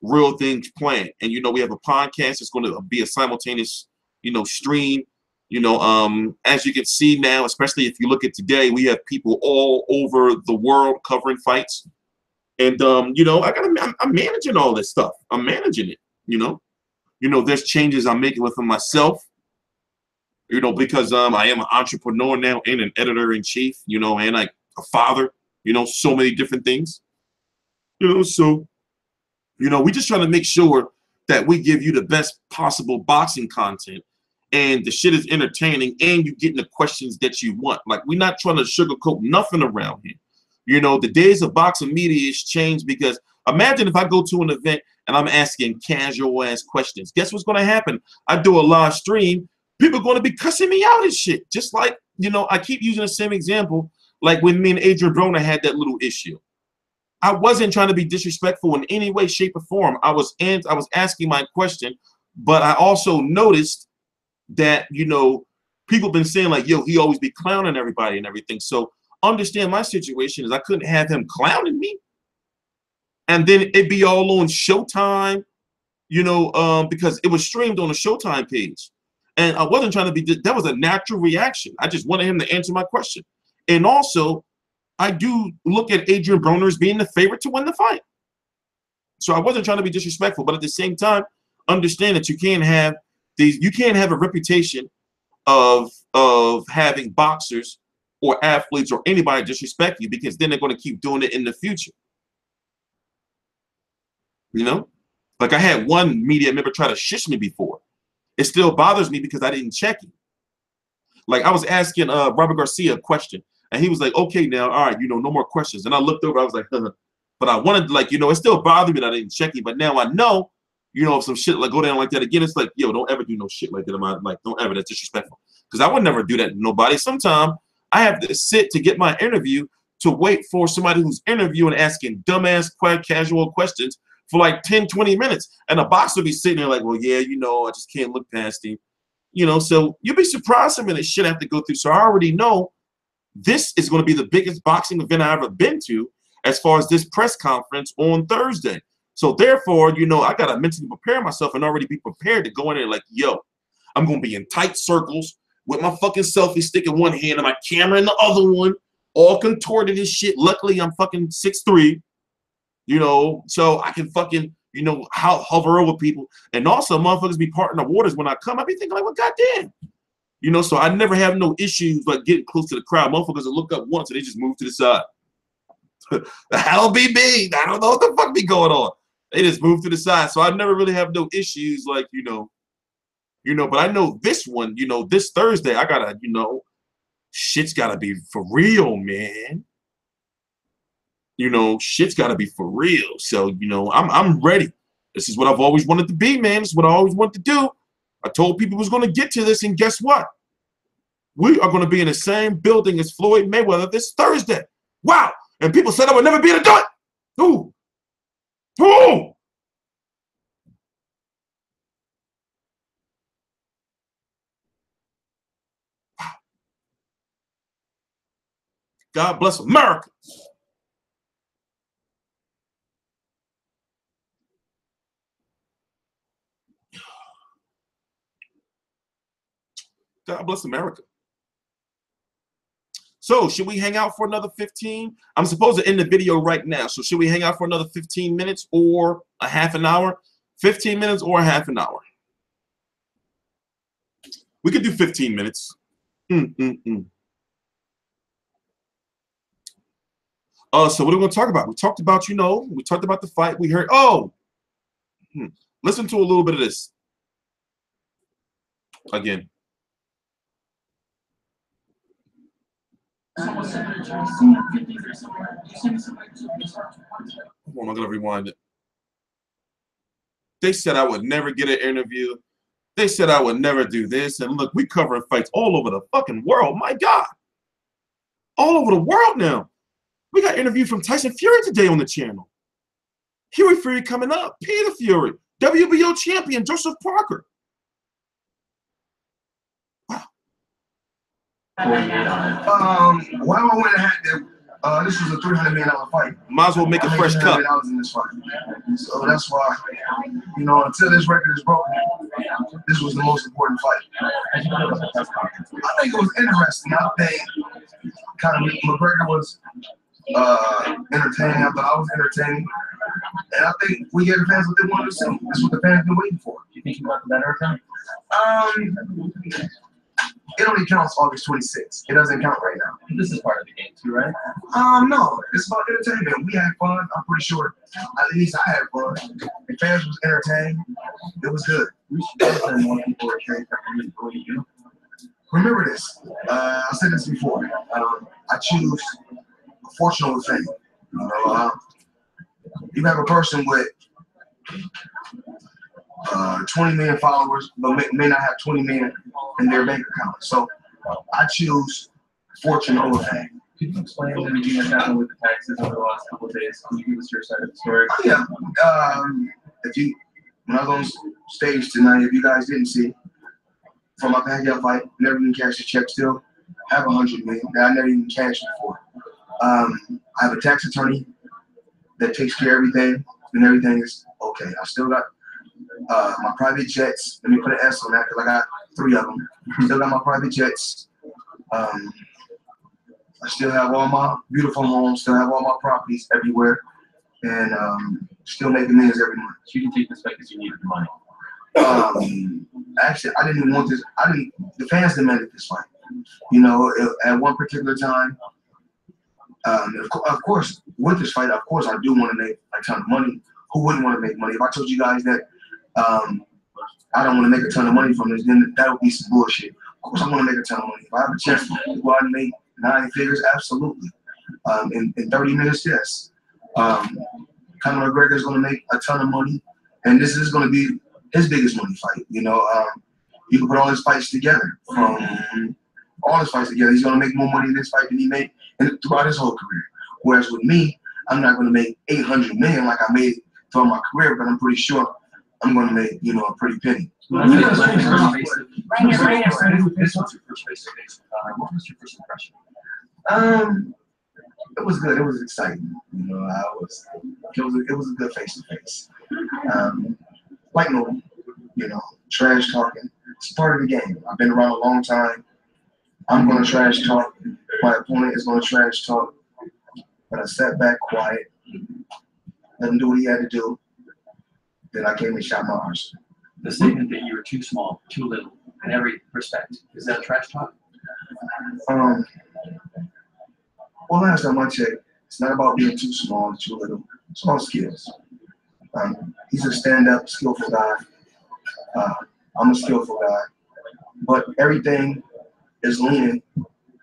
real things planned. And, you know, we have a podcast. It's going to be a simultaneous, you know, stream. You know, as you can see now, especially if you look at today, we have people all over the world covering fights. And, you know, I'm managing all this stuff. I'm managing it, you know. You know, there's changes I'm making within myself, you know, because I am an entrepreneur now and an editor-in-chief, you know, and like a father, you know, so many different things. You know, so, you know, we just trying to make sure that we give you the best possible boxing content. And the shit is entertaining, and you getting the questions that you want. Like, we're not trying to sugarcoat nothing around here. You know, the days of boxing media is changed because imagine if I go to an event and I'm asking casual ass questions. Guess what's going to happen? I do a live stream. People are going to be cussing me out and shit. Just like, you know, I keep using the same example. Like when me and Adrian Broner had that little issue. I wasn't trying to be disrespectful in any way, shape, or form. I was asking my question, but I also noticed that, you know, people been saying like, yo, he always be clowning everybody and everything. So understand my situation is I couldn't have him clowning me. And then it'd be all on Showtime, you know, because it was streamed on the Showtime page. And I wasn't trying to be, that was a natural reaction. I just wanted him to answer my question. And also, I do look at Adrian Broner as being the favorite to win the fight. So I wasn't trying to be disrespectful, but at the same time, understand that you can't have a reputation of having boxers or athletes or anybody disrespect you, because then they're going to keep doing it in the future. You know, like I had one media member try to shush me before. It still bothers me because I didn't check him. Like I was asking Robert Garcia a question, and he was like, "Okay, now, all right, you know, no more questions." And I looked over, I was like, but I wanted to, like, you know, it still bothered me that I didn't check him. But now I know, you know, if some shit like go down like that again, it's like, yo, don't ever do no shit like that. Like, don't ever. That's disrespectful. Because I would never do that to nobody. Sometimes I have to sit to get my interview to wait for somebody who's interviewing, asking dumbass, casual questions for like 10, 20 minutes. And the boxer will be sitting there like, well, yeah, you know, I just can't look past him. You know, so you'll be surprised some of the shit I have to go through. So I already know this is going to be the biggest boxing event I've ever been to as far as this press conference on Thursday. So therefore, you know, I got to mentally prepare myself and already be prepared to go in there like, yo, I'm going to be in tight circles with my fucking selfie stick in one hand and my camera in the other one, all contorted as shit. Luckily, I'm fucking 6'3", you know, so I can fucking, you know, hover over people. And also, motherfuckers be parting the waters when I come. I be thinking like, well, goddamn. You know, so I never have no issues like getting close to the crowd. Motherfuckers will look up once and they just move to the side. That'll be me. I don't know what the fuck be going on. They just move to the side. So I never really have no issues like, you know, but I know this one, you know, this Thursday, I gotta, you know, shit's gotta be for real, man. You know, shit's gotta be for real. So, you know, I'm ready. This is what I've always wanted to be, man. This is what I always wanted to do. I told people I was gonna get to this, and guess what? We are gonna be in the same building as Floyd Mayweather this Thursday. Wow! And people said I would never be able to do it. Ooh. Ooh. God bless America. God bless America. So, should we hang out for another 15? I'm supposed to end the video right now. So, should we hang out for another 15 minutes or a half an hour? 15 minutes or a half an hour? We could do 15 minutes. So what are we going to talk about? We talked about, you know, we talked about the fight. We heard, listen to a little bit of this. Again. Somewhat similar to I'm going to rewind it. They said I would never get an interview. They said I would never do this. And look, we covering fights all over the fucking world. My God. All over the world now. We got an interview from Tyson Fury today on the channel. Fury coming up. Peter Fury. WBO champion Joseph Parker. Why I went and had that, this was a $300 million fight. Might as well make a fresh cut. In this fight. So that's why, you know, until this record is broken, this was the most important fight. I think it was interesting. I think Conor McGregor was entertaining. I thought I was entertaining. And I think we gave the fans what they wanted to see. That's what the fans been waiting for. You think you got the better of him? It only counts August 26th. It doesn't count right now. This is part of the game too, right? No. It's about entertainment. We had fun. I'm pretty sure. At least I had fun. The fans was entertained. It was good. We should go more people are cheering for him and bully you. Remember this. I said this before. I choose a fortune over fame. You know, you have a person with 20 million followers, but may not have 20 million in their bank account. So I choose fortune over fame. Could you explain everything that's happened with the taxes over the last couple of days? Can you give us your side of the story? Oh, yeah. When I was on stage tonight, if you guys didn't see, from my Pacquiao fight, never even cashed a check. Still have 100 million that I never even cashed before. I have a tax attorney that takes care of everything, and everything is okay. I still got my private jets. Let me put an S on that because I got 3 of them. Still got my private jets. I still have all my beautiful homes. Still have all my properties everywhere, and still making millions every month. So you can take this fight because you needed the money. Actually, I didn't even want this. The fans demanded this fight. You know, at one particular time. Of course, with this fight, of course, I do want to make a ton of money. Who wouldn't want to make money? If I told you guys that I don't want to make a ton of money from this, then that would be some bullshit. Of course, I want to make a ton of money. If I have a chance to go out and make 9 figures, absolutely. In 30 minutes, yes. Conor McGregor is going to make a ton of money, and this is going to be his biggest money fight. You know, you can put all his fights together. From all his fights together, he's going to make more money in this fight than he made throughout his whole career. Whereas with me, I'm not going to make 800 million like I made throughout my career, but I'm pretty sure I'm going to make, you know, a pretty penny. This was your first face-to-face. What was your first impression? It was good. It was exciting. You know, it was a good face-to-face. Like no, you know, trash talking. It's part of the game. I've been around a long time. I'm going to trash talk. My opponent is going to trash talk. But I sat back quiet, let him do what he had to do. Then I came and shot my arse. The statement that you were too small, too little, in every respect, is that trash talk? Well, last time I checked, it's not about being too small or too little. It's about skills. He's a stand-up, skillful guy. I'm a skillful guy. But everything is leaning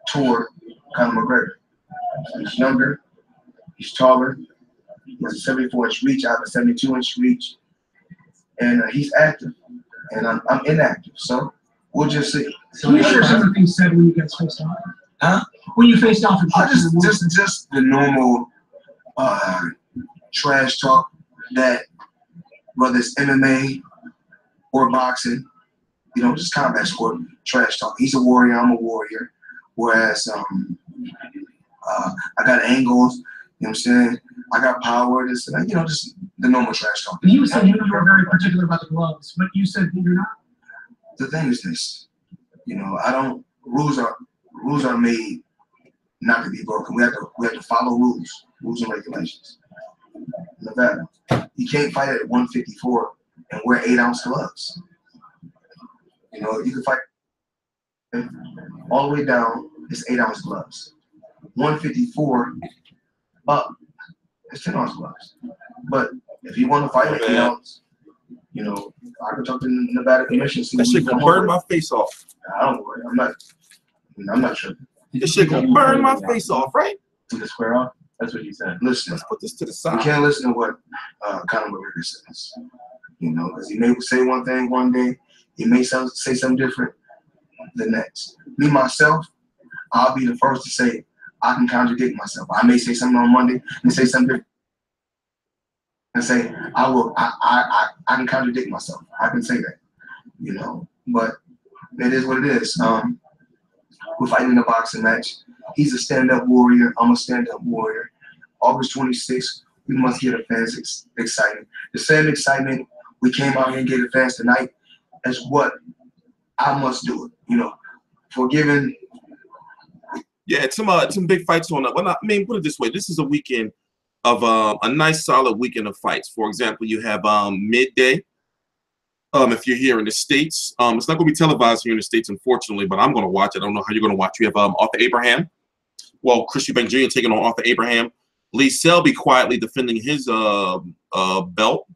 toward Conor McGregor. So he's younger, he's taller, he has a 74-inch reach, I have a 72-inch reach, and he's active, and I'm inactive. So we'll just see. So can you share some of the things said when you guys faced off? Huh? When you faced off in just the normal trash talk that whether it's MMA or boxing, you know, just combat sport trash talk. He's a warrior, I'm a warrior. Whereas I got angles, you know what I'm saying? I got power, this and that, you know, just the normal trash talk. You said you were very particular about the gloves, but you said you're not. The thing is this, you know, rules are made not to be broken. We have to follow rules and regulations. Nevada, you can't fight at 154 and wear 8-ounce gloves. You know, you can fight all the way down, it's 8-ounce gloves. 154 up, it's 10-ounce gloves. But if you want to fight at 8-ounce, you know, I can talk to the Nevada Commission. That shit gonna burn my face off. I don't worry, I'm not sure. This shit gonna burn my face off, right? To the square off? That's what you said. Listen, let's put this to the side. You can't listen to what Conor McGregor says. You know, because he may say one thing one day, he may say something different the next. Me, myself, I'll be the first to say I can contradict myself. I may say something on Monday and say something different. And say, I can contradict myself. I can say that, you know, but it is what it is. We're fighting in a boxing match. He's a stand-up warrior. I'm a stand-up warrior. August 26th, we must get the fans excited. The same excitement we came out here and gave the fans tonight is what I must do it. You know, forgiving. Yeah, some big fights on that. Well, I mean, put it this way: this is a weekend of a nice, solid weekend of fights. For example, you have midday. If you're here in the States, it's not going to be televised here in the States, unfortunately, but I'm going to watch it. I don't know how you're going to watch. You have Arthur Abraham. Well, Chris Eubank Jr. taking on Arthur Abraham. Lee Selby quietly defending his belt.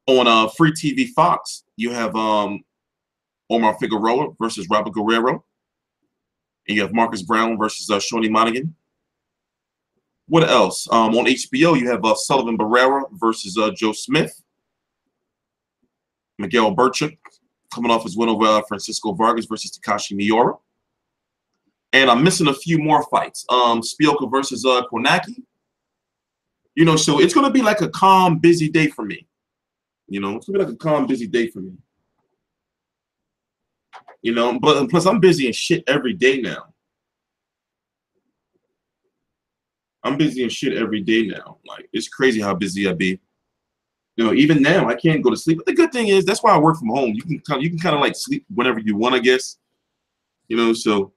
On Free TV Fox, you have Omar Figueroa versus Robert Guerrero. And you have Marcus Brown versus Shawnee Monaghan. What else? On HBO, you have Sullivan Barrera versus Joe Smith. Miguel Burchuk coming off his win over Francisco Vargas versus Takashi Miura. And I'm missing a few more fights. Spielka versus Kornacki. You know, so it's going to be like a calm, busy day for me. You know, it's going to be like a calm, busy day for me. You know, but plus I'm busy and shit every day now. I'm busy and shit every day now. Like, it's crazy how busy I be. You know, even now I can't go to sleep. But the good thing is that's why I work from home. You can kind of like sleep whenever you want, I guess. You know, so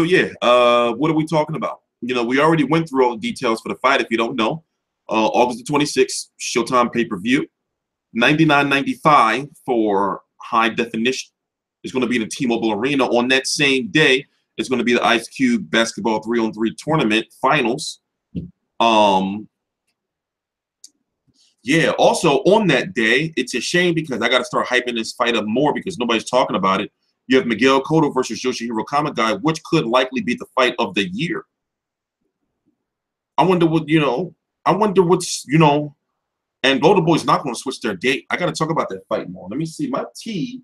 yeah. What are we talking about? You know, we already went through all the details for the fight. If you don't know, August the 26th, Showtime pay-per-view, $99.95 for high definition. It's going to be in the T-Mobile Arena. On that same day, it's going to be the Ice Cube Basketball 3-on-3 Tournament Finals. Yeah, also on that day, it's a shame because I got to start hyping this fight up more because nobody's talking about it. You have Miguel Cotto versus Yoshihiro Kamagai, which could likely be the fight of the year. I wonder what, you know, what's, you know, and Golden Boy's not going to switch their date. I got to talk about that fight more. Let me see my tea.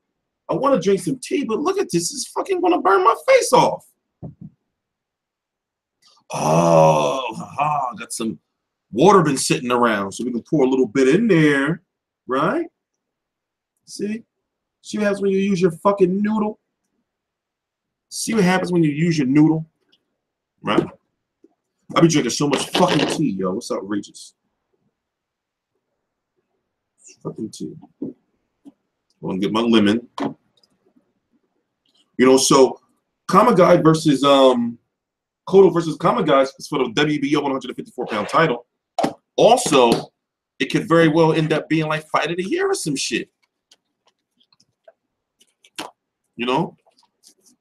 I want to drink some tea, but look at this. It's fucking going to burn my face off. Oh, got some water been sitting around, so we can pour a little bit in there, right? See what happens when you use your fucking noodle? See what happens when you use your noodle, right? I be drinking so much fucking tea, yo. What's outrageous? Fucking tea. I'm gonna get my lemon. You know, so Kamagai versus Cotto versus Kamagai is for the WBO 154-pound title. Also, it could very well end up being like fight of the year or some shit. You know,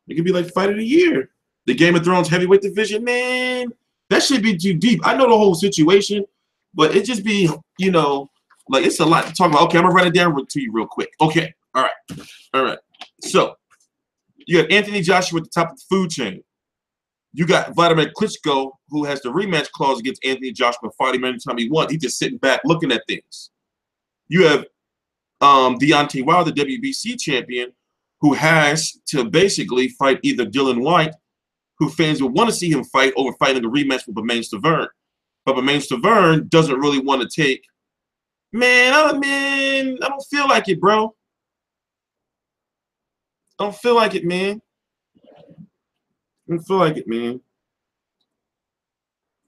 it could be like fight of the year. The Game of Thrones heavyweight division, man, that should be too deep. I know the whole situation, but it just be, you know, like it's a lot to talk about. Okay, I'm gonna write it down to you real quick. Okay, all right. So You got Anthony Joshua at the top of the food chain. You got Vladimir Klitschko, who has the rematch clause against Anthony Joshua, fighting him anytime he wants. He's just sitting back looking at things. You have Deontay Wilder, the WBC champion, who has to basically fight either Dylan White, who fans would want to see him fight, over fighting a rematch with Bermane Stiverne. But Bermane Stiverne doesn't really want to take. Man, I don't feel like it, bro. I don't feel like it, man. I don't feel like it, man.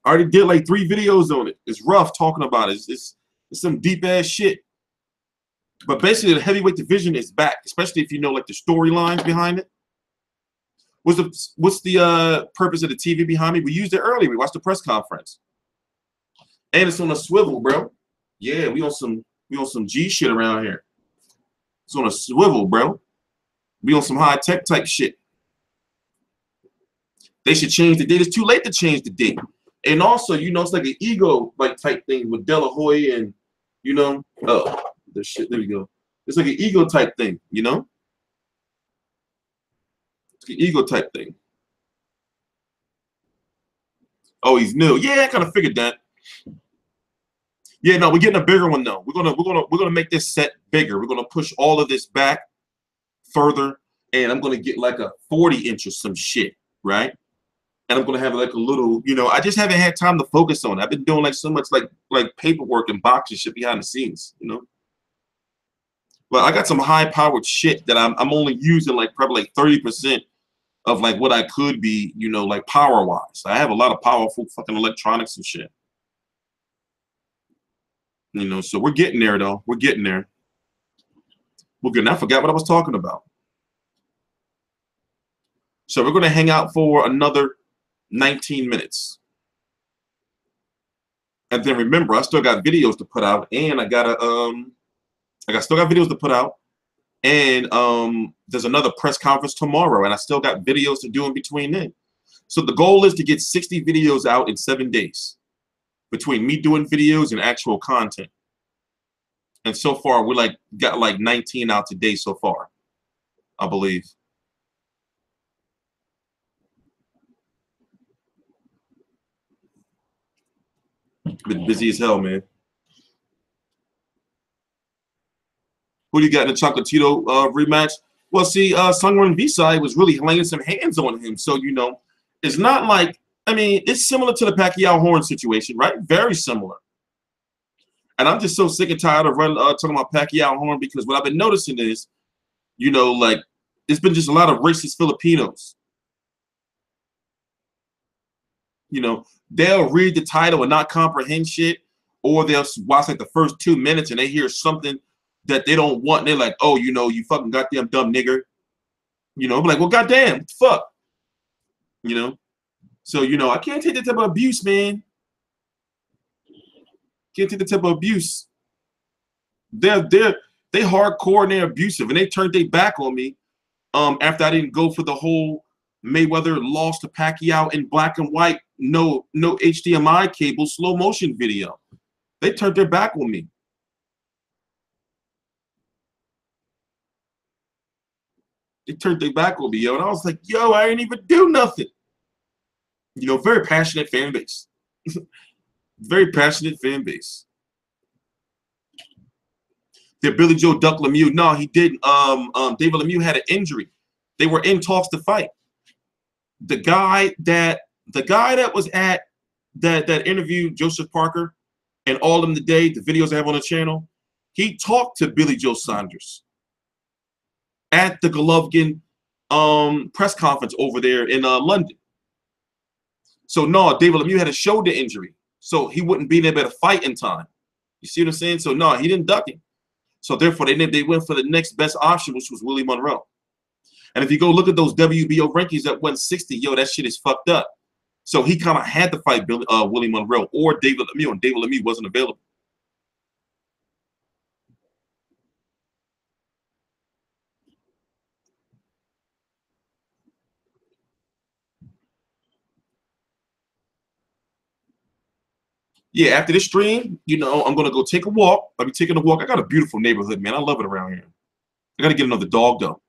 I already did like 3 videos on it. It's rough talking about it. It's some deep ass shit. But basically, the heavyweight division is back, especially if you know like the storylines behind it. What's the purpose of the TV behind me? We used it earlier. We watched the press conference, and it's on a swivel, bro. Yeah, we on some G shit around here. It's on a swivel, bro. We on some high tech type shit. They should change the date. It's too late to change the date. And also, you know, it's like an ego like type thing with De La Hoya and, you know, oh, the shit. There we go. It's like an ego type thing, you know. It's an ego type thing. Oh, he's new. Yeah, I kind of figured that. Yeah, no, we're getting a bigger one though. We're gonna make this set bigger. We're gonna push all of this back further, and I'm gonna get like a 40-inch or some shit, right? And I'm gonna have like a little, you know, I just haven't had time to focus on it. I've been doing like so much like paperwork and boxing shit behind the scenes, you know. But I got some high-powered shit that I'm only using like probably like 30% of like what I could be, you know, like power-wise. I have a lot of powerful fucking electronics and shit. You know, so we're getting there though. We're getting there. We're good. I forgot what I was talking about. So we're gonna hang out for another 19 minutes. And then remember, I still got videos to put out, and I still got videos to put out, and there's another press conference tomorrow, and I still got videos to do in between then. So the goal is to get 60 videos out in 7 days, between me doing videos and actual content. And so far, we got like 19 out today so far, I believe. Been busy as hell, man. Who do you got in the Chocolatito rematch? Well, see, Sungwon Visai was really laying some hands on him. So, you know, it's not like, I mean, it's similar to the Pacquiao Horn situation, right? Very similar. And I'm just so sick and tired of talking about Pacquiao Horn, because what I've been noticing is, you know, like, it's been just a lot of racist Filipinos. You know, they'll read the title and not comprehend shit, or they'll watch like the first 2 minutes and they hear something that they don't want, and they're like, oh, you know, you fucking goddamn dumb nigger. You know, I'm like, well, goddamn, what the fuck? You know? So, you know, I can't take that type of abuse, man. Can't take the type of abuse. They hardcore and they're abusive, and they turned their back on me after I didn't go for the whole Mayweather lost to Pacquiao in black and white, no HDMI cable, slow motion video. They turned their back on me. They turned their back on me, yo, and I was like, yo, I didn't even do nothing. You know, very passionate fan base. Very passionate fan base. Did Billy Joe duck Lemieux? No, he didn't. David Lemieux had an injury. They were in talks to fight. The guy that was at that interview, Joseph Parker, and All of Them Today, the videos I have on the channel, he talked to Billy Joe Saunders at the Golovkin press conference over there in London. So no, David Lemieux had a shoulder injury, so he wouldn't be able to fight in time. You see what I'm saying? So no, he didn't duck him. So therefore, they went for the next best option, which was Willie Monroe. And if you go look at those WBO rankings at 160, yo, that shit is fucked up. So he kind of had to fight Willie Monroe or David Lemieux, and David Lemieux wasn't available. Yeah, after this stream, you know, I'm gonna go take a walk. I'll be taking a walk. I got a beautiful neighborhood, man. I love it around here. I gotta get another dog though.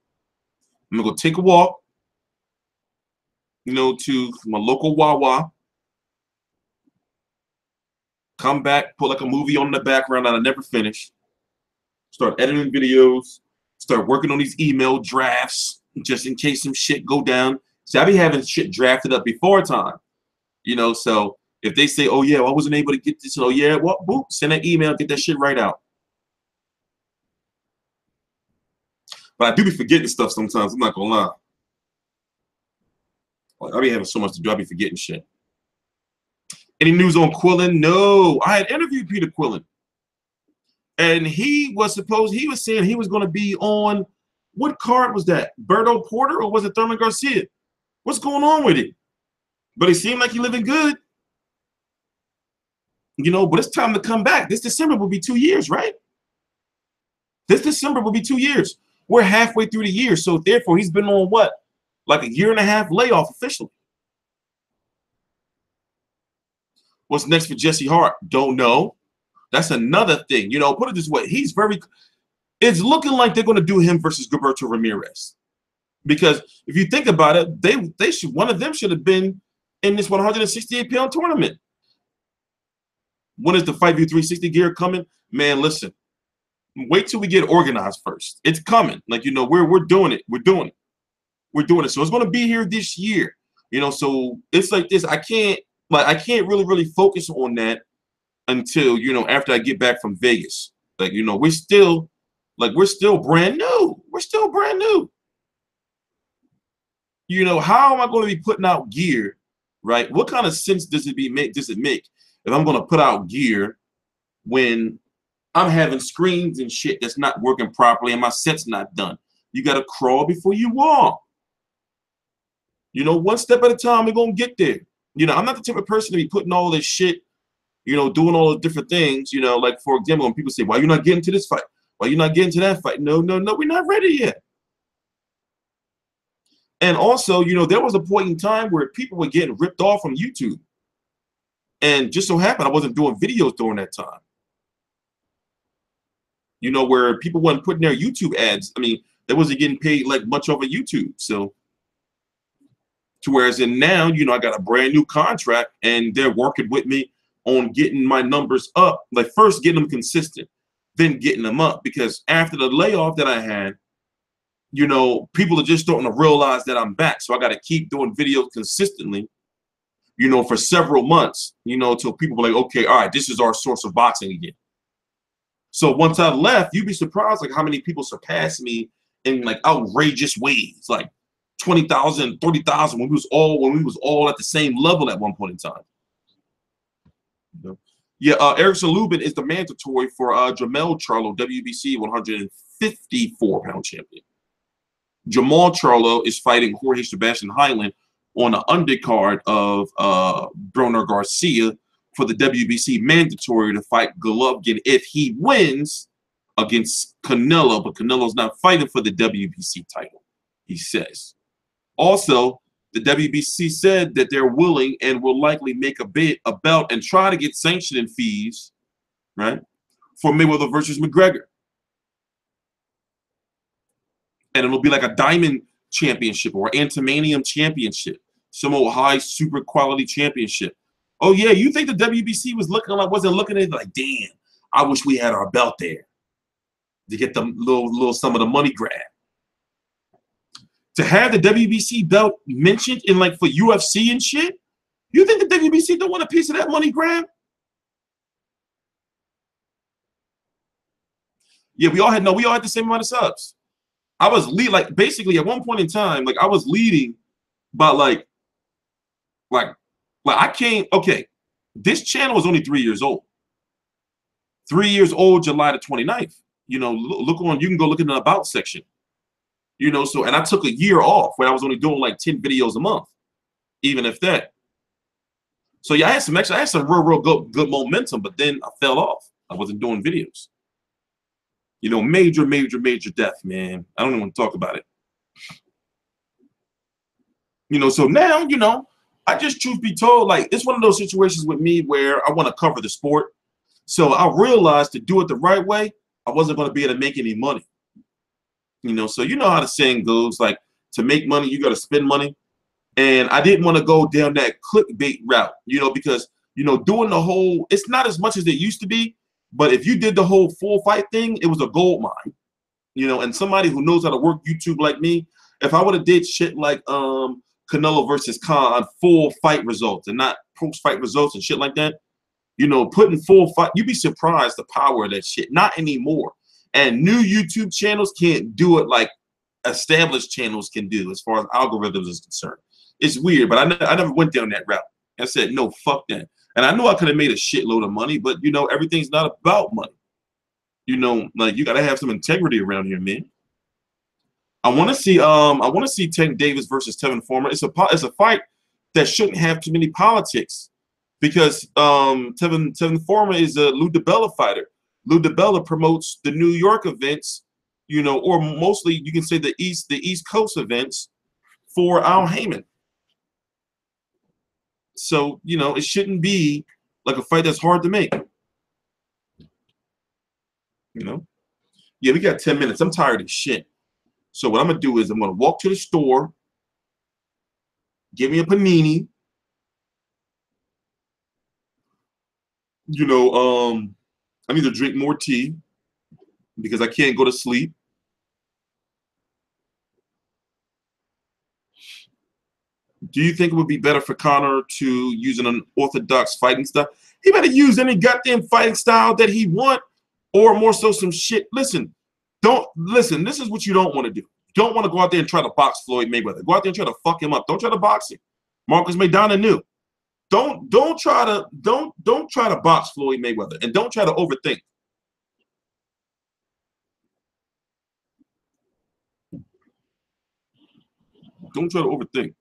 I'm gonna go take a walk. you know, to my local Wawa. Come back, put like a movie on in the background that I never finished. Start editing videos. Start working on these email drafts just in case some shit go down. See, I be having shit drafted up before time. You know, so if they say, oh, yeah, well, I wasn't able to get this. Oh, yeah, well, boop, send an email, get that shit right out. But I do be forgetting stuff sometimes. I'm not going to lie. Like, I be having so much to do. I be forgetting shit. Any news on Quillen? No. I had interviewed Peter Quillen. And he was saying he was going to be on, what card was that? Berto Porter or was it Thurman Garcia? What's going on with it? But it seemed like he living good. You know, but it's time to come back. This December will be 2 years, right? This December will be 2 years. We're halfway through the year. So therefore, he's been on what? Like a 1.5 year layoff officially. What's next for Jesse Hart? Don't know. That's another thing. You know, put it this way. It's looking like they're going to do him versus Gilberto Ramirez. Because if you think about it, one of them should have been in this 168-pound tournament. When is the Fight View 360 gear coming? Man, listen. Wait till we get organized first. It's coming. Like, you know, we're doing it. We're doing it. We're doing it. So it's going to be here this year. You know, so it's like this. I can't really focus on that until, you know, after I get back from Vegas. Like, you know, we're still brand new. We're still brand new. You know, how am I going to be putting out gear, right? What kind of sense does it make if I'm going to put out gear when I'm having screens and shit that's not working properly and my set's not done? You got to crawl before you walk. You know, one step at a time, we're going to get there. You know, I'm not the type of person to be putting all this shit, you know, doing all the different things, you know, like, for example, when people say, why are you not getting to this fight? Why are you not getting to that fight? No, we're not ready yet. And also, you know, there was a point in time where people were getting ripped off from YouTube. And just so happened I wasn't doing videos during that time. You know, where people weren't putting their YouTube ads. I mean, they wasn't getting paid like much over YouTube. So, to whereas in now, you know, I got a brand new contract and they're working with me on getting my numbers up. Like, first getting them consistent, then getting them up. Because after the layoff that I had, you know, people are just starting to realize that I'm back. So I got to keep doing videos consistently, you know, for several months, you know, until people were like, okay, all right, this is our source of boxing again. So once I left, you'd be surprised like how many people surpassed me in like outrageous ways, like 20,000, 30,000 when we was all at the same level at one point in time. You know? Yeah, Erickson Lubin is the mandatory for Jamel Charlo, WBC 154-pound champion. Jamal Charlo is fighting Jorge Sebastian Hyland on the undercard of Broner Garcia for the WBC mandatory to fight Golovkin if he wins against Canelo, but Canelo's not fighting for the WBC title, he says. Also, the WBC said that they're willing and will likely make a belt and try to get sanctioning fees, right, for Mayweather versus McGregor. And it'll be like a diamond championship or antimanium championship, some old high super quality championship. Oh yeah, you think the WBC wasn't looking at it like, damn, I wish we had our belt there to get the little some of the money grab. To have the WBC belt mentioned in like for UFC and shit, you think the WBC don't want a piece of that money grab? Yeah, we all had the same amount of subs. I was like basically at one point in time, like I was leading by like I came, okay, this channel was only 3 years old. 3 years old, July the 29th. You know, you can go look in the about section. You know, so, and I took a year off where I was only doing like 10 videos a month, even if that. So yeah, I had some real good momentum, but then I fell off. I wasn't doing videos. You know, major death, man. I don't even want to talk about it. You know, so now, you know, I just, truth be told, like, it's one of those situations with me where I want to cover the sport. So I realized to do it the right way, I wasn't going to be able to make any money. You know, so you know how the saying goes, like, to make money, you got to spend money. And I didn't want to go down that clickbait route, you know, because, you know, doing the whole, it's not as much as it used to be, but if you did the whole full fight thing, it was a gold mine, you know, and somebody who knows how to work YouTube like me, if I would have did shit like Canelo versus Khan, full fight results and not post-fight results and shit like that, you know, putting full fight, you'd be surprised the power of that shit. Not anymore. And new YouTube channels can't do it like established channels can do as far as algorithms is concerned. It's weird, but I never went down that route. I said, no, fuck that. And I knew I could have made a shitload of money, but, you know, everything's not about money. You know, like, you got to have some integrity around here, man. I want to see Tank Davis versus Tevin Farmer. It's a fight that shouldn't have too many politics, because Tevin Farmer is a Lou DiBella fighter. Lou DiBella promotes the New York events, you know, or mostly you can say the East Coast events for Al Heyman. So, you know, it shouldn't be like a fight that's hard to make. You know? Yeah, we got 10 minutes. I'm tired of shit. So what I'm going to do is I'm going to walk to the store, get me a panini. You know, I need to drink more tea because I can't go to sleep. Do you think it would be better for Conor to use an unorthodox fighting style? He better use any goddamn fighting style that he want, or more so some shit. Listen, this is what you don't want to do. You don't want to go out there and try to box Floyd Mayweather. Go out there and try to fuck him up. Don't try to box him. Marcus Maidana knew. Don't try to box Floyd Mayweather, and don't try to overthink. Don't try to overthink.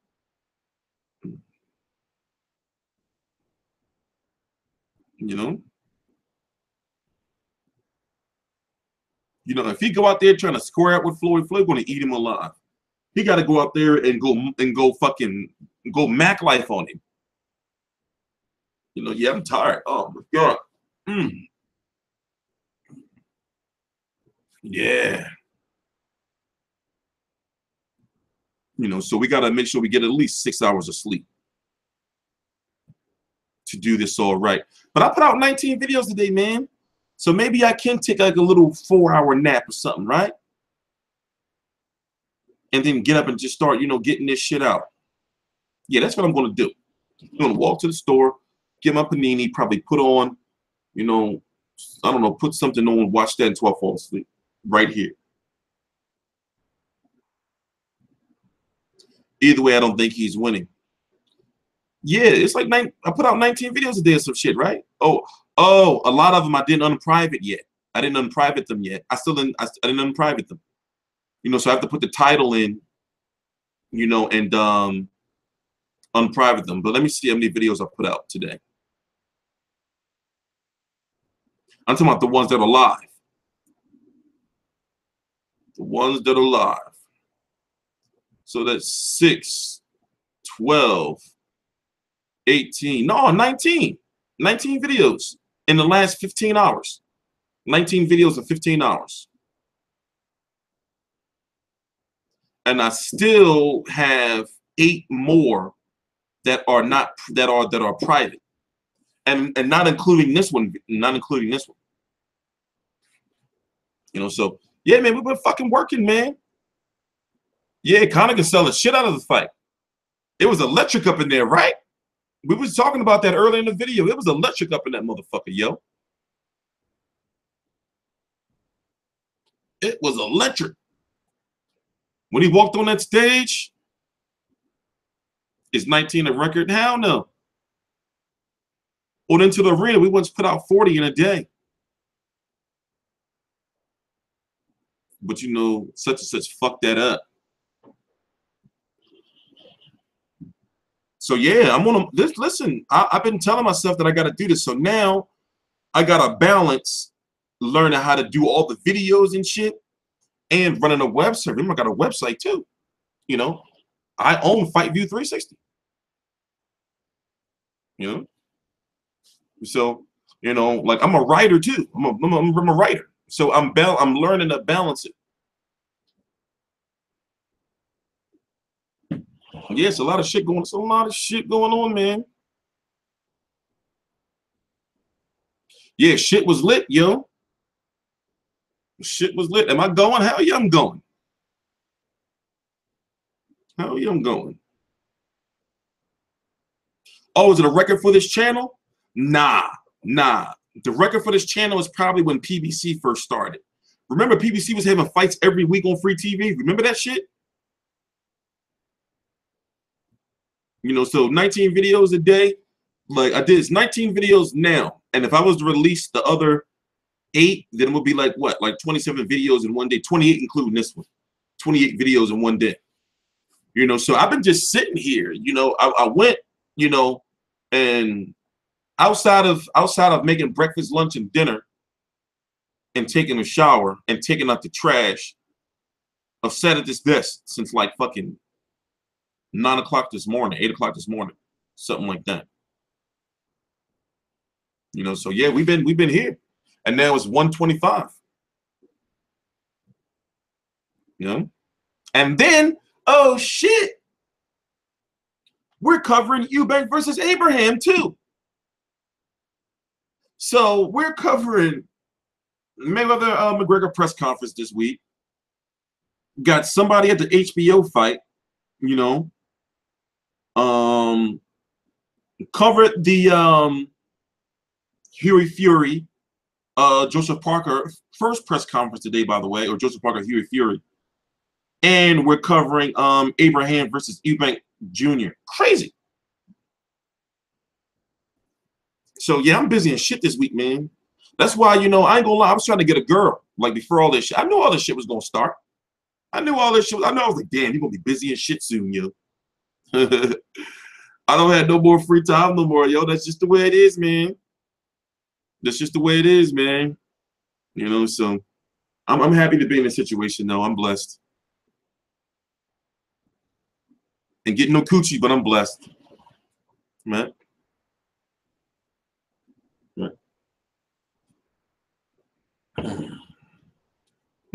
You know? You know, if he go out there trying to square up with Floyd, Floyd going to eat him alive. He got to go out there and go Mac life on him. You know, yeah, I'm tired. Oh my God. Yeah. You know, so we got to make sure we get at least 6 hours of sleep to do this all right. But I put out 19 videos today, man. So maybe I can take like a little 4-hour nap or something, right? And then get up and just start, you know, getting this shit out. Yeah, that's what I'm going to do. I'm going to walk to the store, get my panini, probably put on, you know, I don't know, put something on, watch that until I fall asleep right here. Either way, I don't think he's winning. Yeah, it's like I put out 19 videos a day or some shit, right? Oh, a lot of them I didn't unprivate yet. I didn't unprivate them yet. I didn't unprivate them. You know, so I have to put the title in, you know, and unprivate them. But let me see how many videos I put out today. I'm talking about the ones that are live. The ones that are live. So that's 6, 12, 18. No, 19. 19 videos in the last 15 hours. 19 videos in 15 hours. And I still have 8 more that are private. And not including this one. Not including this one. You know, so yeah, man, we've been fucking working, man. Yeah, Conor can sell the shit out of the fight. It was electric up in there, right? We was talking about that earlier in the video. It was electric up in that motherfucker, yo. It was electric. When he walked on that stage, is 19 a record? Hell no. On into the arena, we once put out 40 in a day. But you know, such and such fucked that up. So yeah, I'm gonna listen. I've been telling myself that I got to do this. So now I gotta balance learning how to do all the videos and shit, and running a website. Remember, I got a website too. You know, I own FightView 360. You know, so you know, like I'm a writer too. I'm a writer. So I'm learning to balance it. Yeah, it's a lot of shit going. It's a lot of shit going on, man. Yeah, shit was lit, yo. Shit was lit. Am I going? Hell yeah, I'm going. Hell yeah, I'm going. Oh, is it a record for this channel? Nah. The record for this channel is probably when PBC first started. Remember, PBC was having fights every week on free TV? Remember that shit? You know, so 19 videos a day. Like, I did 19 videos now. And if I was to release the other 8, then it would be like, what? Like 27 videos in one day. 28 including this one. 28 videos in one day. You know, so I've been just sitting here. You know, I went, you know, and outside of making breakfast, lunch, and dinner, and taking a shower and taking out the trash, I've sat at this desk since like fucking 9 o'clock this morning, 8 o'clock this morning, something like that. You know, so yeah, we've been here, and now it's 1:25. You know, and then oh shit, we're covering Eubank versus Abraham too. So we're covering Mayweather McGregor press conference this week. Got somebody at the HBO fight, you know. Covered the Huey Fury, Joseph Parker first press conference today, by the way, or Joseph Parker Huey Fury, and we're covering Abraham versus Eubank Jr. Crazy. So yeah, I'm busy as shit this week, man. That's why, you know, I ain't gonna lie, I was trying to get a girl like before all this shit. I knew all this shit was gonna start. I knew all this shit. I know I was like, damn, you're gonna be busy as shit soon, yo. I don't have no more free time no more, yo. That's just the way it is, man. That's just the way it is, man. You know, so I'm happy to be in this situation, though. I'm blessed. And getting no coochie, but I'm blessed. Man.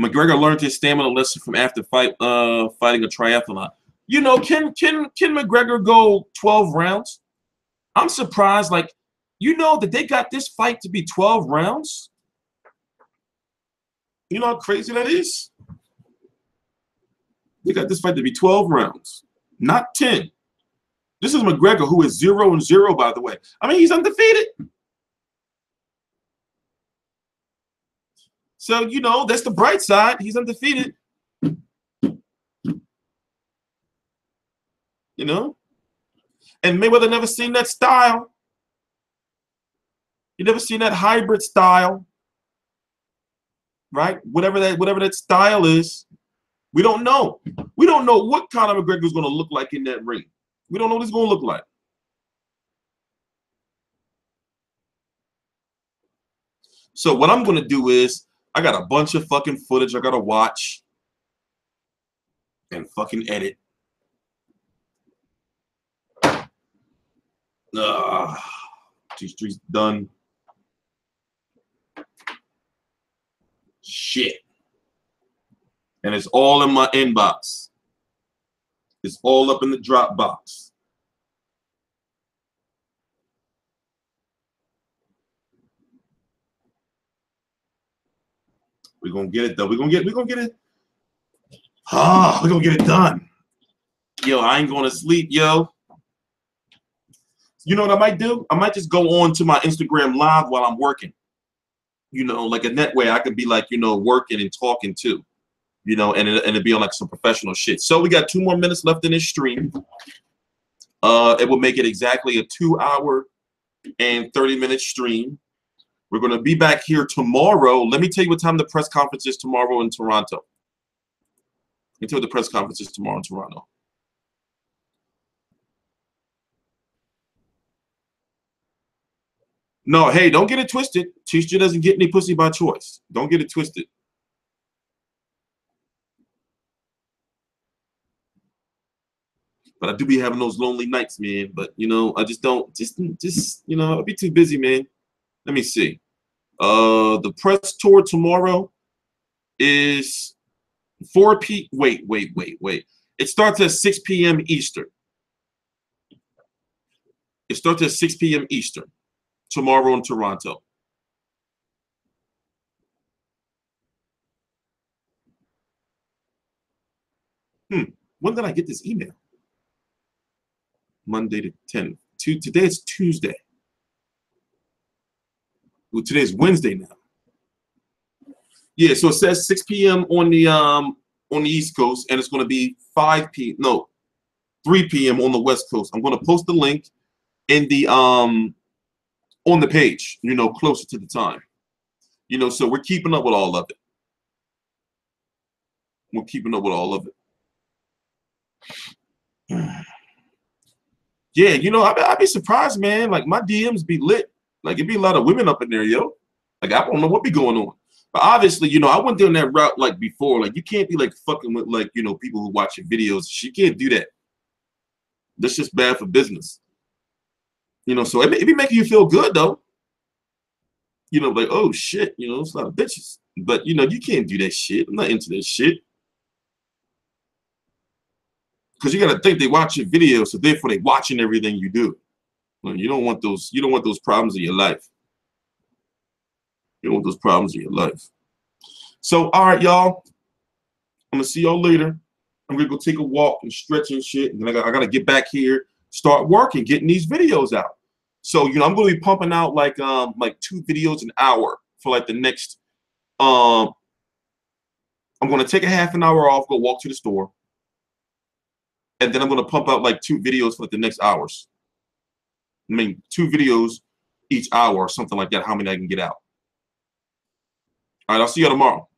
McGregor learned his stamina lesson from after fighting a triathlon. You know, can McGregor go 12 rounds? I'm surprised. Like, you know that they got this fight to be 12 rounds? You know how crazy that is? They got this fight to be 12 rounds, not 10. This is McGregor, who is 0-0, by the way. I mean, he's undefeated. So, you know, that's the bright side. He's undefeated. You know? And Mayweather never seen that style. You never seen that hybrid style. Right? Whatever that style is. We don't know. We don't know what Conor McGregor is going to look like in that ring. We don't know what he's going to look like. So what I'm going to do is, I got a bunch of fucking footage I got to watch and fucking edit. Tstreet's done. Shit. And it's all in my inbox. It's all up in the Dropbox. We're gonna get it though. We're gonna get it. Ah, we're gonna get it done. Yo, I ain't going to sleep, yo. You know what I might do? I might just go on to my Instagram live while I'm working. You know, like a net way I could be like, you know, working and talking too. You know, and it'd be on like some professional shit. So we got 2 more minutes left in this stream. It will make it exactly a 2-hour and 30-minute stream. We're going to be back here tomorrow. Let me tell you what time the press conference is tomorrow in Toronto. Let me tell you what the press conference is tomorrow in Toronto. No, hey, don't get it twisted. TstreeT doesn't get any pussy by choice. Don't get it twisted. But I do be having those lonely nights, man. But, you know, I just don't, just you know, I'll be too busy, man. Let me see. The press tour tomorrow is 4 p. Wait. It starts at 6 p.m. Eastern. It starts at 6 p.m. Eastern tomorrow in Toronto. When did I get this email? Monday the 10th. Today is Tuesday. Well, today's Wednesday now. Yeah, so it says 6 p.m. on the East Coast, and it's going to be 3 p.m. on the West Coast. I'm going to post the link in the on the page, you know, closer to the time. You know, so we're keeping up with all of it. We're keeping up with all of it. Yeah, you know, I'd be surprised, man. Like, my DMs be lit. Like, it'd be a lot of women up in there, yo. Like, I don't know what be going on. But obviously, you know, I went down that route, like, before. Like, you can't be, like, fucking with, like, you know, people who watch your videos. You can't do that. That's just bad for business. You know, so it be making you feel good, though. You know, like, oh, shit, you know, it's a lot of bitches. But, you know, you can't do that shit. I'm not into that shit. Because you got to think they watch your videos, so therefore they watching everything you do. You don't want those problems in your life. You don't want those problems in your life. So, all right, y'all. I'm going to see y'all later. I'm going to go take a walk and stretch and shit. And then I got to get back here, start working, getting these videos out. So, you know, I'm going to be pumping out like 2 videos an hour for like the next, I'm going to take a half an hour off, go walk to the store. And then I'm going to pump out like 2 videos for like the next hours. I mean, 2 videos each hour or something like that, how many I can get out. All right, I'll see you tomorrow.